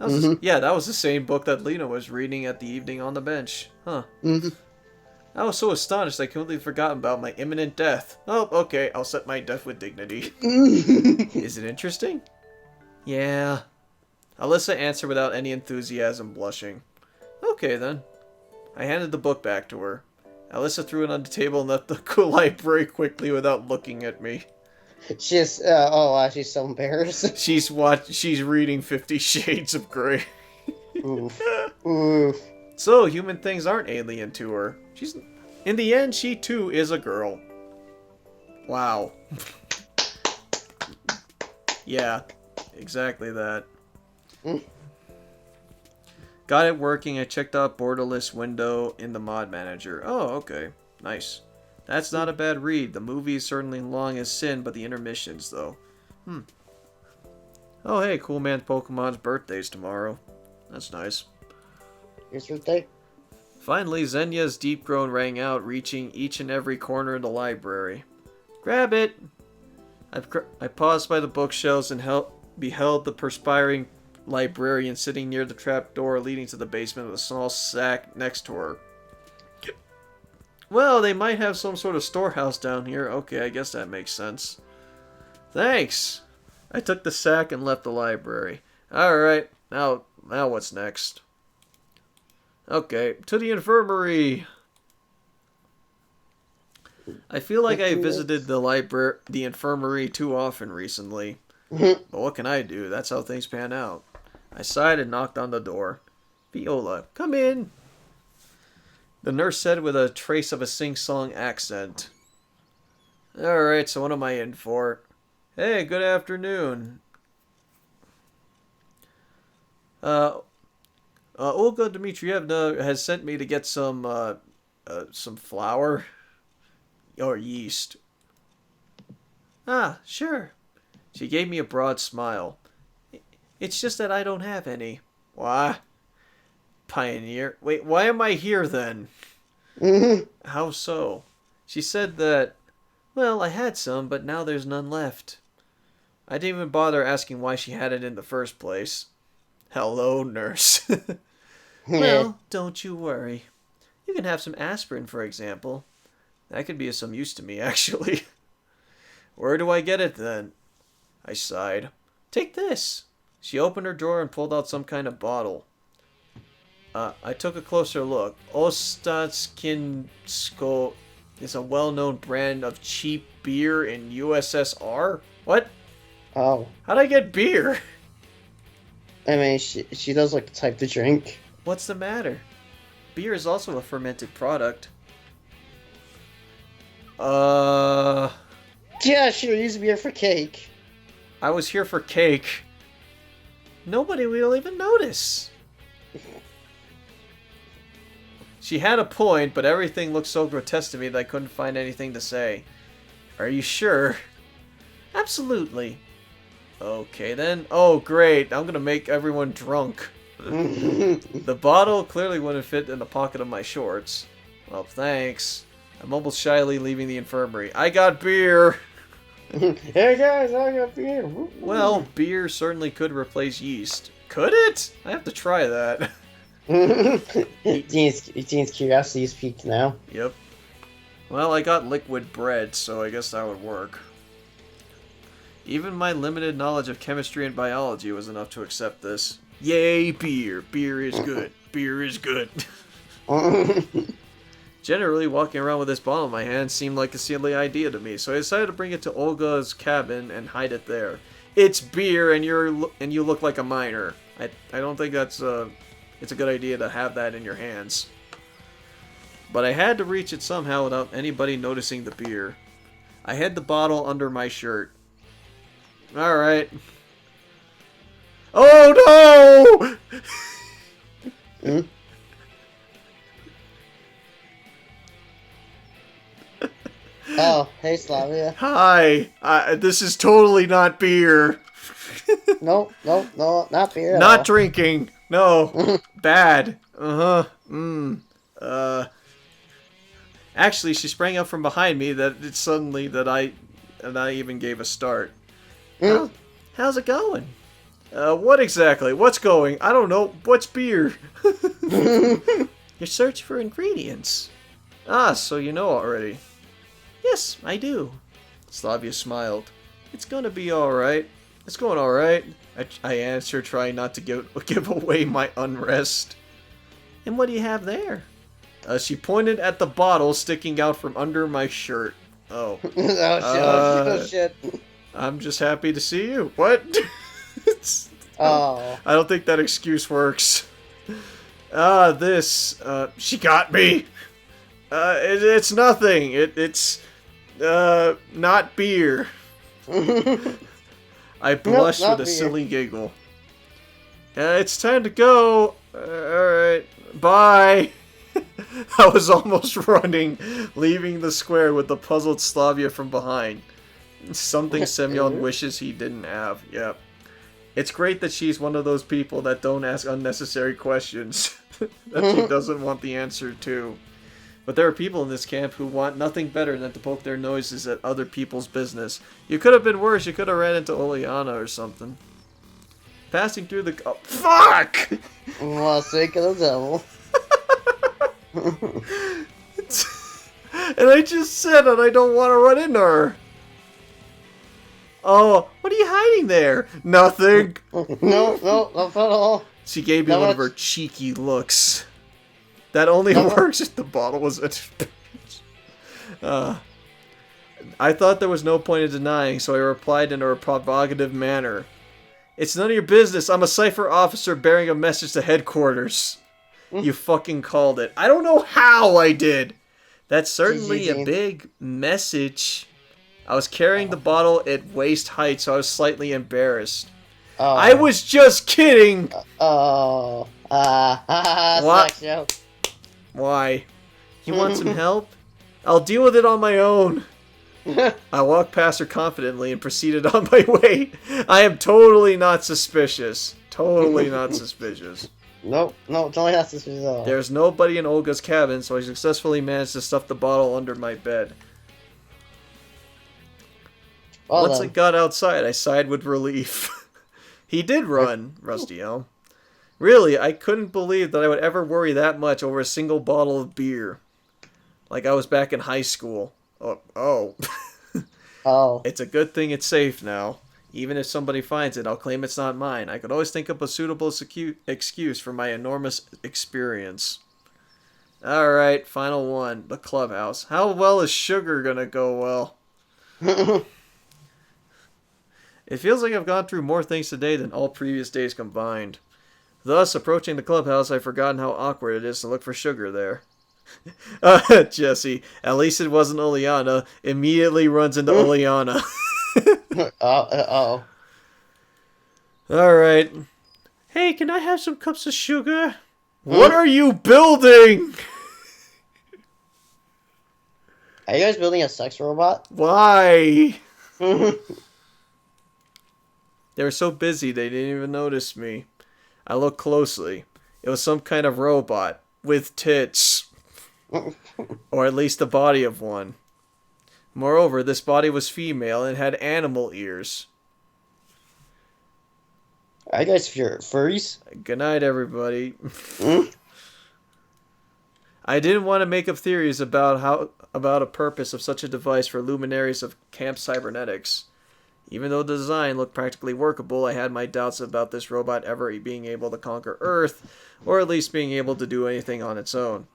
Mm-hmm. That was the same book that Lena was reading at the evening on the bench. Huh. Mm-hmm. I was so astonished I completely forgotten about my imminent death. Oh, okay, I'll set my death with dignity. Is it interesting? Yeah. Alyssa answered without any enthusiasm, blushing. Okay, then. I handed the book back to her. Alyssa threw it on the table and left the library quickly without looking at me. She's she's so embarrassed. She's reading 50 Shades of Grey. Oof. Oof. So, human things aren't alien to her. In the end, she too is a girl. Wow. Yeah, exactly that. Got it working. I checked out borderless window in the mod manager. Oh, okay. Nice. That's not a bad read. The movie is certainly long as sin, but the intermissions, though. Oh, hey, Cool Man Pokemon's birthday's tomorrow. That's nice. Here's birthday. Finally, Zenya's deep groan rang out, reaching each and every corner of the library. Grab it! I paused by the bookshelves and beheld the perspiring librarian sitting near the trap door leading to the basement with a small sack next to her. Well, they might have some sort of storehouse down here. Okay, I guess that makes sense. Thanks! I took the sack and left the library. Alright, now what's next? Okay, to the infirmary! I feel like I visited the infirmary too often recently. But what can I do? That's how things pan out. I sighed and knocked on the door. Viola, come in! The nurse said with a trace of a sing-song accent. Alright, so what am I in for? Hey, good afternoon. Olga Dmitrievna has sent me to get some flour. Or yeast. Ah, sure. She gave me a broad smile. It's just that I don't have any. Why? Pioneer. Wait, why am I here then? How so? She said that, well, I had some, but now there's none left. I didn't even bother asking why she had it in the first place. Hello, nurse. Well, don't you worry. You can have some aspirin, for example. That could be of some use to me, actually. Where do I get it, then? I sighed. Take this. She opened her drawer and pulled out some kind of bottle. I took a closer look. Ostatskinsko is a well-known brand of cheap beer in USSR? What? Oh. How'd I get beer? I mean, she does like the type to drink. What's the matter? Beer is also a fermented product. Yeah, sure, use beer for cake. I was here for cake. Nobody will even notice. She had a point, but everything looked so grotesque to me that I couldn't find anything to say. Are you sure? Absolutely. Okay then. Oh great, I'm gonna make everyone drunk. The bottle clearly wouldn't fit in the pocket of my shorts. Well, thanks. I mumbled shyly, leaving the infirmary. I got beer! Hey guys, I got beer. Well, beer certainly could replace yeast. Could it? I have to try that. Dean's curiosity is peaked now. Yep. Well, I got liquid bread, so I guess that would work. Even my limited knowledge of chemistry and biology was enough to accept this. Yay, beer! Beer is good. Beer is good. Generally, walking around with this bottle in my hand seemed like a silly idea to me, so I decided to bring it to Olga's cabin and hide it there. It's beer, and you look like a miner. I don't think it's a good idea to have that in your hands. But I had to reach it somehow without anybody noticing the beer. I hid the bottle under my shirt. Alright. Oh no! Oh, hey, Slavia. Hi, this is totally not beer. No, no, no, not beer at Not all. drinking. No. Bad. Uh-huh. Uh, Actually, she sprang up from behind me that it's suddenly that I even gave a start. How, how's it going? What exactly? What's going? I don't know. What's beer? Your search for ingredients. Ah, so you know already. Yes, I do. Slavia smiled. It's gonna be alright. It's going alright. I answered, trying not to give away my unrest. And what do you have there? She pointed at the bottle sticking out from under my shirt. Oh. Oh shit! Oh shit! I'm just happy to see you. What? Oh. I don't think that excuse works. She got me. It's nothing. It's not beer. I blushed Nope, not with a beer. silly giggle. It's time to go. Alright. Bye. I was almost running, leaving the square with the puzzled Slavia from behind. Something Semyon wishes he didn't have. Yep. It's great that she's one of those people that don't ask unnecessary questions that she doesn't want the answer to. But there are people in this camp who want nothing better than to poke their noses at other people's business. You could have been worse. You could have ran into Oleana or something. Passing through the... Oh, fuck! Well, sake of the devil. And I just said that I don't want to run into her. Oh, what are you hiding there? Nothing. No, not at all. She gave me No, one of her it's- cheeky looks. That only No. works if the bottle was I thought there was no point in denying, so I replied in a provocative manner. It's none of your business. I'm a cipher officer bearing a message to headquarters. You fucking called it. I don't know how I did. That's certainly a big message. I was carrying the bottle at waist height, so I was slightly embarrassed. Oh. I was just kidding! Oh. What? Sex joke. Why? You want some help? I'll deal with it on my own. I walked past her confidently and proceeded on my way. I am totally not suspicious. Totally not suspicious. Nope, no, it's only has to be all. There's nobody in Olga's cabin, so I successfully managed to stuff the bottle under my bed. Well Once I then. got outside, I sighed with relief. He did run, Rusty Elm. Really, I couldn't believe that I would ever worry that much over a single bottle of beer. Like I was back in high school. Oh. Oh. It's a good thing it's safe now. Even if somebody finds it, I'll claim it's not mine. I could always think up a suitable excuse for my enormous experience. Alright, final one. The clubhouse. How well is sugar gonna go well? It feels like I've gone through more things today than all previous days combined. Thus, approaching the clubhouse, I've forgotten how awkward it is to look for sugar there. Jesse, at least it wasn't Oleana. Immediately runs into Oleana. Oh. Alright. Hey, can I have some cups of sugar? What are you building? Are you guys building a sex robot? Why? They were so busy they didn't even notice me. I looked closely. It was some kind of robot. With tits. Or at least the body of one. Moreover, this body was female and had animal ears. Are you guys furries? Good night, everybody. I didn't want to make up theories about a purpose of such a device for luminaries of camp cybernetics. Even though the design looked practically workable, I had my doubts about this robot ever being able to conquer Earth, or at least being able to do anything on its own.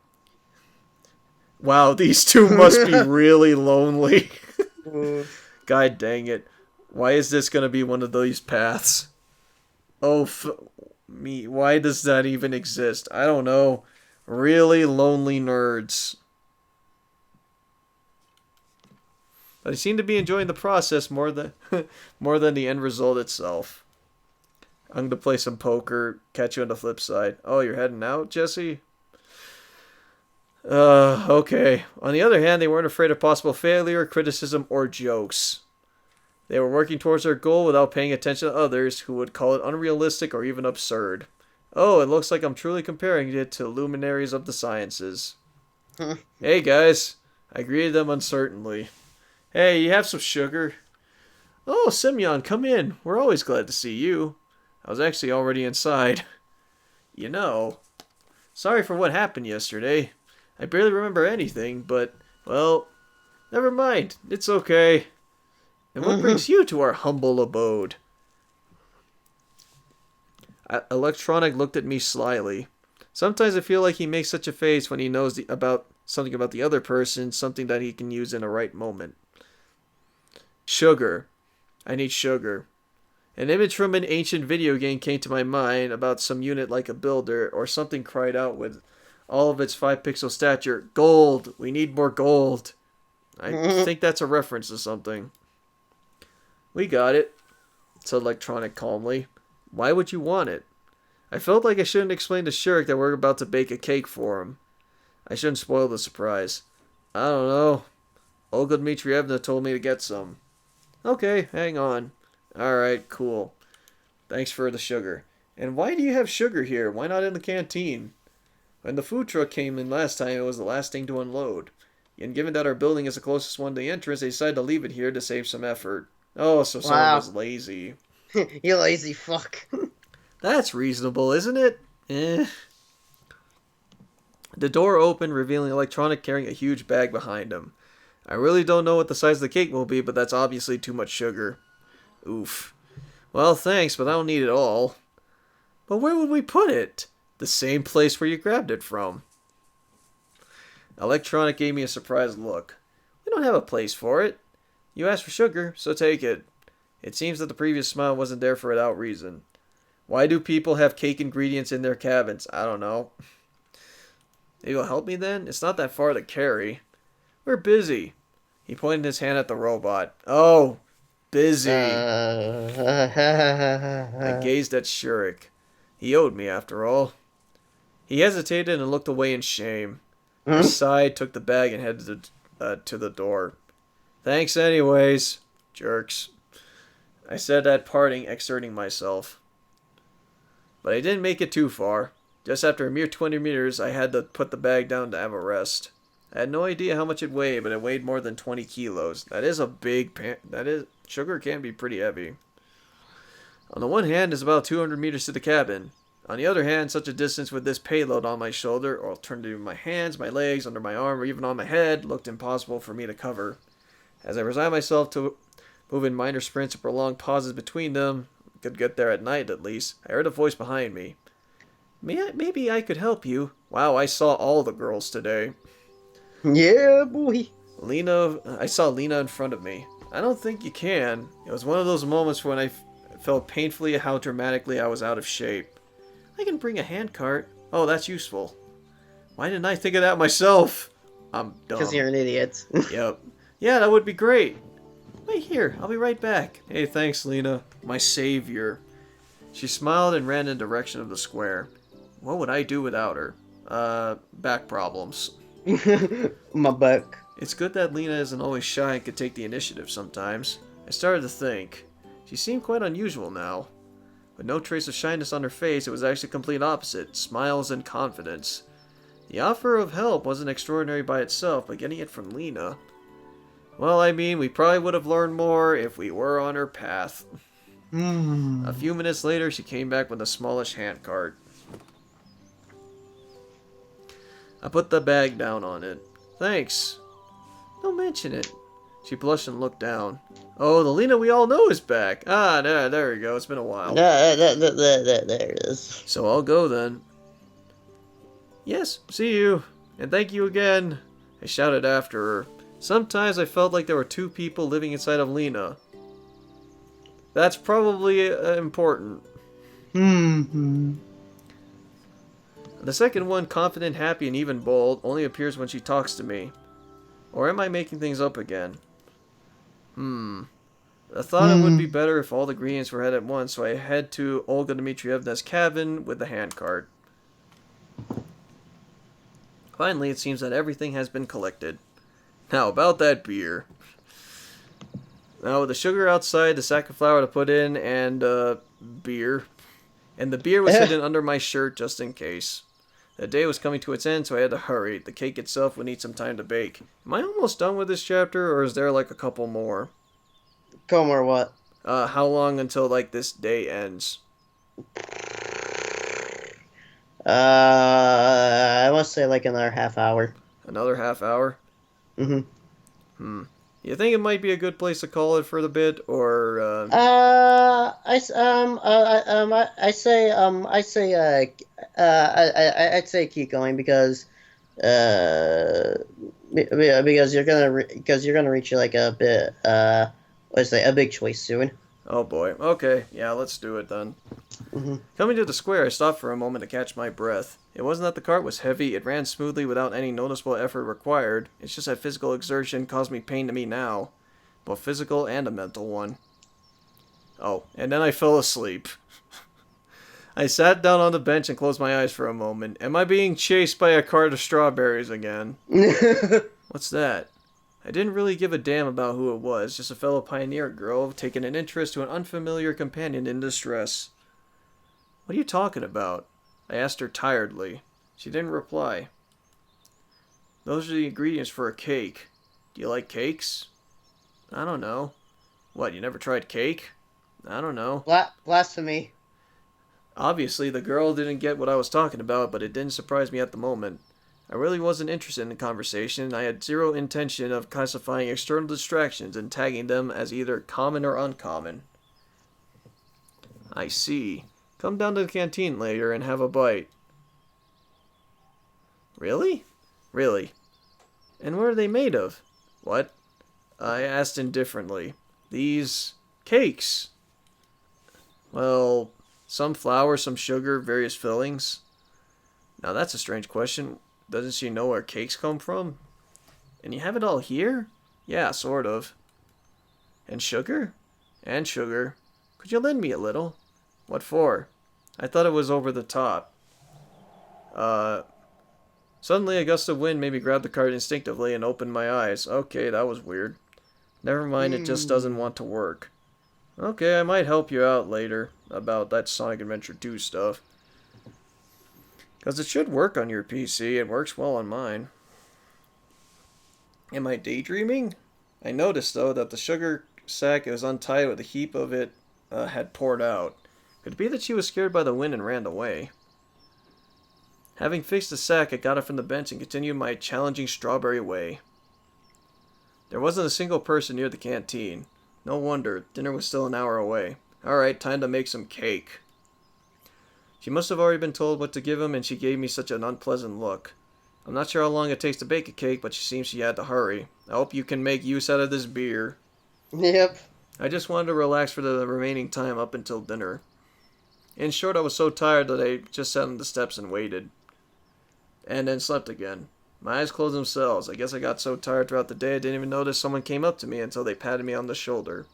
Wow, these two must be really lonely. God dang it. Why is this going to be one of these paths? Oh, me. Why does that even exist? I don't know. Really lonely nerds. But I seem to be enjoying the process more than the end result itself. I'm going to play some poker, catch you on the flip side. Oh, you're heading out, Jesse? Okay. On the other hand, they weren't afraid of possible failure, criticism, or jokes. They were working towards their goal without paying attention to others who would call it unrealistic or even absurd. Oh, it looks like I'm truly comparing it to luminaries of the sciences. Hey guys, I greeted them uncertainly. Hey, you have some sugar? Oh, Semyon, come in. We're always glad to see you. I was actually already inside. You know, sorry for what happened yesterday. I barely remember anything, but, well, never mind. It's okay. And what brings you to our humble abode? Electronic looked at me slyly. Sometimes I feel like he makes such a face when he knows about something about the other person, something that he can use in a right moment. Sugar. I need sugar. An image from an ancient video game came to my mind about some unit like a builder, or something cried out with all of its 5 pixel stature, "Gold! We need more gold!" I think that's a reference to something. We got it, said Electronic calmly. Why would you want it? I felt like I shouldn't explain to Shirk that we're about to bake a cake for him. I shouldn't spoil the surprise. I don't know. Olga Dmitrievna told me to get some. Okay, hang on. Alright, cool. Thanks for the sugar. And why do you have sugar here? Why not in the canteen? When the food truck came in last time, it was the last thing to unload. And given that our building is the closest one to the entrance, they decided to leave it here to save some effort. Oh, so someone Wow. was lazy. You lazy fuck. That's reasonable, isn't it? Eh. The door opened, revealing Electronic carrying a huge bag behind him. I really don't know what the size of the cake will be, but that's obviously too much sugar. Oof. Well, thanks, but I don't need it all. But where would we put it? The same place where you grabbed it from. Electronic gave me a surprised look. We don't have a place for it. You asked for sugar, so take it. It seems that the previous smile wasn't there for without reason. Why do people have cake ingredients in their cabins? I don't know. Maybe you'll help me then? It's not that far to carry. We're busy. He pointed his hand at the robot. Oh, busy. I gazed at Shurik. He owed me, after all. He hesitated and looked away in shame. I sighed, took the bag, and headed to the door. Thanks anyways, jerks. I said at parting, exerting myself. But I didn't make it too far. Just after a mere 20 meters, I had to put the bag down to have a rest. I had no idea how much it weighed, but it weighed more than 20 kilos. That is a big sugar can be pretty heavy. On the one hand, it's about 200 meters to the cabin. On the other hand, such a distance with this payload on my shoulder, or alternatively my hands, my legs, under my arm, or even on my head, looked impossible for me to cover. As I resigned myself to move in minor sprints and prolonged pauses between them, could get there at night at least, I heard a voice behind me. Maybe I could help you. Wow, I saw all the girls today. Yeah, boy. I saw Lena in front of me. I don't think you can. It was one of those moments when I felt painfully how dramatically I was out of shape. I can bring a handcart. Oh, that's useful. Why didn't I think of that myself? I'm dumb. Because you're an idiot. Yep. Yeah, that would be great. Wait here, I'll be right back. Hey, thanks, Lena. My savior. She smiled and ran in the direction of the square. What would I do without her? Back problems. My buck. It's good that Lena isn't always shy and could take the initiative sometimes. I started to think. She seemed quite unusual now. With no trace of shyness on her face, it was actually the complete opposite. Smiles and confidence. The offer of help wasn't extraordinary by itself, but getting it from Lena... Well, I mean, we probably would have learned more if we were on her path. A few minutes later, she came back with a smallish handcart. I put the bag down on it. Thanks. Don't mention it. She blushed and looked down. Oh, the Lena we all know is back. Ah, there we go. It's been a while. There it is. So I'll go then. Yes, see you. And thank you again. I shouted after her. Sometimes I felt like there were two people living inside of Lena. That's probably important. The second one, confident, happy, and even bold, only appears when she talks to me. Or am I making things up again? I thought it would be better if all the ingredients were had at once, so I head to Olga Dmitrievna's cabin with the handcart. Finally, it seems that everything has been collected. Now, about that beer. Now, with the sugar outside, the sack of flour to put in, and beer. And the beer was hidden under my shirt just in case. The day was coming to its end, so I had to hurry. The cake itself would need some time to bake. Am I almost done with this chapter, or is there like a couple more? Come or what? How long until like this day ends? I want to say like another half hour. Another half hour? Mm-hmm. Hmm. You think it might be a good place to call it for the bit, or I'd say keep going because because you're gonna reach like a bit let's say a big choice soon. Oh boy. Okay, yeah, let's do it then. Hmm. Coming to the square, I stopped for a moment to catch my breath. It wasn't that the cart was heavy, it ran smoothly without any noticeable effort required. It's just that physical exertion caused me pain to me now. Both physical and a mental one. Oh, and then I fell asleep. I sat down on the bench and closed my eyes for a moment. Am I being chased by a cart of strawberries again? What's that? I didn't really give a damn about who it was, just a fellow pioneer girl taking an interest to an unfamiliar companion in distress. What are you talking about? I asked her tiredly. She didn't reply. Those are the ingredients for a cake. Do you like cakes? I don't know. What, you never tried cake? I don't know. Blasphemy. Obviously, the girl didn't get what I was talking about, but it didn't surprise me at the moment. I really wasn't interested in the conversation, and I had zero intention of classifying external distractions and tagging them as either common or uncommon. I see. Come down to the canteen later and have a bite. Really? Really. And what are they made of? What? I asked indifferently. These cakes. Well, some flour, some sugar, various fillings. Now that's a strange question. Doesn't she know where cakes come from? And you have it all here? Yeah, sort of. And sugar? And sugar. Could you lend me a little? What for? I thought it was over the top. Suddenly a gust of wind made me grab the cart instinctively and opened my eyes. Okay, that was weird. Never mind, it just doesn't want to work. Okay, I might help you out later about that Sonic Adventure 2 stuff. Because it should work on your PC. It works well on mine. Am I daydreaming? I noticed, though, that the sugar sack was untied with a heap of it had poured out. Could it be that she was scared by the wind and ran away? Having fixed the sack, I got up from the bench and continued my challenging strawberry way. There wasn't a single person near the canteen. No wonder, dinner was still an hour away. Alright, time to make some cake. She must have already been told what to give him, and she gave me such an unpleasant look. I'm not sure how long it takes to bake a cake, but she seems she had to hurry. I hope you can make use out of this beer. Yep. I just wanted to relax for the remaining time up until dinner. In short, I was so tired that I just sat on the steps and waited. And then slept again. My eyes closed themselves. I guess I got so tired throughout the day I didn't even notice someone came up to me until they patted me on the shoulder.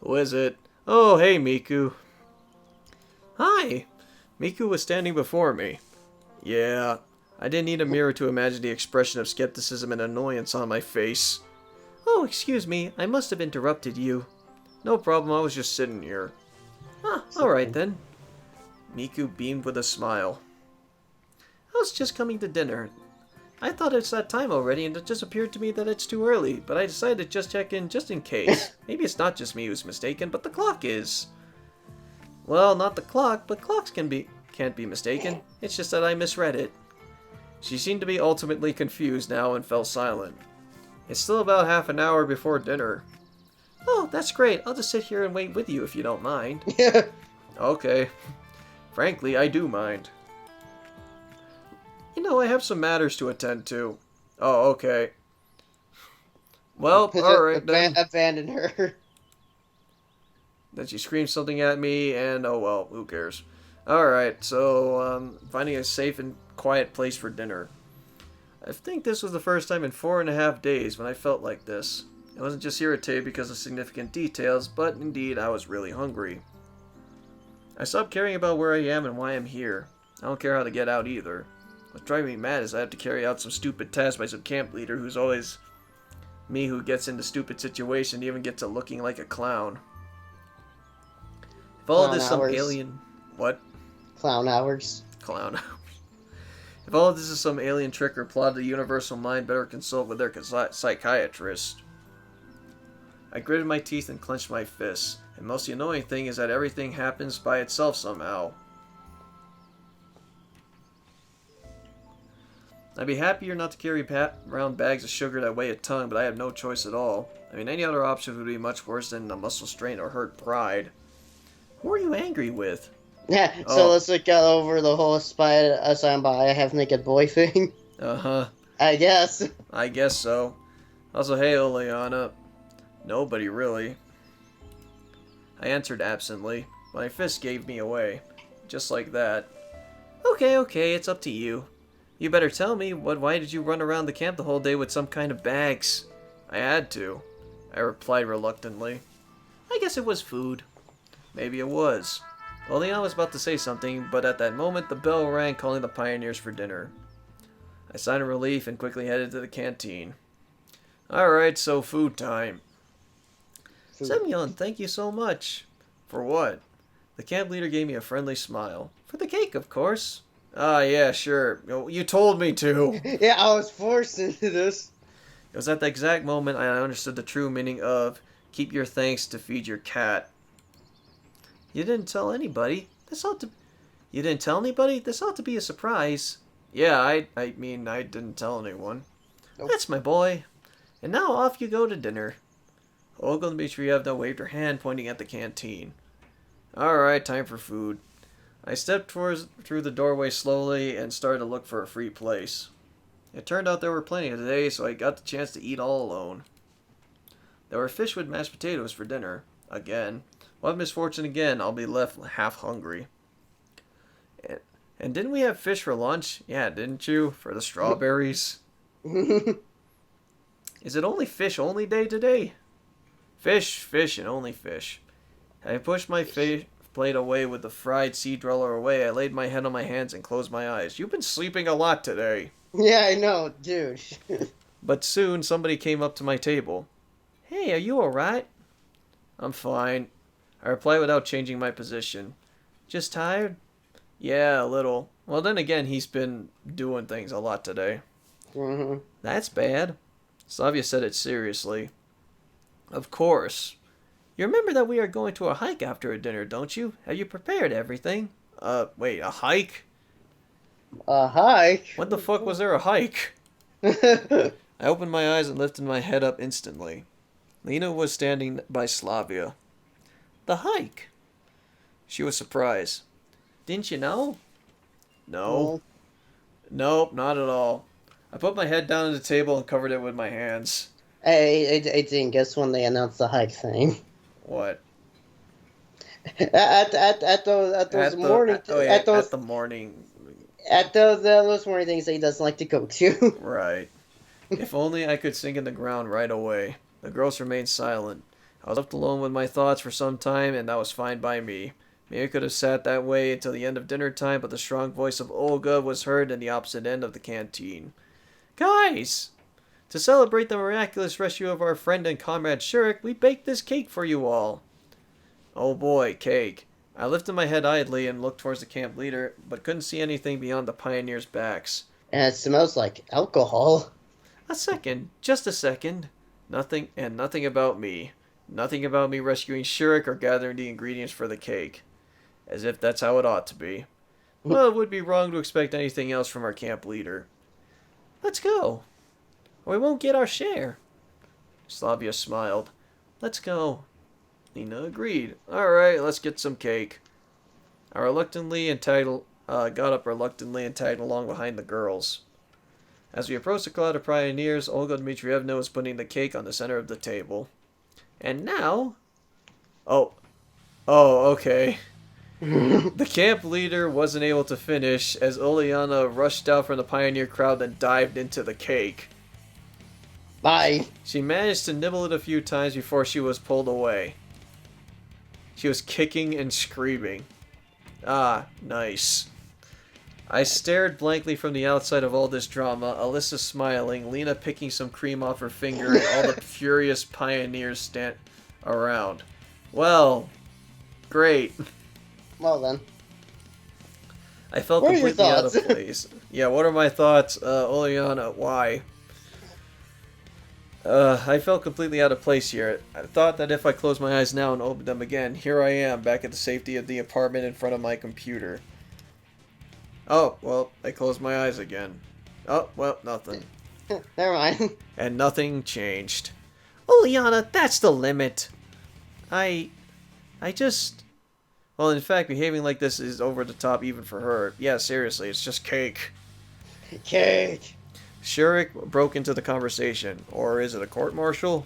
Who is it? Oh, hey, Miku. Hi. Miku was standing before me. Yeah, I didn't need a mirror to imagine the expression of skepticism and annoyance on my face. Oh, excuse me, I must have interrupted you. No problem, I was just sitting here. Ah, alright then. Miku beamed with a smile. I was just coming to dinner. I thought it's that time already, and it just appeared to me that it's too early, but I decided to just check in just in case. Maybe it's not just me who's mistaken, but the clock is. Well, not the clock, but clocks can't be mistaken. It's just that I misread it. She seemed to be ultimately confused now and fell silent. It's still about half an hour before dinner. Oh, that's great. I'll just sit here and wait with you if you don't mind. Yeah. Okay. Frankly, I do mind. You know, I have some matters to attend to. Oh, okay. Well, alright then. Abandon her. Then she screamed something at me, and oh well, who cares. Alright, so, finding a safe and quiet place for dinner. I think this was the first time in 4.5 days when I felt like this. I wasn't just irritated because of significant details, but indeed I was really hungry. I stopped caring about where I am and why I'm here. I don't care how to get out either. What's driving me mad is I have to carry out some stupid task by some camp leader who's always me who gets into stupid situations, even gets to looking like a clown. If all of Clown this some hours. alien... What? Clown hours. Clown. If all of this is some alien trick or plot of the universal mind, better consult with their psychiatrist. I gritted my teeth and clenched my fists. And most annoying thing is that everything happens by itself somehow. I'd be happier not to carry around bags of sugar that weigh a ton, but I have no choice at all. I mean, any other option would be much worse than a muscle strain or hurt pride. Who are you angry with? Yeah, Oh. so let's look over the whole spy assigned by half naked boy thing. Uh-huh. I guess. I guess so. Also, hey, Oleana. Nobody, really. I answered absently. My fist gave me away. Just like that. Okay, it's up to you. You better tell me, why did you run around the camp the whole day with some kind of bags? I had to. I replied reluctantly. I guess it was food. Maybe it was. Oleana was about to say something, but at that moment the bell rang calling the pioneers for dinner. I sighed in relief and quickly headed to the canteen. Alright, so food time. Food. Semyon, thank you so much. For what? The camp leader gave me a friendly smile. For the cake, of course. Ah, yeah, sure. You told me to. Yeah, I was forced into this. It was at the exact moment I understood the true meaning of keep your thanks to feed your cat. You didn't tell anybody. You didn't tell anybody? This ought to be a surprise. Yeah, I mean, I didn't tell anyone. Nope. That's my boy. And now off you go to dinner. Olga Dmitrievna waved her hand, pointing at the canteen. Alright, time for food. I stepped through the doorway slowly and started to look for a free place. It turned out there were plenty today, so I got the chance to eat all alone. There were fish with mashed potatoes for dinner. Again. What misfortune again, I'll be left half hungry. And didn't we have fish for lunch? Yeah, didn't you? For the strawberries? Is it only fish only day today? Fish, and only fish. I pushed my plate away with the fried sea dweller away. I laid my head on my hands and closed my eyes. You've been sleeping a lot today. Yeah, I know, dude. But soon somebody came up to my table. Hey, are you alright? I'm fine. I replied without changing my position. Just tired? Yeah, a little. Well, then again, he's been doing things a lot today. Mm-hmm. That's bad. Slavia said it seriously. Of course. You remember that we are going to a hike after a dinner, don't you? Have you prepared everything? Wait, a hike? A hike? When the fuck was there a hike? I opened my eyes and lifted my head up instantly. Lena was standing by Slavia. The hike? She was surprised. Didn't you know? No. Nope, not at all. I put my head down on the table and covered it with my hands. I didn't guess when they announced the hike thing. What? At those morning things that he doesn't like to go to. Right. If only I could sink in the ground right away. The girls remained silent. I was left alone with my thoughts for some time, and that was fine by me. Maybe I could have sat that way until the end of dinner time, but the strong voice of Olga was heard in the opposite end of the canteen. Guys! To celebrate the miraculous rescue of our friend and comrade Shurik, we baked this cake for you all. Oh boy, cake. I lifted my head idly and looked towards the camp leader, but couldn't see anything beyond the pioneers' backs. And it smells like alcohol. A second, just a second. Nothing about me. Nothing about me rescuing Shurik or gathering the ingredients for the cake. As if that's how it ought to be. Well, it would be wrong to expect anything else from our camp leader. Let's go. Or we won't get our share. Slavia smiled. Let's go. Nina agreed. Alright, let's get some cake. I got up reluctantly and tagged along behind the girls. As we approached the cloud of pioneers, Olga Dmitrievna was putting the cake on the center of the table. And now... Oh, okay. The camp leader wasn't able to finish as Oleana rushed out from the pioneer crowd and dived into the cake. Bye. She managed to nibble it a few times before she was pulled away. She was kicking and screaming. Ah, nice. I stared blankly from the outside of all this drama, Alyssa smiling, Lena picking some cream off her finger, and all the furious pioneers stand around. Well, great. Well then, I felt what are your completely out thoughts? of place. Yeah, what are my thoughts? Oleana, why? I felt completely out of place here. I thought that if I closed my eyes now and opened them again, here I am, back at the safety of the apartment in front of my computer. Oh, well, I closed my eyes again. Oh, well, nothing. Never mind. And nothing changed. Oleana, that's the limit. I just... Well, in fact, behaving like this is over the top even for her. Yeah, seriously, it's just cake. Cake. Shurik broke into the conversation. Or is it a court-martial?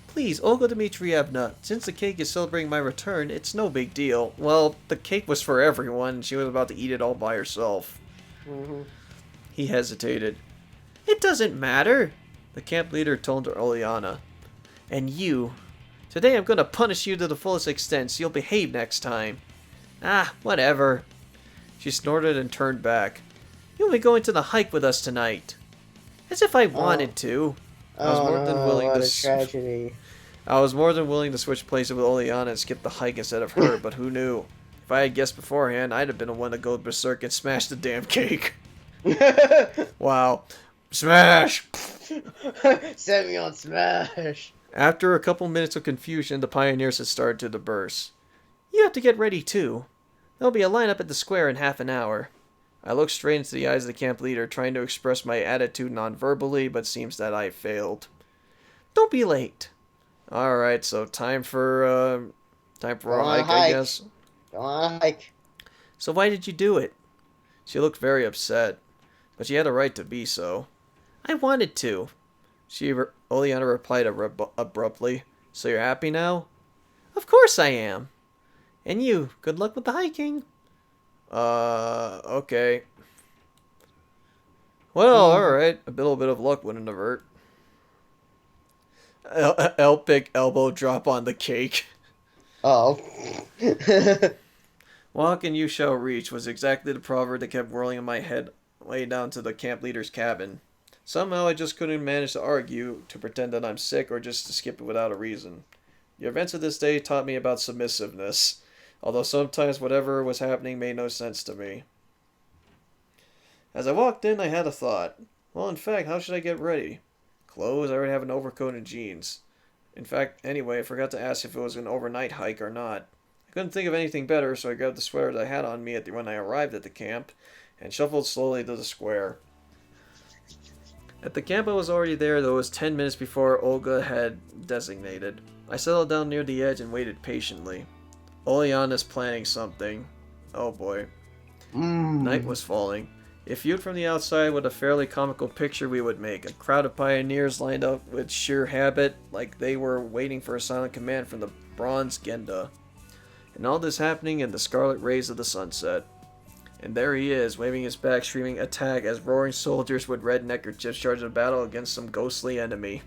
Please, Olga Dmitrievna, since the cake is celebrating my return, it's no big deal. Well, the cake was for everyone, and she was about to eat it all by herself. Mm-hmm. He hesitated. It doesn't matter, the camp leader told to Oleana. And you. Today I'm going to punish you to the fullest extent, so you'll behave next time. Ah, whatever. She snorted and turned back. You'll be going to the hike with us tonight. As if I wanted to. I was more than willing what to a tragedy. I was more than willing to switch places with Oleana and skip the hike instead of her, but who knew? If I had guessed beforehand, I'd have been the one to go berserk and smash the damn cake. Wow. Smash! Semyon smash. After a couple minutes of confusion, the pioneers had started to disperse. You have to get ready too. There'll be a lineup at the square in half an hour. I looked straight into the eyes of the camp leader, trying to express my attitude non-verbally, but seems that I failed. Don't be late. Alright, so time for a hike, I guess. Go on a hike. So why did you do it? She looked very upset, but she had a right to be so. I wanted to. Oleana replied abruptly. So you're happy now? Of course I am. And you, good luck with the hiking. Okay. Well, alright. A little bit of luck wouldn't hurt. Elpic elbow drop on the cake. Oh. Walk and you shall reach was exactly the proverb that kept whirling in my head way down to the camp leader's cabin. Somehow I just couldn't manage to argue, to pretend that I'm sick, or just to skip it without a reason. The events of this day taught me about submissiveness, although sometimes whatever was happening made no sense to me. As I walked in, I had a thought. Well, in fact, how should I get ready? Clothes? I already have an overcoat and jeans. In fact, anyway, I forgot to ask if it was an overnight hike or not. I couldn't think of anything better, so I grabbed the sweater that I had on me when I arrived at the camp, and shuffled slowly to the square. At the camp I was already there, though it was 10 minutes before Olga had designated. I settled down near the edge and waited patiently. Oleana's planning something. Oh boy. Night was falling. If viewed from the outside, what a fairly comical picture we would make. A crowd of pioneers lined up with sheer habit, like they were waiting for a silent command from the bronze Genda. And all this happening in the scarlet rays of the sunset. And there he is, waving his back, screaming attack as roaring soldiers with red neckerchiefs charged in battle against some ghostly enemy.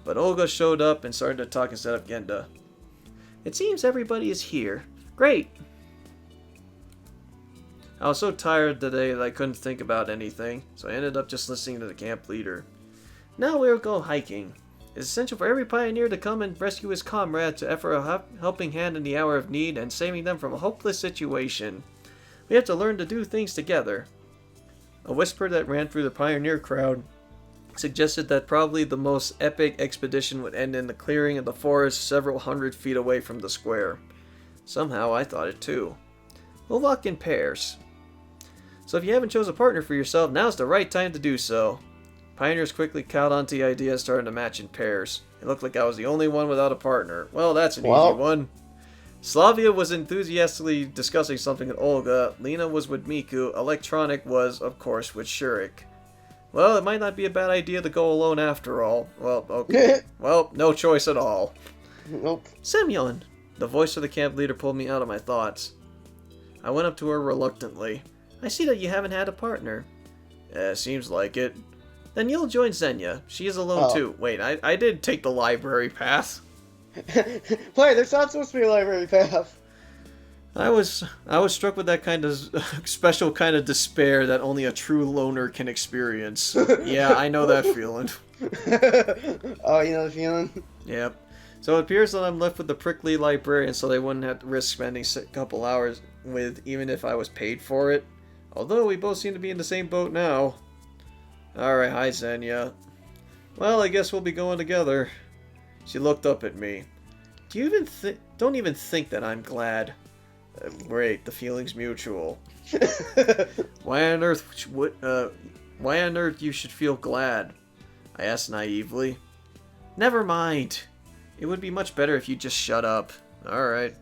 But Olga showed up and started to talk instead of Genda. It seems everybody is here. Great! I was so tired today that I couldn't think about anything, so I ended up just listening to the camp leader. Now we'll go hiking. It's essential for every pioneer to come and rescue his comrade to offer a helping hand in the hour of need and saving them from a hopeless situation. We have to learn to do things together. A whisper that ran through the pioneer crowd suggested that probably the most epic expedition would end in the clearing of the forest several hundred feet away from the square. Somehow I thought it too. We'll walk in pairs. So if you haven't chosen a partner for yourself, now's the right time to do so. Pioneers quickly caught on to the idea of starting to match in pairs. It looked like I was the only one without a partner. Well, that's an easy one. Slavia was enthusiastically discussing something with Olga, Lena was with Miku, Electronic was, of course, with Shurik. Well, it might not be a bad idea to go alone after all. Well, okay. Well, no choice at all. Nope. Semyon! The voice of the camp leader pulled me out of my thoughts. I went up to her reluctantly. I see that you haven't had a partner. Seems like it. Then you'll join Xenia. She is alone too. Wait, I did take the library path. Play, there's not supposed to be a library path. I was struck with that kind of special kind of despair that only a true loner can experience. Yeah, I know that feeling. Oh, you know the feeling? Yep. So it appears that I'm left with the prickly librarian, so they wouldn't have to risk spending a couple hours with, even if I was paid for it. Although we both seem to be in the same boat now. Alright, hi Xenia. Well, I guess we'll be going together. She looked up at me. Do you even don't even think that I'm glad. Great, the feeling's mutual. Why on earth why on earth you should feel glad? I asked naively. Never mind. It would be much better if you just shut up. Alright.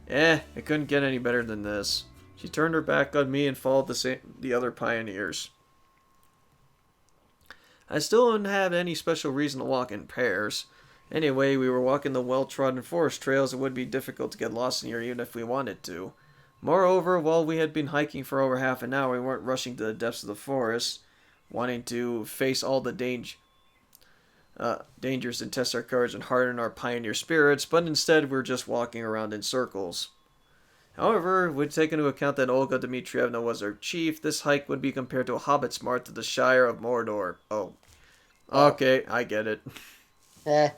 It couldn't get any better than this. She turned her back on me and followed the other pioneers. I still didn't have any special reason to walk in pairs. Anyway, we were walking the well-trodden forest trails. It would be difficult to get lost in here even if we wanted to. Moreover, while we had been hiking for over half an hour, we weren't rushing to the depths of the forest, wanting to face all the dangers and test our courage and harden our pioneer spirits, but instead we were just walking around in circles. However, with taking into account that Olga Dmitrievna was our chief, this hike would be compared to a hobbit's march to the Shire of Mordor. Oh. Okay, I get it. Eh.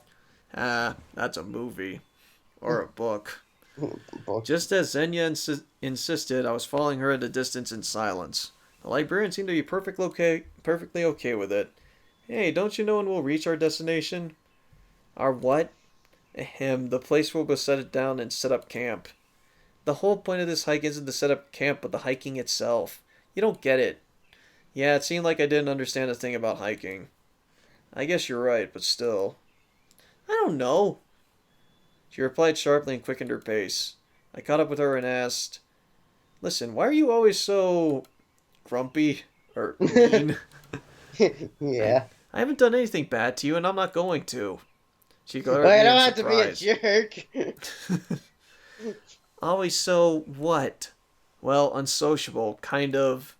That's a movie. Or a book. Book. Just as Xenia insisted, I was following her at a distance in silence. The librarian seemed to be perfectly okay with it. Hey, don't you know when we'll reach our destination? Our what? Ahem, the place where we'll set it down and set up camp. The whole point of this hike isn't to set up camp, but the hiking itself. You don't get it. Yeah, it seemed like I didn't understand a thing about hiking. I guess you're right, but still. I don't know. She replied sharply and quickened her pace. I caught up with her and asked, Listen, why are you always so grumpy? Or mean? Yeah. I haven't done anything bad to you, and I'm not going to. She glared Well, at I me don't in have surprise. to be a jerk. Always so what? Well, unsociable, kind of.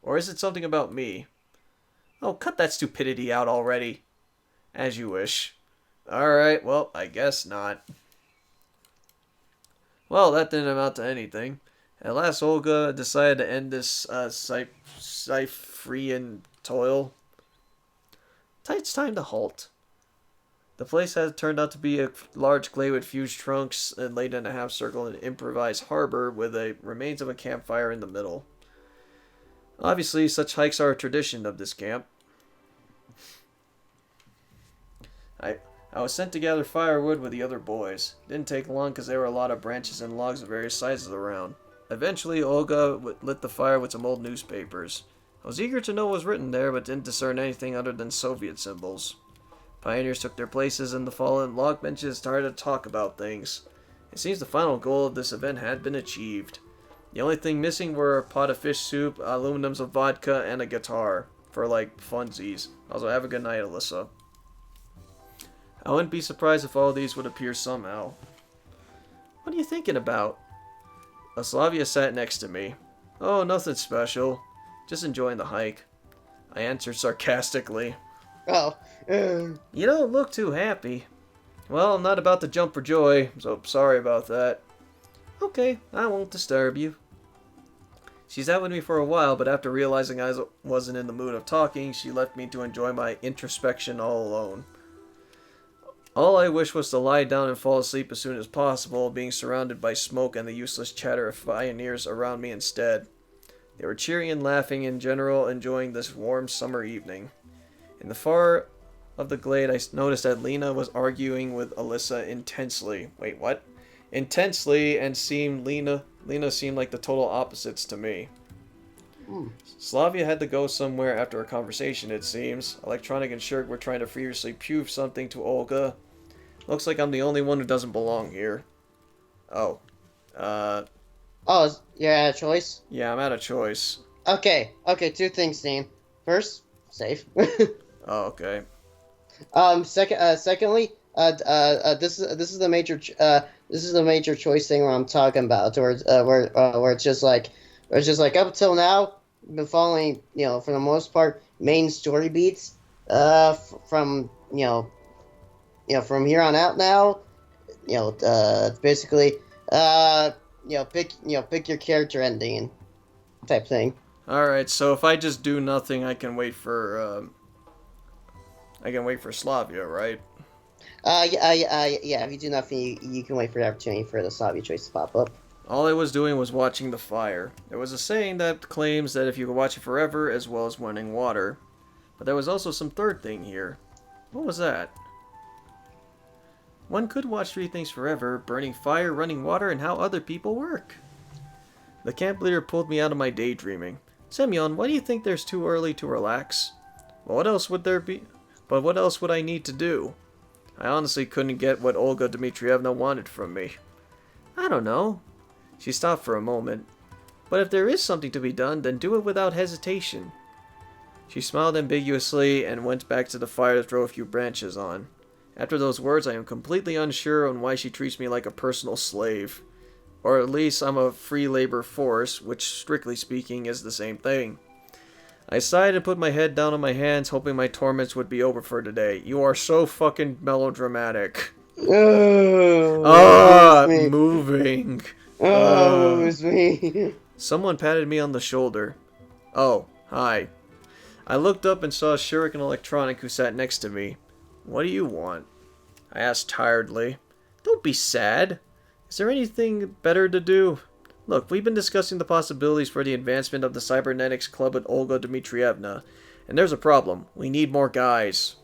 Or is it something about me? Oh, cut that stupidity out already. As you wish. Alright, well, I guess not. Well, that didn't amount to anything. At last, Olga decided to end this Cyphrean toil. It's time to halt. The place had turned out to be a large glade with huge trunks and laid in a half circle in an improvised harbor with the remains of a campfire in the middle. Obviously, such hikes are a tradition of this camp. I was sent to gather firewood with the other boys. It didn't take long because there were a lot of branches and logs of various sizes around. Eventually, Olga lit the fire with some old newspapers. I was eager to know what was written there, but didn't discern anything other than Soviet symbols. Pioneers took their places in the fallen log benches and started to talk about things. It seems the final goal of this event had been achieved. The only thing missing were a pot of fish soup, aluminums of vodka, and a guitar. For, funsies. Also, have a good night, Alyssa. I wouldn't be surprised if all these would appear somehow. What are you thinking about? Slavia sat next to me. Oh, nothing special. Just enjoying the hike. I answered sarcastically. Oh. You don't look too happy. Well, I'm not about to jump for joy, so sorry about that. Okay, I won't disturb you. She sat with me for a while, but after realizing I wasn't in the mood of talking, she left me to enjoy my introspection all alone. All I wished was to lie down and fall asleep as soon as possible, being surrounded by smoke and the useless chatter of pioneers around me instead. They were cheering and laughing, in general enjoying this warm summer evening. In the far of the glade, I noticed that Lena was arguing with Alyssa intensely. Wait, what? Intensely, and Lena seemed like the total opposites to me. Slavia had to go somewhere after a conversation, it seems. Electronic and Shirk were trying to furiously prove something to Olga. Looks like I'm the only one who doesn't belong here. Oh. Oh, you're out of choice? Yeah, I'm out of choice. Okay, two things, Dean. First, safe. Oh, okay. Secondly, this is the major choice thing where I'm talking about, where it's just like up until now, I've been following, for the most part, main story beats, from from here on out now, basically, pick your character ending type thing. All right, so if I just do nothing, I can wait for Slavia, right? Yeah. If you do nothing, you can wait for the opportunity for the Slavia choice to pop up. All I was doing was watching the fire. There was a saying that claims that if you could watch it forever as well as running water. But there was also some third thing here. What was that? One could watch three things forever: burning fire, running water, and how other people work. The camp leader pulled me out of my daydreaming. Semyon, why do you think there's too early to relax? Well, what else would there be? But what else would I need to do? I honestly couldn't get what Olga Dmitrievna wanted from me. I don't know. She stopped for a moment. But if there is something to be done, then do it without hesitation. She smiled ambiguously and went back to the fire to throw a few branches on. After those words, I am completely unsure on why she treats me like a personal slave. Or at least I'm a free labor force, which strictly speaking is the same thing. I sighed and put my head down on my hands, hoping my torments would be over for today. You are so fucking melodramatic. Me. Moving. Oh, it was me. Someone patted me on the shoulder. Oh, hi. I looked up and saw Shuriken Electronic who sat next to me. What do you want? I asked tiredly. Don't be sad. Is there anything better to do? Look, we've been discussing the possibilities for the advancement of the Cybernetics Club with Olga Dmitrievna, and there's a problem. We need more guys.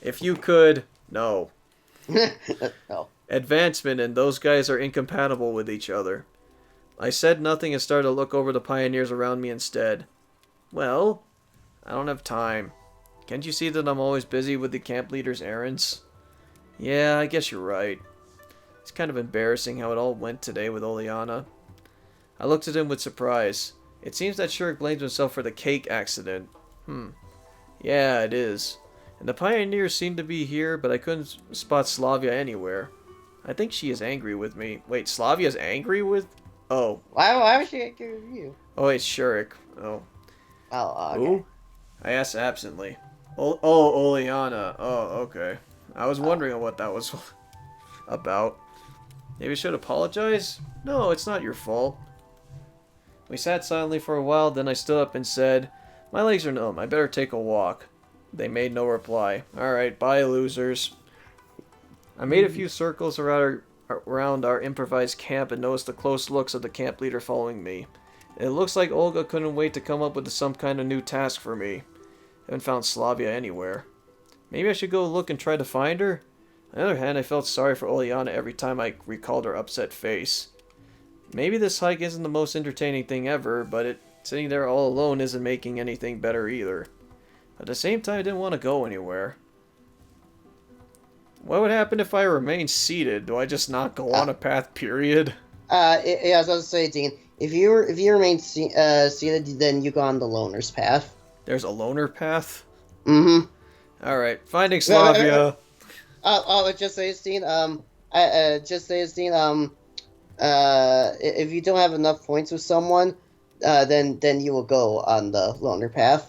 If you could... No. No. Advancement and those guys are incompatible with each other. I said nothing and started to look over the pioneers around me instead. Well, I don't have time. Can't you see that I'm always busy with the camp leader's errands? Yeah, I guess you're right. It's kind of embarrassing how it all went today with Oleana. I looked at him with surprise. It seems that Shurik blames himself for the cake accident. Yeah, it is. And the pioneers seem to be here, but I couldn't spot Slavia anywhere. I think she is angry with me. Wait, Slavia's angry with... Oh. Why was she angry with you? Oh, it's Shurik. Oh. Oh, okay. Who? I asked absently. Oleana. Oh, okay. I was wondering what that was about. Maybe I should apologize? No, it's not your fault. We sat silently for a while, then I stood up and said, My legs are numb, I better take a walk. They made no reply. Alright, bye losers. I made a few circles around our improvised camp and noticed the close looks of the camp leader following me. It looks like Olga couldn't wait to come up with some kind of new task for me. I haven't found Slavia anywhere. Maybe I should go look and try to find her? On the other hand, I felt sorry for Oleana every time I recalled her upset face. Maybe this hike isn't the most entertaining thing ever, but sitting there all alone isn't making anything better either. At the same time, I didn't want to go anywhere. What would happen if I remain seated? Do I just not go on a path, period? Yeah, I was about to say, Dean, if you remain seated, then you go on the loner's path. There's a loner path? Mm-hmm. Alright, finding Slavia. Just say, Dean, if you don't have enough points with someone, then you will go on the loner path.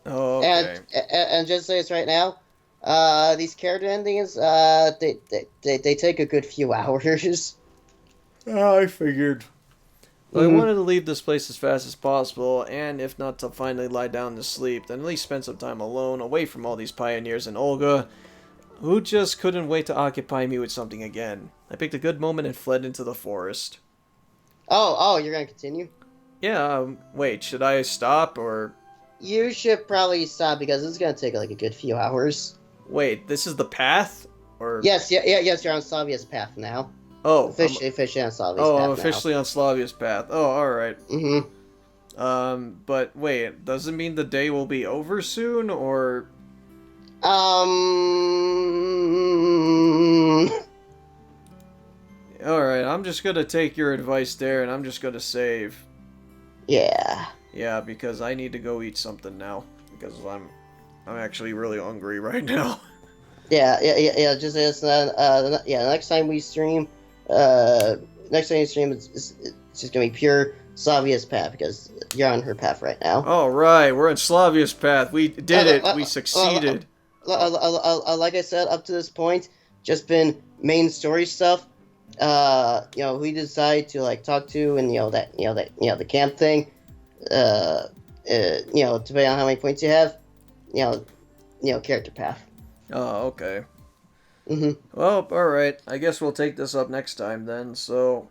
Oh, okay. And just say this right now, these character endings, they take a good few hours. Oh, I figured. Well, I wanted to leave this place as fast as possible, and if not to finally lie down to sleep, then at least spend some time alone, away from all these pioneers and Olga, who just couldn't wait to occupy me with something again. I picked a good moment and fled into the forest. Oh, you're gonna continue? Yeah, wait, should I stop, or... You should probably stop, because it's gonna take like a good few hours. Wait, this is the path? Or... Yes, you're on Slavia's path now. Oh. Officially on Slavia's path I'm officially on Slavia's path. Oh, alright. Mm-hmm. But wait, does it mean the day will be over soon, or... Alright, I'm just gonna take your advice there, and I'm just gonna save. Yeah. Yeah, because I need to go eat something now. Because I'm actually really hungry right now. Yeah. Just next time we stream, it's just gonna be pure Slavia's path, because you're on her path right now. Alright, we're on Slavia's path. We did it. We succeeded. Like I said, up to this point, just been main story stuff. who you decide to like talk to, and the camp thing. Uh, Depending on how many points you have, character path. Oh, okay. Mm-hmm. Well, alright. I guess we'll take this up next time then. So,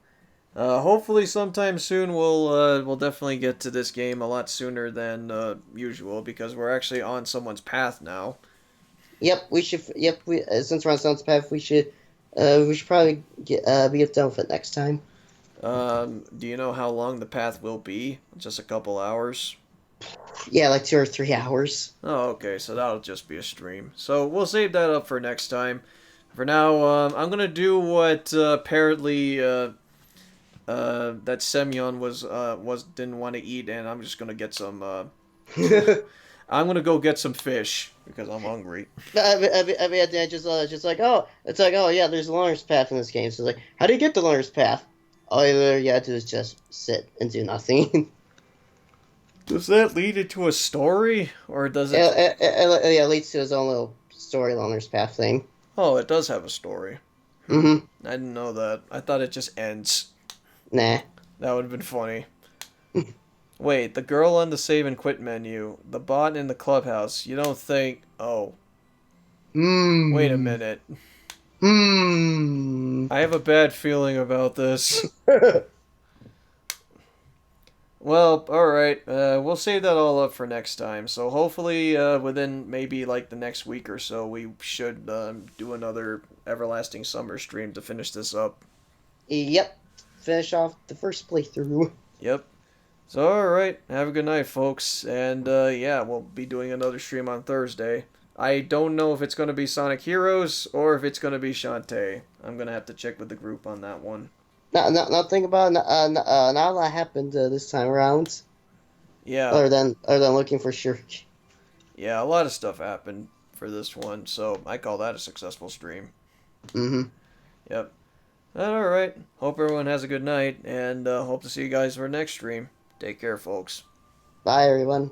hopefully sometime soon we'll definitely get to this game a lot sooner than usual because we're actually on someone's path now. Yep, we should. Yep, we since we're on Sun's path, we should probably get done with it next time. Do you know how long the path will be? Just a couple hours? Yeah, like 2 or 3 hours. Oh, okay, so that'll just be a stream. So we'll save that up for next time. For now, I'm gonna do what apparently that Semyon was didn't want to eat, and I'm just gonna get some. I'm gonna go get some fish because I'm hungry. I mean, just like, oh, it's like, oh yeah, there's a learner's path in this game. So it's like, how do you get the learner's path? All you have to do is just sit and do nothing. Does that lead into a story, or does it? Yeah, it leads to his own little story learner's path thing. Oh, it does have a story. Mm-hmm. I didn't know that. I thought it just ends. Nah. That would have been funny. Wait, the girl on the save and quit menu, the bot in the clubhouse. You don't think? Oh, wait a Hmm. minute. Hmm. I have a bad feeling about this. Well, alright. We'll save that all up for next time. So hopefully, within maybe like the next week or so, we should do another Everlasting Summer stream to finish this up. Yep. Finish off the first playthrough. Yep. So, alright. Have a good night, folks. And yeah, we'll be doing another stream on Thursday. I don't know if it's going to be Sonic Heroes or if it's going to be Shantae. I'm going to have to check with the group on that one. Now think about now that happened this time around. Yeah. Other than looking for Shirk. Yeah, a lot of stuff happened for this one, so I call that a successful stream. Mm-hmm. Yep. Alright. Hope everyone has a good night, and hope to see you guys for next stream. Take care, folks. Bye, everyone.